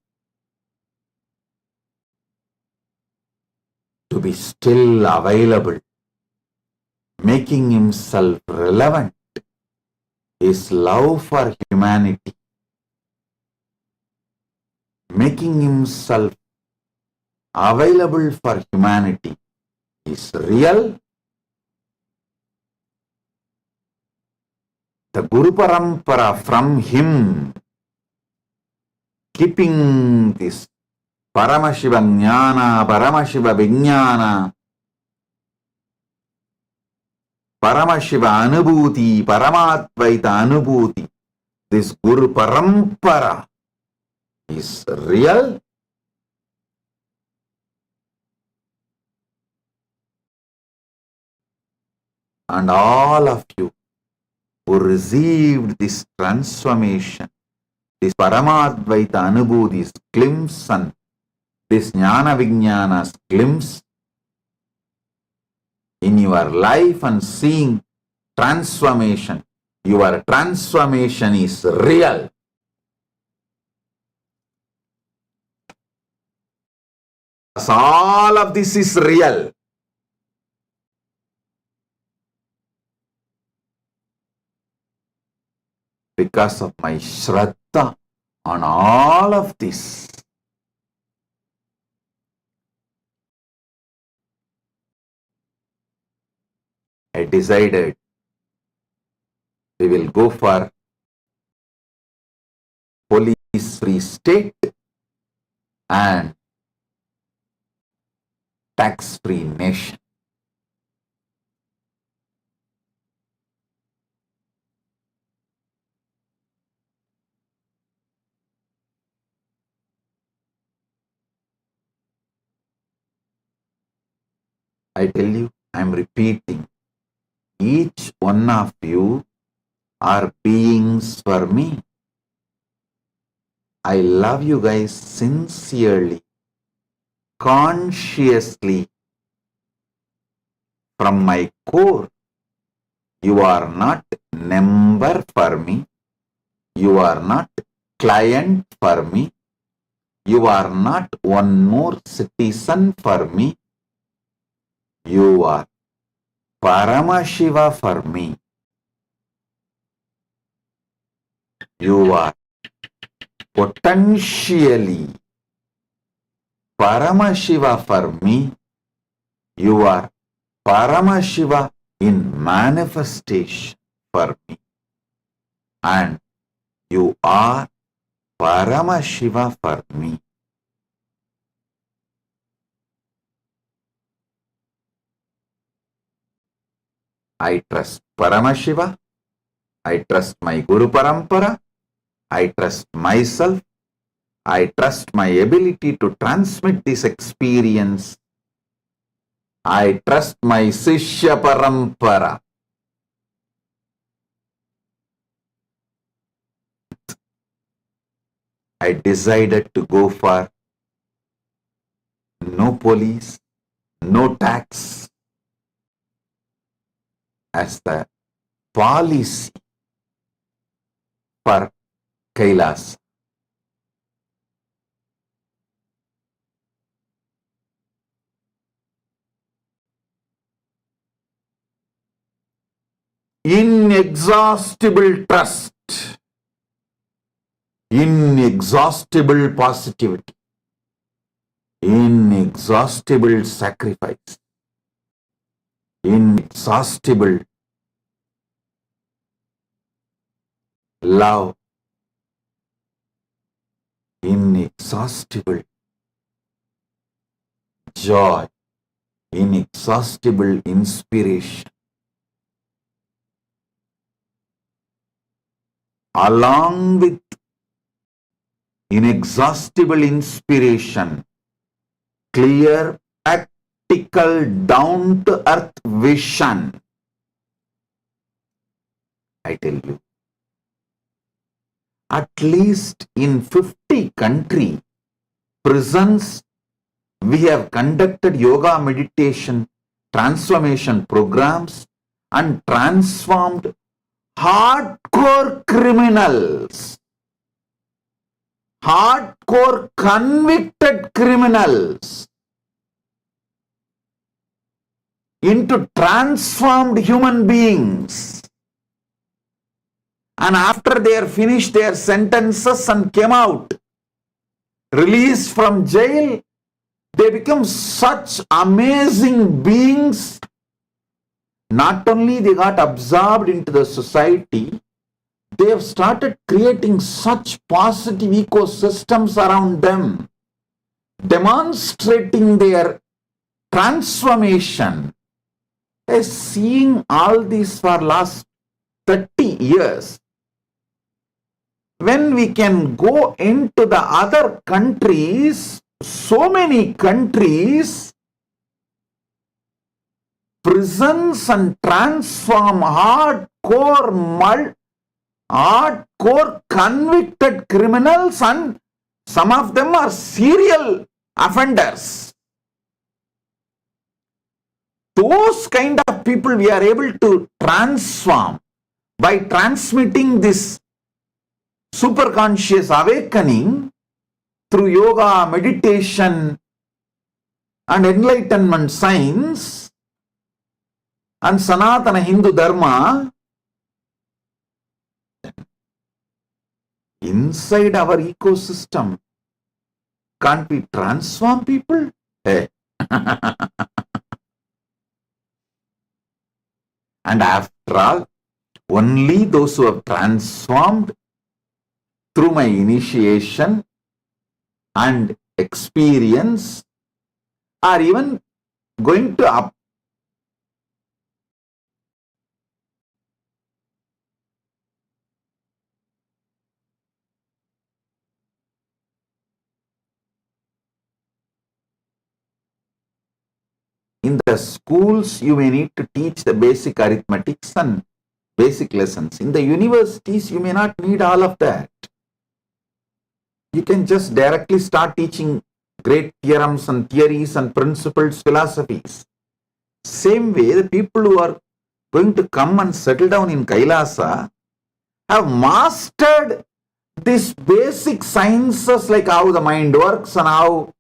to be still available, making himself relevant, his love for humanity, making himself available for humanity is real. The Guru Parampara from him, keeping this Paramashiva Jnana, Paramashiva Vijnana, Paramashiva Anubhuti, Paramatvaita Anubhuti, this Guru Parampara is real. And all of you who received this transformation, this Paramadvaita Anubhuti's glimpse and this Jnana Vijnana's glimpse in your life and seeing transformation, your transformation is real. All of this is real. Because of my Shraddha on all of this. I decided we will go for police-free state and tax-free nation. I tell you, I am repeating, each one of you are beings for me. I love you guys sincerely, consciously, from my core. You are not number for me. You are not client for me. You are not one more citizen for me. You are Paramashiva for me. You are potentially Paramashiva for me. You are Paramashiva in manifestation for me. And you are Paramashiva for me. I trust Paramashiva. I trust my Guru Parampara. I trust myself. I trust my ability to transmit this experience. I trust my Sishya Parampara. I decided to go for no police, no tax as the policy for KAILASA. Inexhaustible trust, inexhaustible positivity, inexhaustible sacrifice, inexhaustible love, inexhaustible joy, inexhaustible inspiration. Along with inexhaustible inspiration, clear, practical, down-to-earth vision, I tell you. At least in 50 country prisons, we have conducted yoga meditation transformation programs and transformed hardcore criminals, hardcore convicted criminals into transformed human beings. And after they are finished their sentences and came out, released from jail, they become such amazing beings. Not only they got absorbed into the society, they have started creating such positive ecosystems around them, demonstrating their transformation. Seeing all this for last 30 years, when we can go into the other countries, so many countries, prisons and transform hardcore convicted criminals, and some of them are serial offenders. Those kind of people we are able to transform by transmitting this superconscious awakening through yoga, meditation, and enlightenment science and Sanatana Hindu Dharma. Inside our ecosystem, can't we transform people? Hey. And after all, only those who have transformed through my initiation and experience are even going to in the schools, you may need to teach the basic arithmetics and basic lessons. In the universities, you may not need all of that. You can just directly start teaching great theorems and theories and principles, philosophies. Same way, the people who are going to come and settle down in Kailasa have mastered these basic sciences like how the mind works and how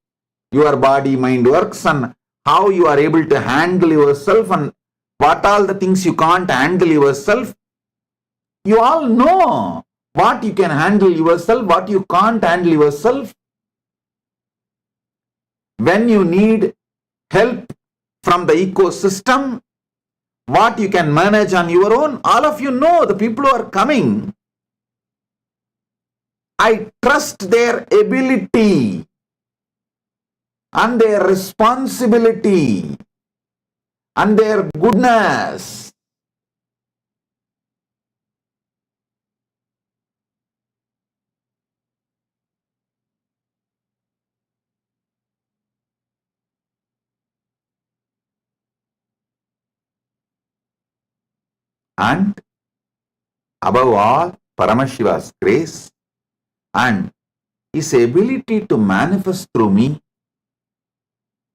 your body mind works and how you are able to handle yourself and what all the things you can't handle yourself. You all know what you can handle yourself, what you can't handle yourself. When you need help from the ecosystem, what you can manage on your own, all of you know, the people who are coming. I trust their ability and their responsibility and their goodness. And above all, Paramashiva's grace and his ability to manifest through me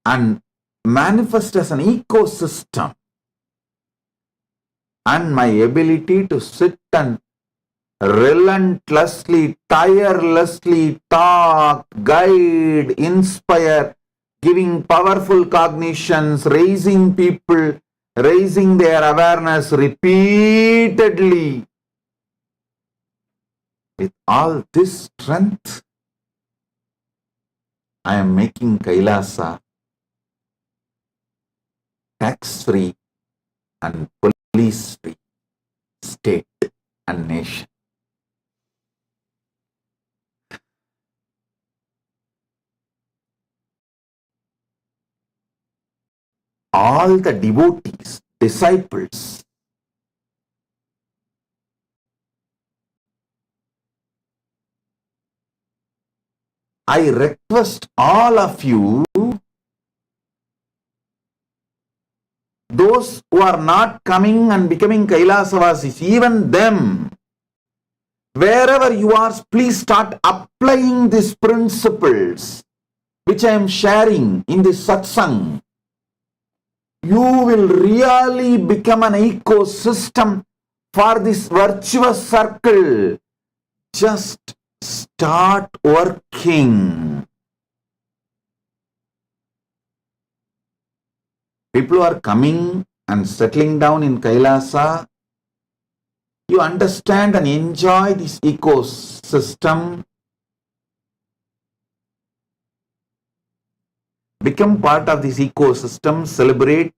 and manifest as an ecosystem, and my ability to sit and relentlessly, tirelessly talk, guide, inspire, giving powerful cognitions, raising people, raising their awareness repeatedly. With all this strength, I am making Kailasa tax-free and police-free state and nation. All the devotees, disciples, I request all of you those who are not coming and becoming Kailasavasis, even them, wherever you are, please start applying these principles which I am sharing in this satsang. You will really become an ecosystem for this virtuous circle. Just start working. People are coming and settling down in Kailasa. You understand and enjoy this ecosystem. Become part of this ecosystem. Celebrate.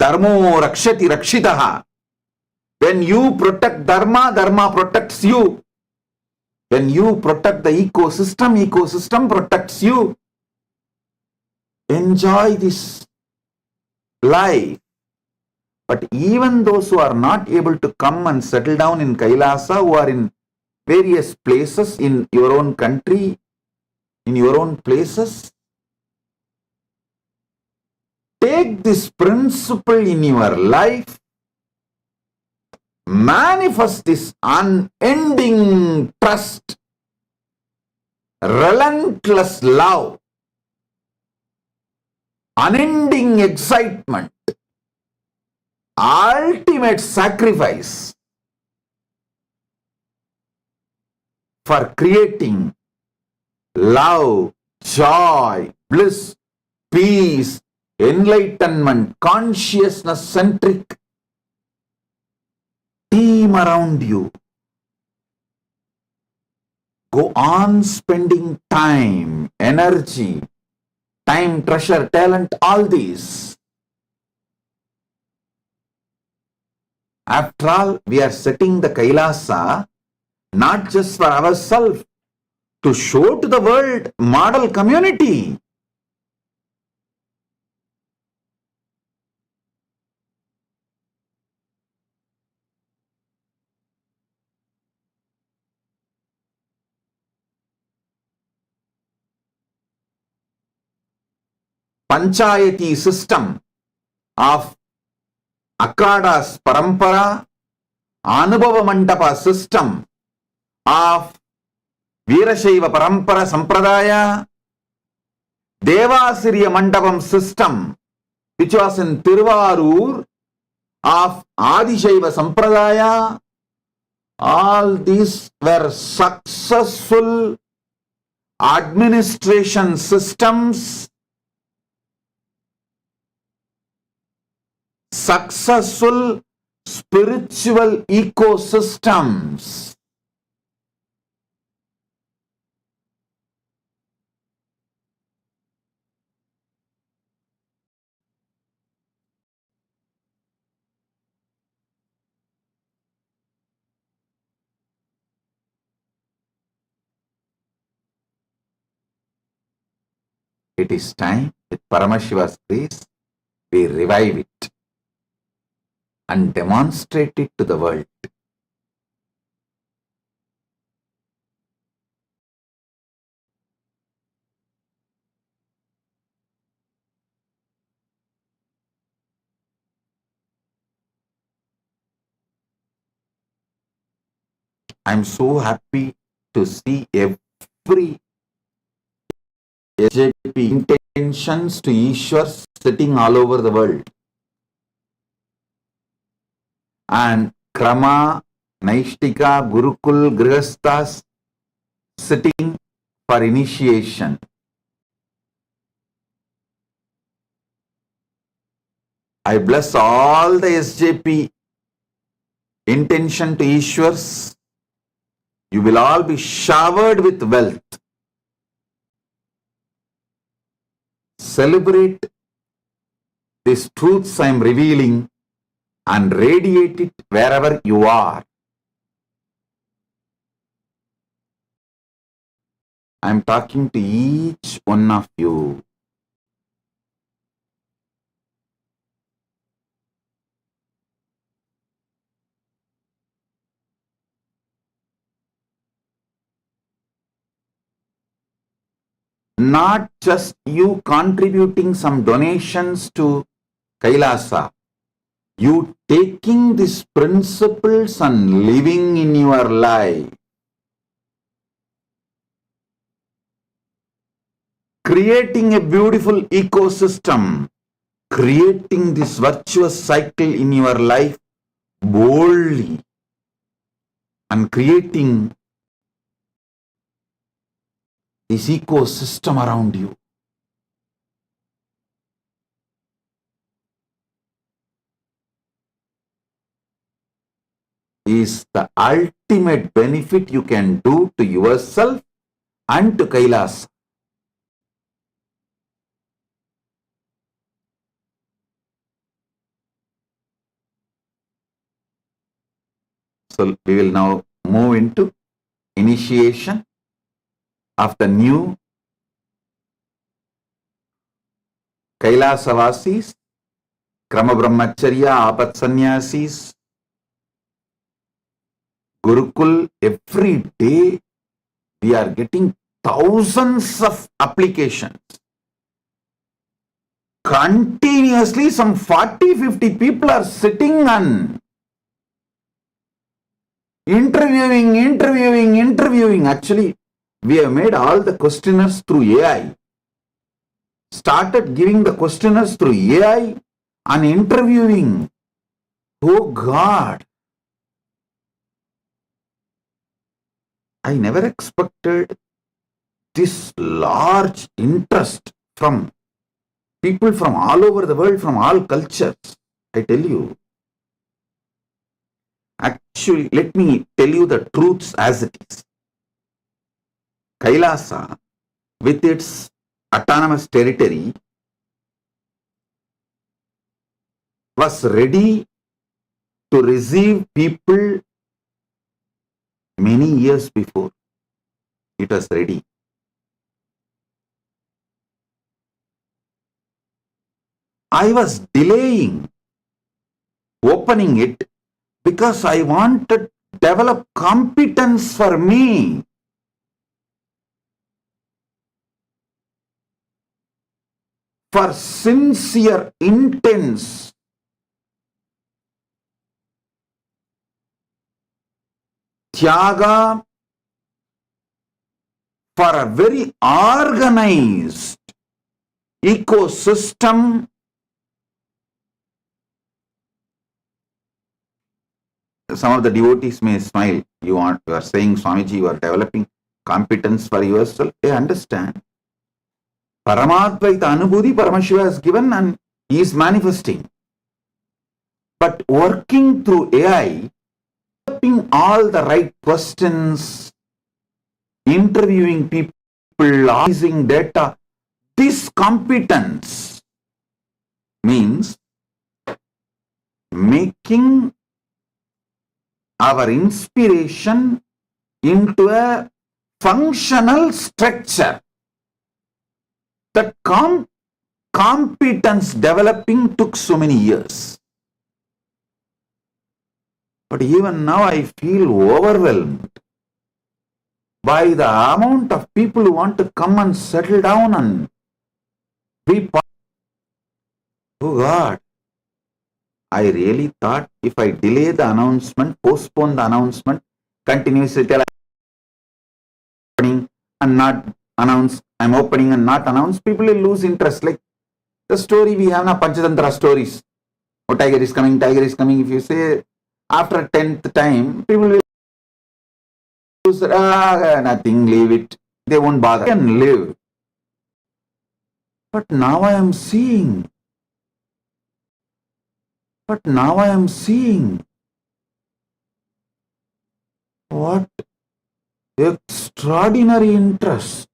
Dharmo rakshati rakshitaha. When you protect Dharma, Dharma protects you. When you protect the ecosystem, ecosystem protects you. Enjoy this life. But even those who are not able to come and settle down in Kailasa, who are in various places in your own country, in your own places, take this principle in your life, manifest this unending trust, relentless love, unending excitement, ultimate sacrifice for creating love, joy, bliss, peace, enlightenment, consciousness-centric team around you. Go on spending time, energy, time, treasure, talent, all these. After all, we are setting the Kailasa not just for ourselves, to show to the world model community. Panchayati system of Akada's Parampara, Anubhava Mandapa system of Veerashaiva Parampara Sampradaya, Devasiriya Mandapam system which was in Tiruvarur of Adishaiva Sampradaya, all these were successful administration systems, successful spiritual ecosystems. It is time, with Paramashiva's grace, we revive it and demonstrate it to the world. I am so happy to see every SJP intentions to Ishwar sitting all over the world. And Krama, Naishtika, Gurukul, Grihasthas sitting for initiation. I bless all the SJP intention to Ishwars. You will all be showered with wealth. Celebrate these truths I am revealing and radiate it wherever you are. I am talking to each one of you. Not just you contributing some donations to Kailasa, you taking these principles and living in your life, creating a beautiful ecosystem, creating this virtuous cycle in your life boldly, and creating this ecosystem around you. Is the ultimate benefit you can do to yourself and to Kailasa. So we will now move into initiation of the new Kailasavasis, Krama Brahmacharya, Apat Sannyasis, Gurukul. Every day we are getting thousands of applications. Continuously some 40-50 people are sitting and interviewing. Actually, we have made all the questionnaires through AI. Started giving the questionnaires through AI and interviewing. Oh God! I never expected this large interest from people from all over the world, from all cultures. I tell you. Actually, let me tell you the truths as it is. Kailasa, with its autonomous territory, was ready to receive people many years before. It was ready. I was delaying opening it because I wanted to develop competence for me. For sincere, intense, tyaga, for a very organized ecosystem. Some of the devotees may smile. You are saying, Swamiji, you are developing competence for yourself. I understand. Paramadvaita Anubhuti Paramashiva has given and he is manifesting. But working through AI, developing all the right questions, interviewing people, analyzing data, this competence means making our inspiration into a functional structure. That competence developing took so many years. But even now I feel overwhelmed by the amount of people who want to come and settle down and be part. Oh God, I really thought if I delay the announcement, postpone the announcement, continuously tell I'm and not announce, I'm opening and not announce, people will lose interest. Like the story we have now, Panchatantra stories. Oh, tiger is coming, tiger is coming. If you say after 10th time, people will lose, nothing, leave it. They won't bother. They can live. But now I am seeing. What extraordinary interest.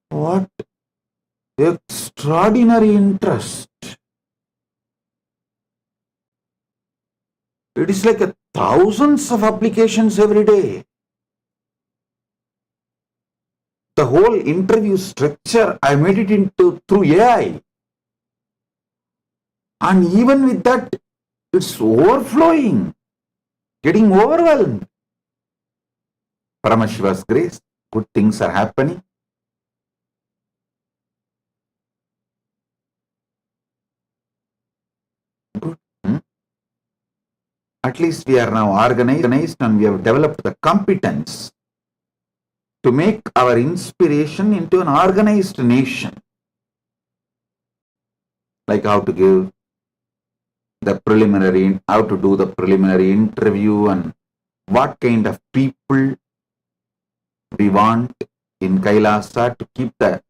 What extraordinary interest. It is like thousands of applications every day. The whole interview structure, I made it into through AI. And even with that, it's overflowing, getting overwhelmed. Paramashiva's grace, good things are happening. At least we are now organized and we have developed the competence to make our inspiration into an organized nation. Like how to give the preliminary, how to do the preliminary interview and what kind of people we want in Kailasa to keep the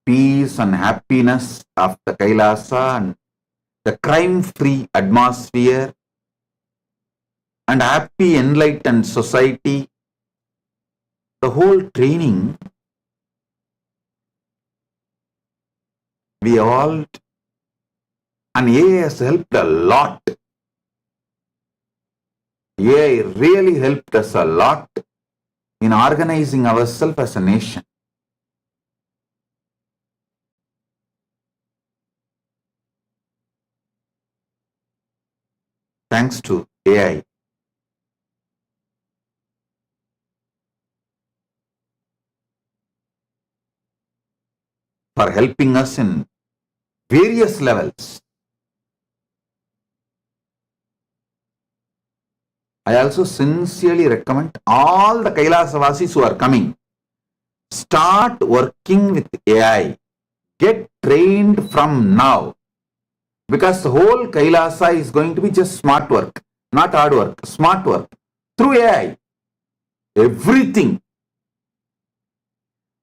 peace and happiness of the Kailasa and the crime-free atmosphere and happy enlightened society. The whole training we all, and AI has helped a lot. AI really helped us a lot in organizing ourselves as a nation. Thanks to AI. For helping us in various levels. I also sincerely recommend all the Kailasavasis who are coming, start working with AI. Get trained from now. Because the whole Kailasa is going to be just smart work, not hard work, smart work. Through AI. Everything.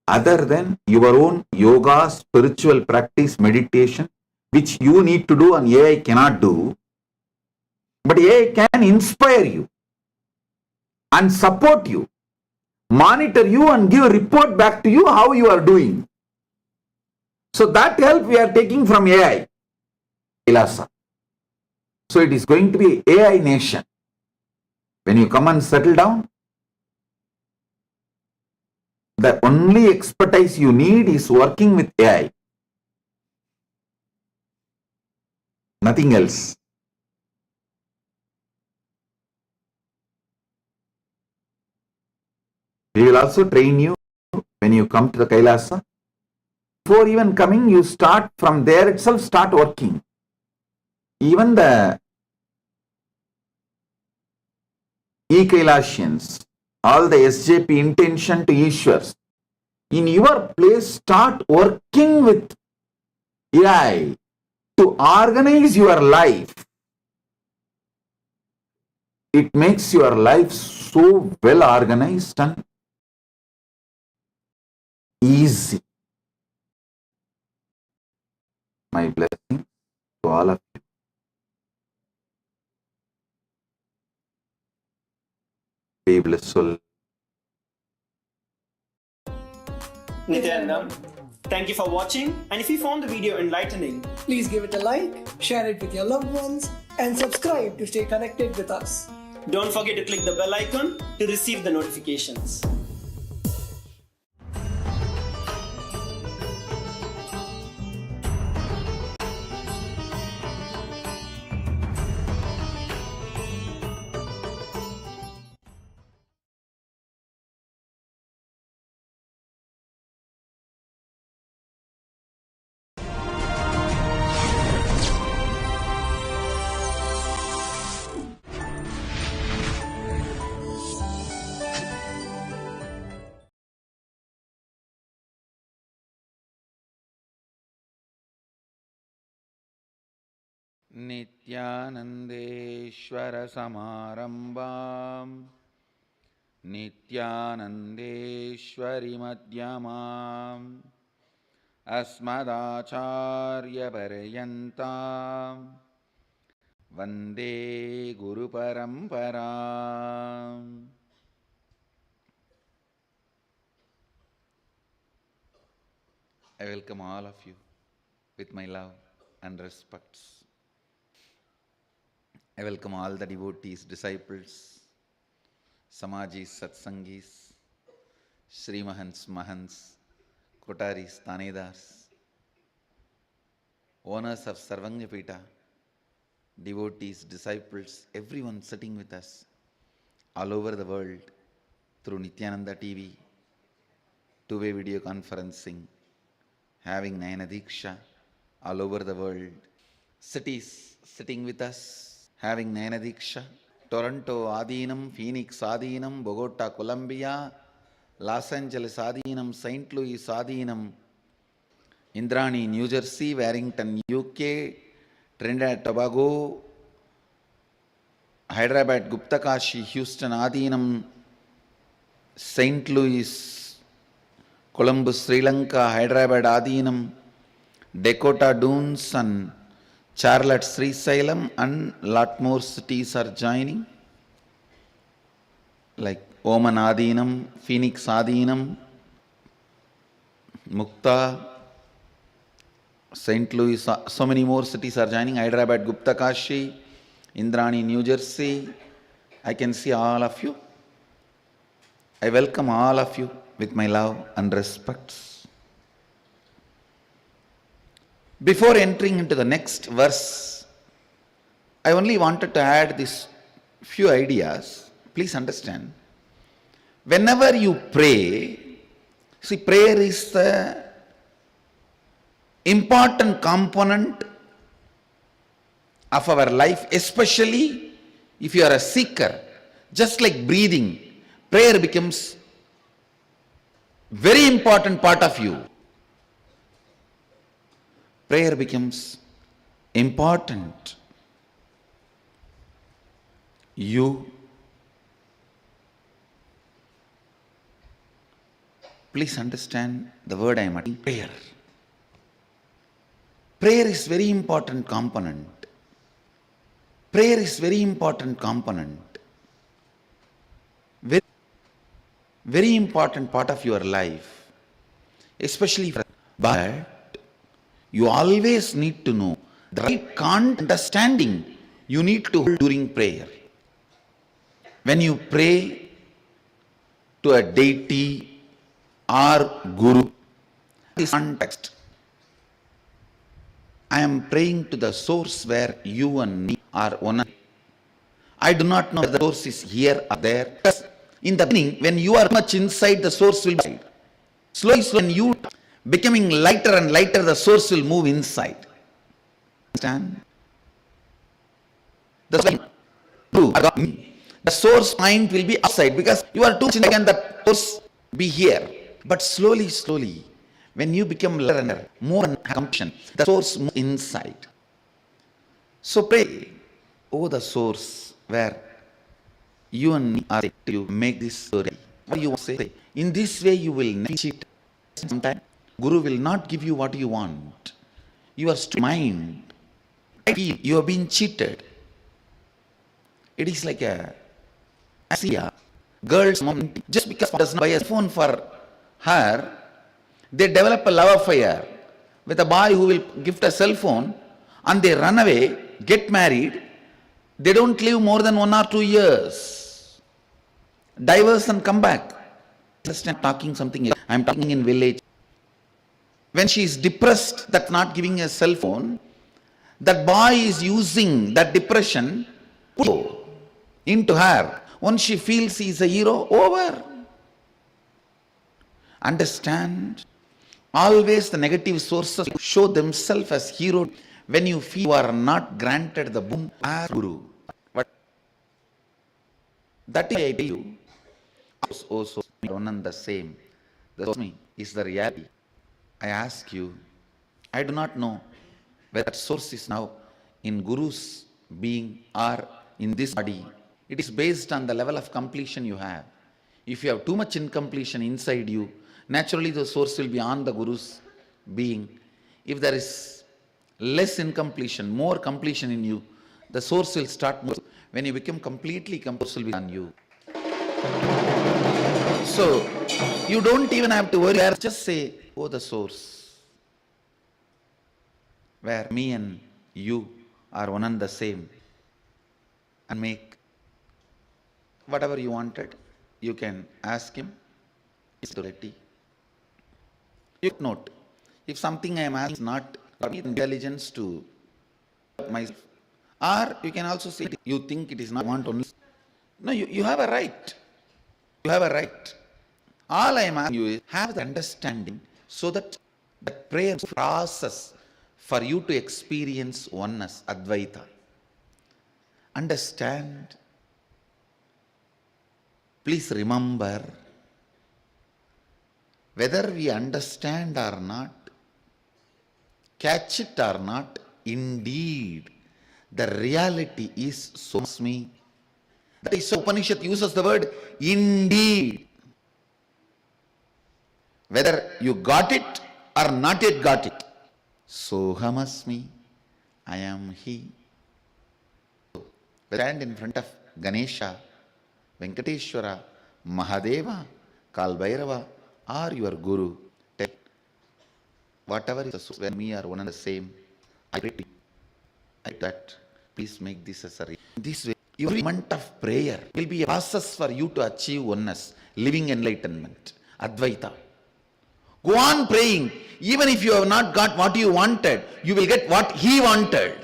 Other than your own yoga, spiritual practice, meditation, which you need to do and AI cannot do. But AI can inspire you and support you, monitor you and give a report back to you how you are doing. So that help we are taking from AI. Kailasa. So it is going to be AI nation. When you come and settle down, the only expertise you need is working with AI. Nothing else. We will also train you when you come to the Kailasa. Before even coming, you start from there itself, start working. Even the E-Kailasians, all the SJP intention to Ishwars, in your place start working with AI to organize your life. It makes your life so well organized and easy. My blessing to all of you. Be blissful. Nityanandam, thank you for watching, and if you found the video enlightening, Please give it a like, share it with your loved ones, and subscribe to stay connected with us. don't forget to click the bell icon to receive the notifications. नित्यानन्देश्वरसमारम्भां नित्यानन्देश्वरिमध्यमाम् अस्मदाचार्यपर्यन्तां वन्दे गुरुपरम्पराम्. I welcome all of you with my love and respects. I welcome all the devotees, disciples, Samajis, Satsangis, Srimahans, Mahants, Kotaris, Tanedars, owners of Sarvangapita, devotees, disciples, everyone sitting with us all over the world through Nityananda TV, two-way video conferencing, having Nayana Diksha all over the world, cities sitting with us, having Nayana Diksha, Toronto Adinam, Phoenix Adinam, Bogota, Colombia, Los Angeles Adinam, St. Louis Adinam, Indrani, New Jersey, Warrington, UK, Trinidad, Tobago, Hyderabad, Guptakashi, Houston Adinam, St. Louis, Columbus, Sri Lanka, Hyderabad Adinam, Dakota Dunes and Charlotte, Sri Salem, and lot more cities are joining, like Oman Adinam, Phoenix Adinam, Mukta, St. Louis, so many more cities are joining, Hyderabad, Guptakashi, Indrani, New Jersey. I can see all of you. I welcome all of you with my love and respects. Before entering into the next verse, I only wanted to add these few ideas. Please understand. Whenever you pray, see, prayer is the important component of our life, especially if you are a seeker. Just like breathing, prayer becomes very important part of you. Prayer becomes important. You please understand the word I am adding, prayer. Prayer is very important component. Prayer is very important component. Very, very important part of your life. Especially for, but you always need to know the right understanding you need to hold during prayer. When you pray to a deity or guru, this context, I am praying to the source where you and me are one. I do not know whether the source is here or there. Because in the beginning, when you are much inside, the source will be inside. Slowly, when you becoming lighter and lighter, the source will move inside. Understand? The source point will be outside because you are too thin and the source be here. But slowly, slowly, when you become lighter and more compassion, the source moves inside. So pray, oh the source where you and me are to make this story. What do you want to say? In this way you will never cheat. Sometimes Guru will not give you what you want. Your mind, you have been cheated. It is like I see a girl's mom, just because does not buy a phone for her, they develop a love affair with a boy who will gift a cell phone, and they run away, get married. They don't live more than 1 or 2 years. Divorce and come back. Just I'm talking something else. I'm talking in village. When she is depressed, that's not giving a cell phone, that boy is using that depression into her. Once she feels he is a hero, over. Understand? Always the negative sources show themselves as hero when you feel you are not granted the boon as Guru. But that is I tell you, also one and the same. The source is the reality. I ask you, I do not know whether that source is now in Guru's being or in this body. It is based on the level of completion you have. If you have too much incompletion inside you, naturally the source will be on the Guru's being. If there is less incompletion, more completion in you, the source will start moving. When you become completely composed, will be on you. So, you don't even have to worry. Just say, oh the source, where me and you are one and the same, and make whatever you wanted, you can ask him. It's ready. You note, if something I am asking is not intelligence to myself, or you can also say, you think it is not want only. No, you have a right. You have a right. All I am asking you is, have the understanding so that the prayer process for you to experience oneness, Advaita. Understand Please remember, whether we understand or not, catch it or not, indeed, the reality is Sohasmi. That is, Upanishad uses the word indeed. Whether you got it or not yet got it, Sohamasmi, I am He. Stand in front of Ganesha, Venkateshwara, Mahadeva, Kalbhairava, or your Guru. Tell whatever is when we are one and the same, I pray to you. Like that, please make this as a this way. Every month of prayer will be a process for you to achieve oneness, living enlightenment, Advaita. Go on praying. Even if you have not got what you wanted, you will get what He wanted.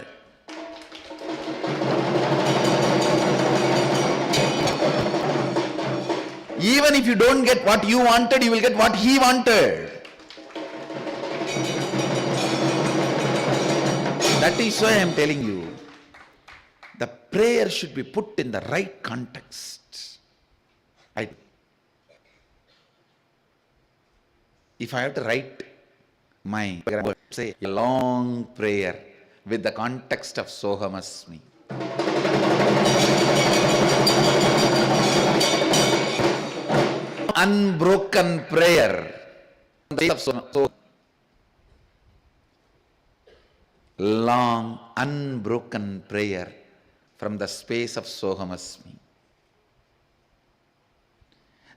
Even if you don't get what you wanted, you will get what He wanted. That is why I am telling you, the prayer should be put in the right context. If I have to write my, say, a long prayer with the context of Sohamasmi. Unbroken prayer. Long, unbroken prayer from the space of Sohamasmi.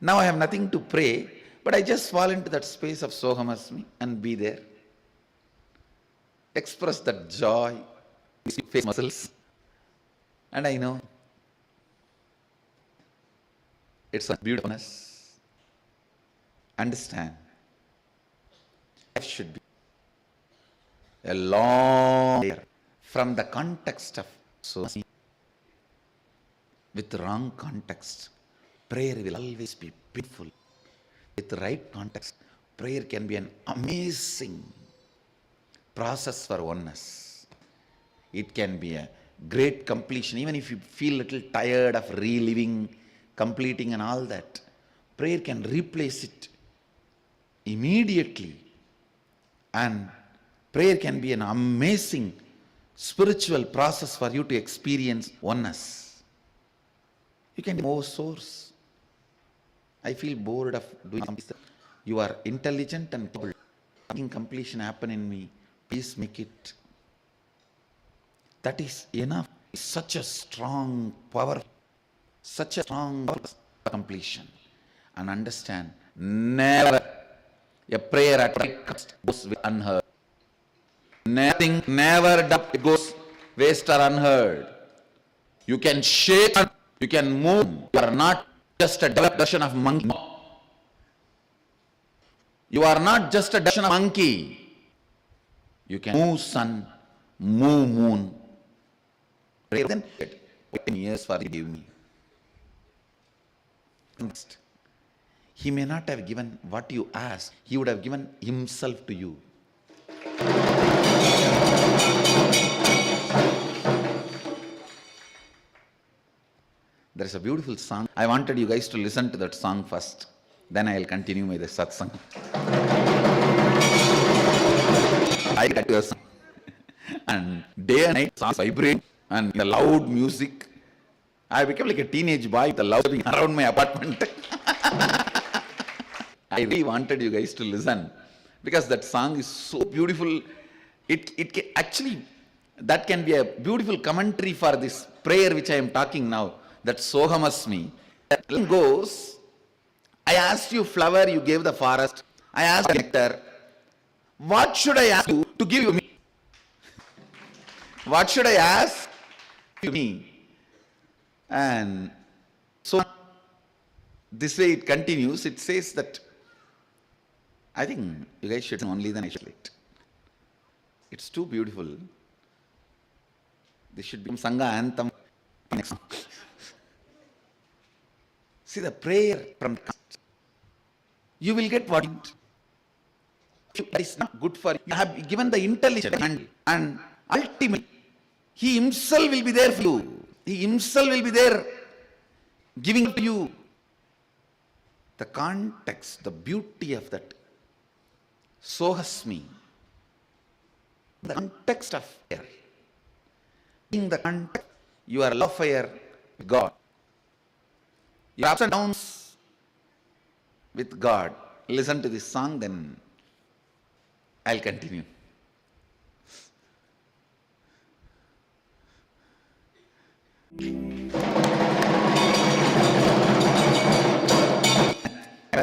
Now I have nothing to pray, but I just fall into that space of Sohamasmi and be there. Express that joy, face muscles, and I know it's a beautifulness. Understand, life should be a long prayer from the context of Sohamasmi. With wrong context, prayer will always be painful. With the right context, prayer can be an amazing process for oneness. It can be a great completion. Even if you feel a little tired of reliving, completing and all that, prayer can replace it immediately. And prayer can be an amazing spiritual process for you to experience oneness. You can do more source. I feel bored of doing something. You are intelligent and capable. Making completion happen in me. Please make it. That is enough. Such a strong power. Such a strong power for completion. And understand, never a prayer at right cost goes unheard. Nothing, never goes waste or unheard. You can shake, you can move. You are not just a developed version of monkey. You are not just a version of monkey. You can move sun, move moon. Then 10 years for you give me. He may not have given what you asked. He would have given Himself to you. There is a beautiful song. I wanted you guys to listen to that song first. Then I will continue with the satsang. I got your song. And day and night songs vibrate and the loud music. I became like a teenage boy with the loud music around my apartment. I really wanted you guys to listen because that song is so beautiful. Actually, that can be a beautiful commentary for this prayer which I am talking now. That Sohamasmi. That line goes, I asked you flower, you gave the forest. I asked nectar. What should I ask you to give you me? What should I ask you me? And so this way it continues. It says that I think you guys should only then I should it. It's too beautiful. This should be Sangha anthem. See the prayer from you will get what that is not good for you. You have given the intelligence and ultimately He Himself will be there for you. He Himself will be there giving to you. the context, the beauty of that sohasmi, the context of fire. In the context, you are love fire with God. Your ups and downs with God. Listen to this song, then I'll continue.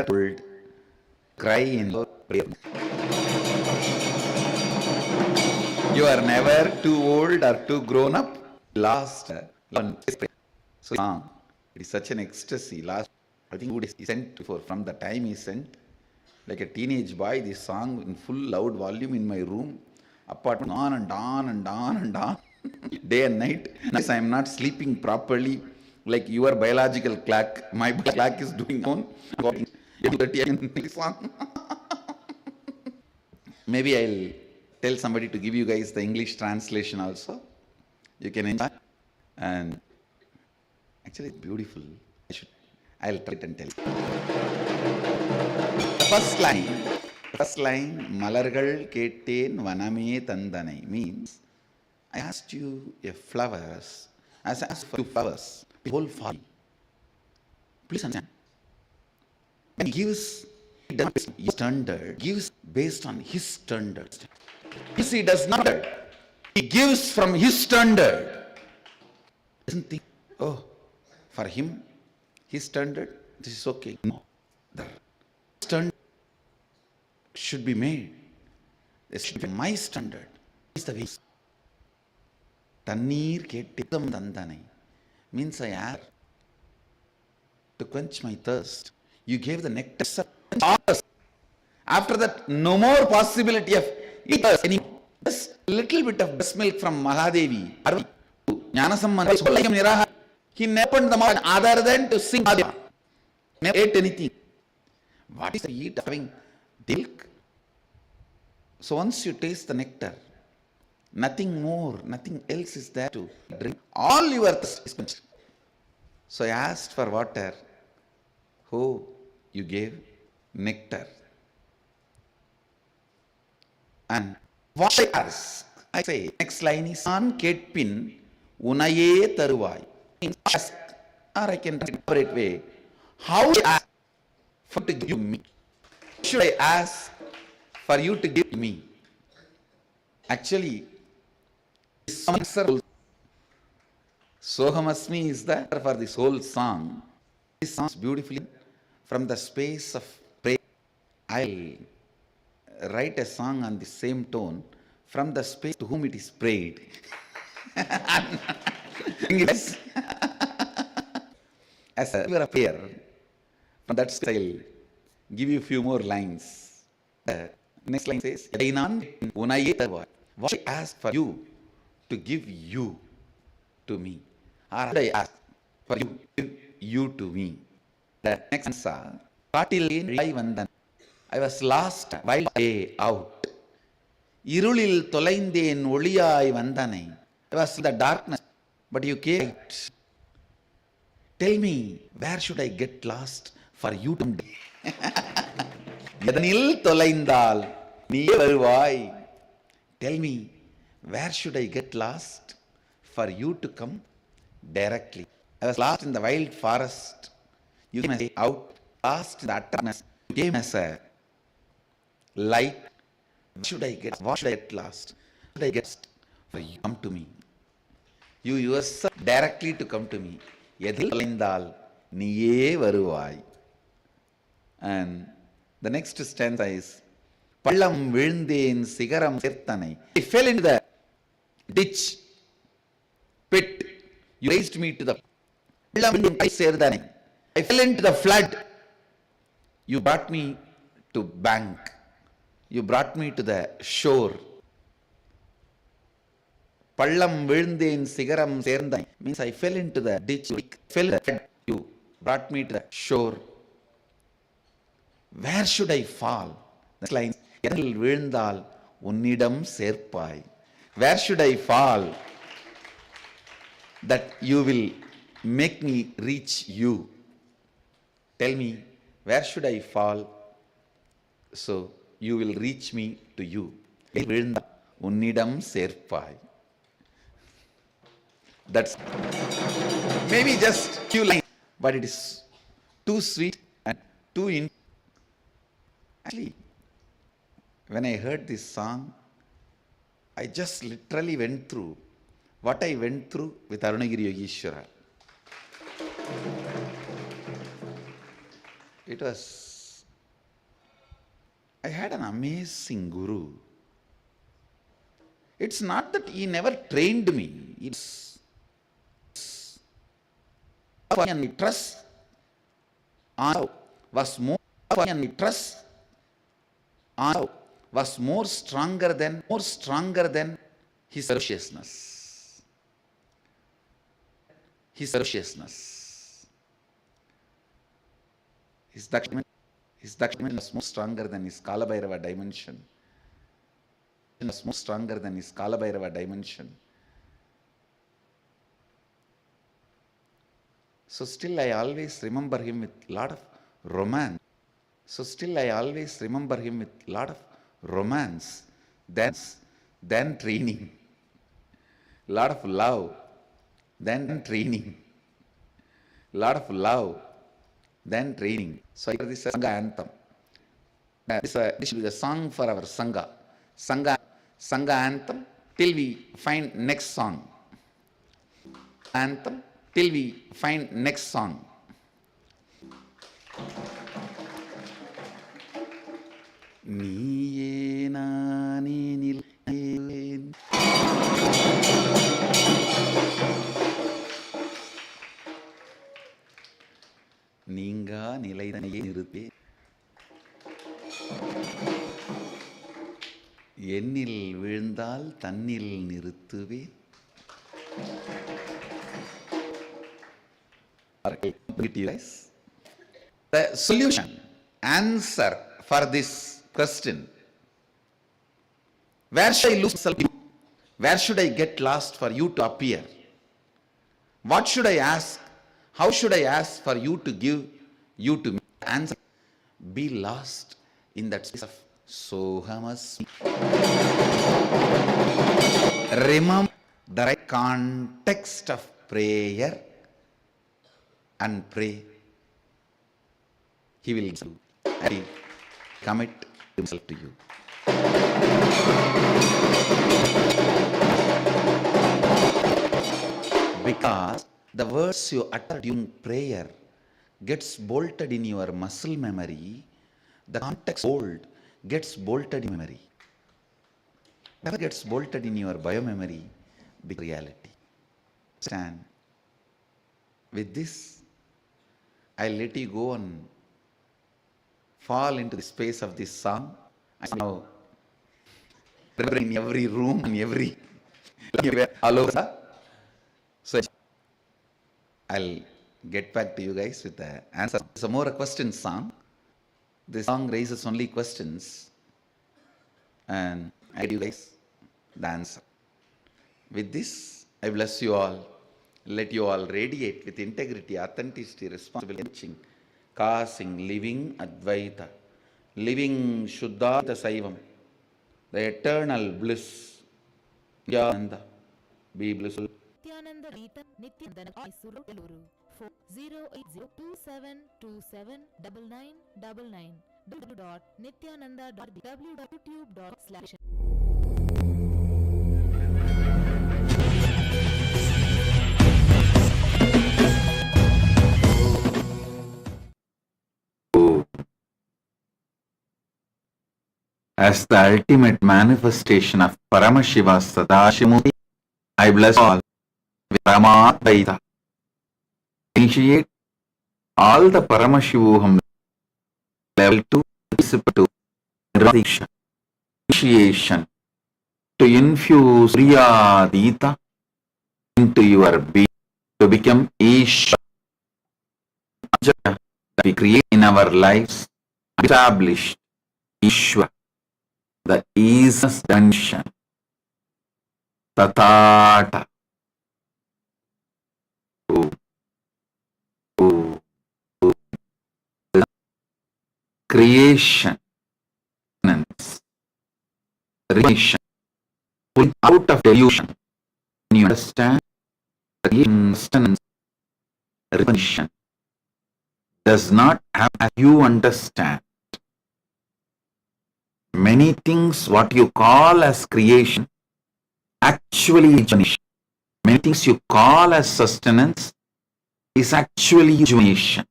Old, cry in prayer. You are never too old or too grown up. Last one. So it is such an ecstasy. Last, I think he sent before. From the time he sent, like a teenage boy, this song in full loud volume in my room, apartment, on and on and on and on, day and night. Yes, I am not sleeping properly, like your biological clock. My clock is doing on. Maybe I'll tell somebody to give you guys the English translation also. You can enjoy. And actually, it's beautiful. I'll try it and tell you. The first line, Malargal Ketten Vaname Tandanai, means I asked you a flowers. I asked for 2 flowers, the whole farm. Please understand. When he gives, he does not based on your standard, gives based on his standard. You see, he does not. He gives from his standard. Doesn't think, oh, for him, his standard, this is okay. No. The standard should be made. This should be my standard. This is the way. Tannir kettam dandanai means I asked to quench my thirst. You gave the nectar. After that, no more possibility of thirst anymore. Just a little bit of breast milk from Mahadevi. He never opened the mouth other than to sing. Never ate anything. What is the eat of having milk? So once you taste the nectar, nothing more, nothing else is there to drink. All your thirst is quenched. So I asked for water. Oh, you gave nectar. And what I ask, I say, next line is, An ketpin unaye taruvai. Ask, or I can elaborate way. How I ask for to give me? Should I ask for you to give me? Actually, Sohamasmi is there for this whole song. This song is beautifully from the space of prayer. I'll write a song on the same tone from the space to whom it is prayed. As a prayer, from that style, give you a few more lines. Next line says, what I ask for you to give you to me, or I ask for you to give you to me. The next answer, I was lost while way out. Irulil tolaindeen oliyai vandanai. I was in the darkness, but you came light. Tell me, where should I get lost for you to come? Yadanil tolaindal nee varuvai. Tell me, where should I get lost for you to come directly? I was lost in the wild forest. You came as out, lost in the darkness. You came as a light. What should I get lost? What should I get for you to come to me? You yourself directly to come to me. Yadil tolaindal niye varuvai. And the next stanza is, Pallam vilndeen sigaram sirtanai. I fell into the ditch, pit. You raised me to the Pallam sirtanai. I fell into the flood. You brought me to bank. You brought me to the shore. Pallam vilndeen sigaram sirtanai means I fell into the ditch. You brought me to the shore. Where should I fall? Next line. Where should I fall that you will make me reach you? Tell me, where should I fall? So you will reach me to you. விழுந்தா உன்னிடம் சேர்ப்பாய். That's maybe just few lines, but it is too sweet and too Actually, when I heard this song, I just literally went through what I went through with Arunagiri Yogeshwara. It was, I had an amazing guru. It's not that he never trained me. It's and trust was more and trust was more stronger than his ferociousness. His ferociousness. His Dakshinan was more stronger than his Kalabhairava dimension. Was more stronger than his Kalabhairava dimension. So still I always remember him with lot of romance. Than training. Lot of love, than training. Lot of love, than training. So this is a Sangha anthem. This should be the song for our Sangha. Sangha anthem till we find next song. Anthem till we find next song. நீயே நானே நிலையேன் நீங்கா நிலைதனையே நிறுத்தே என்னில் விழுந்தால் தன்னில் நிறுத்துவே. The solution, answer for this question, where should I lose myself? Where should I get lost for you to appear? What should I ask? How should I ask for you to give you to me? Answer, be lost in that space of Sohamasmi. Remember the right context of prayer and pray. He will commit himself to you. Because the words you utter during prayer gets bolted in your muscle memory, the context gets bolted in memory. Never gets bolted in your biomemory, big reality. Stand. With this, I'll let you go and fall into the space of this song. I'm now in every room, in everywhere, all over. So I'll get back to you guys with the answer. It's a more a question song. This song raises only questions, and I give you guys the answer. With this, I bless you all. Let you all radiate with integrity, authenticity, responsibility, teaching, causing, living Advaita, living Shuddhata Saivam, the eternal bliss. Nityananda, be blissful. Nityananda Rita Nityananda Mysuru Eluru 08027279999 www.nityananda.www.tube./ As the ultimate manifestation of Paramashiva Sadashiva, I bless all with Paramadvaita. Initiate all the Paramashivoham level 2 initiation to infuse Suryadita into your being to become Ishvara that we create in our lives, established Ishvara, the easiness dimension, Tatata. creation, remission, pulling out of delusion. When you understand creation, sustenance, remission does not have as you understand. Many things what you call as creation actually rejuvenation. Many things you call as sustenance is actually rejuvenation.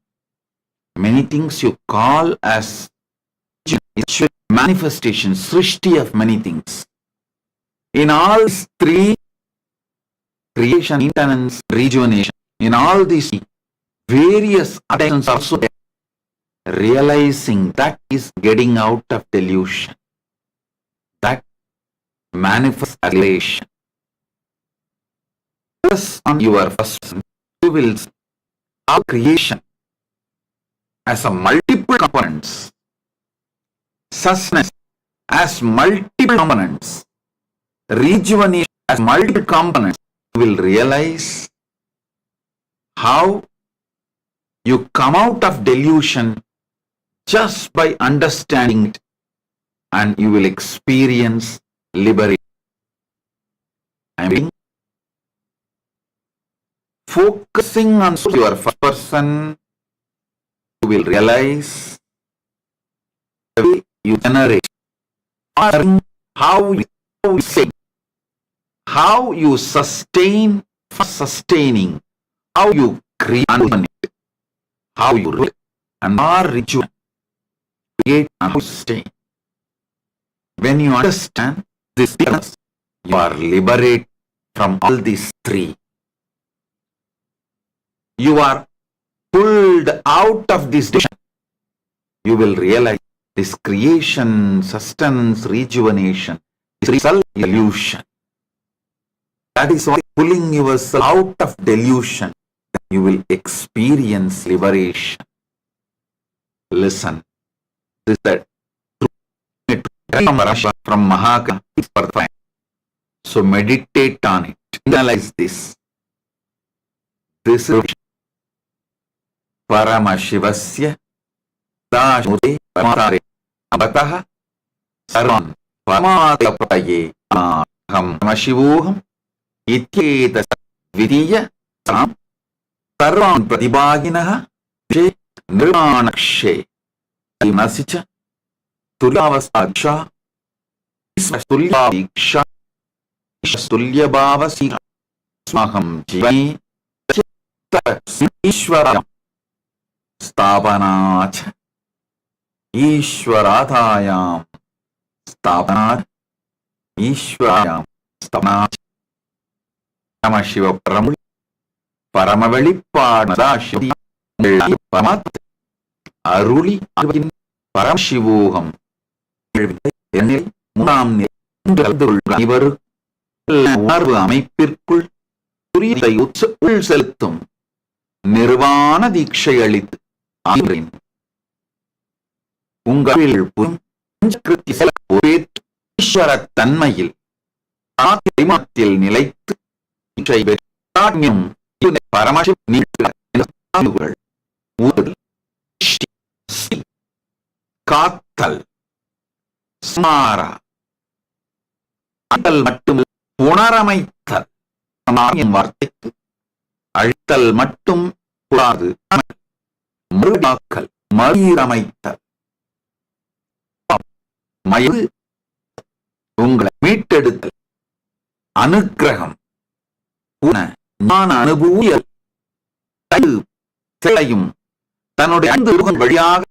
Many things you call as actual manifestation, srishti of many things. In all these three, creation, maintenance, rejuvenation, in all these various attentions also there, realizing that is getting out of delusion. That manifests elevation. Thus, on your first, you will see our creation as a multiple components, sustenance as multiple components, rejuvenation as multiple components. You will realize how you come out of delusion just by understanding it, and you will experience liberation. I mean, focusing on your first person, you will realize the way you generate, how you say, how you sustain, sustaining, how you create, how you read and are ritual, create and sustain. When you understand this, you are liberated from all these three. You are pulled out of this delusion. You will realize this creation, sustenance, rejuvenation is self-illusion. That is why pulling yourself out of delusion, you will experience liberation. Listen, this is the from Mahaka is perfect. So meditate on it. Analyze this. This is Paramashivasya Dashmute Paramare Abataha Sarvan Paramatapataye Aham Pamashivoham Ityeta Vidya Sam Sarvan Pratibhaginaha She Nirvanakshe Nasicha Tulyavasaksha Tulyaviksha Tulyabhavasi Smaham Jivani Ishwarayam Sthapanach Ishwaradhayam Sthapanach Ishwarayam Sthapanach Pamashiva Paramuli Paramaveli Padashya Paramat Aruli Arvin Paramshivoham மூன்றாம் இவர் உணர்வு அமைப்பிற்குள் துரியத்தை உள் செலுத்தும் நிர்வாண தீட்சை அளித்து உங்கள் ஈஸ்வர தன்மையில் ஆத்மத்தில் நிலைத்து காத்தல் ஸ்மாரா அழித்தல் மட்டும் புனரமைத்தல் வார்த்தைக்கு அழித்தல் மட்டும் கூடாது, மறுவாக்கல் மறுமைத்தல் மயது உங்களை மீட்டெடுத்தல் அனுக்கிரகம் ஞான அனுபூயல் செயலையும் தன்னுடைய வழியாக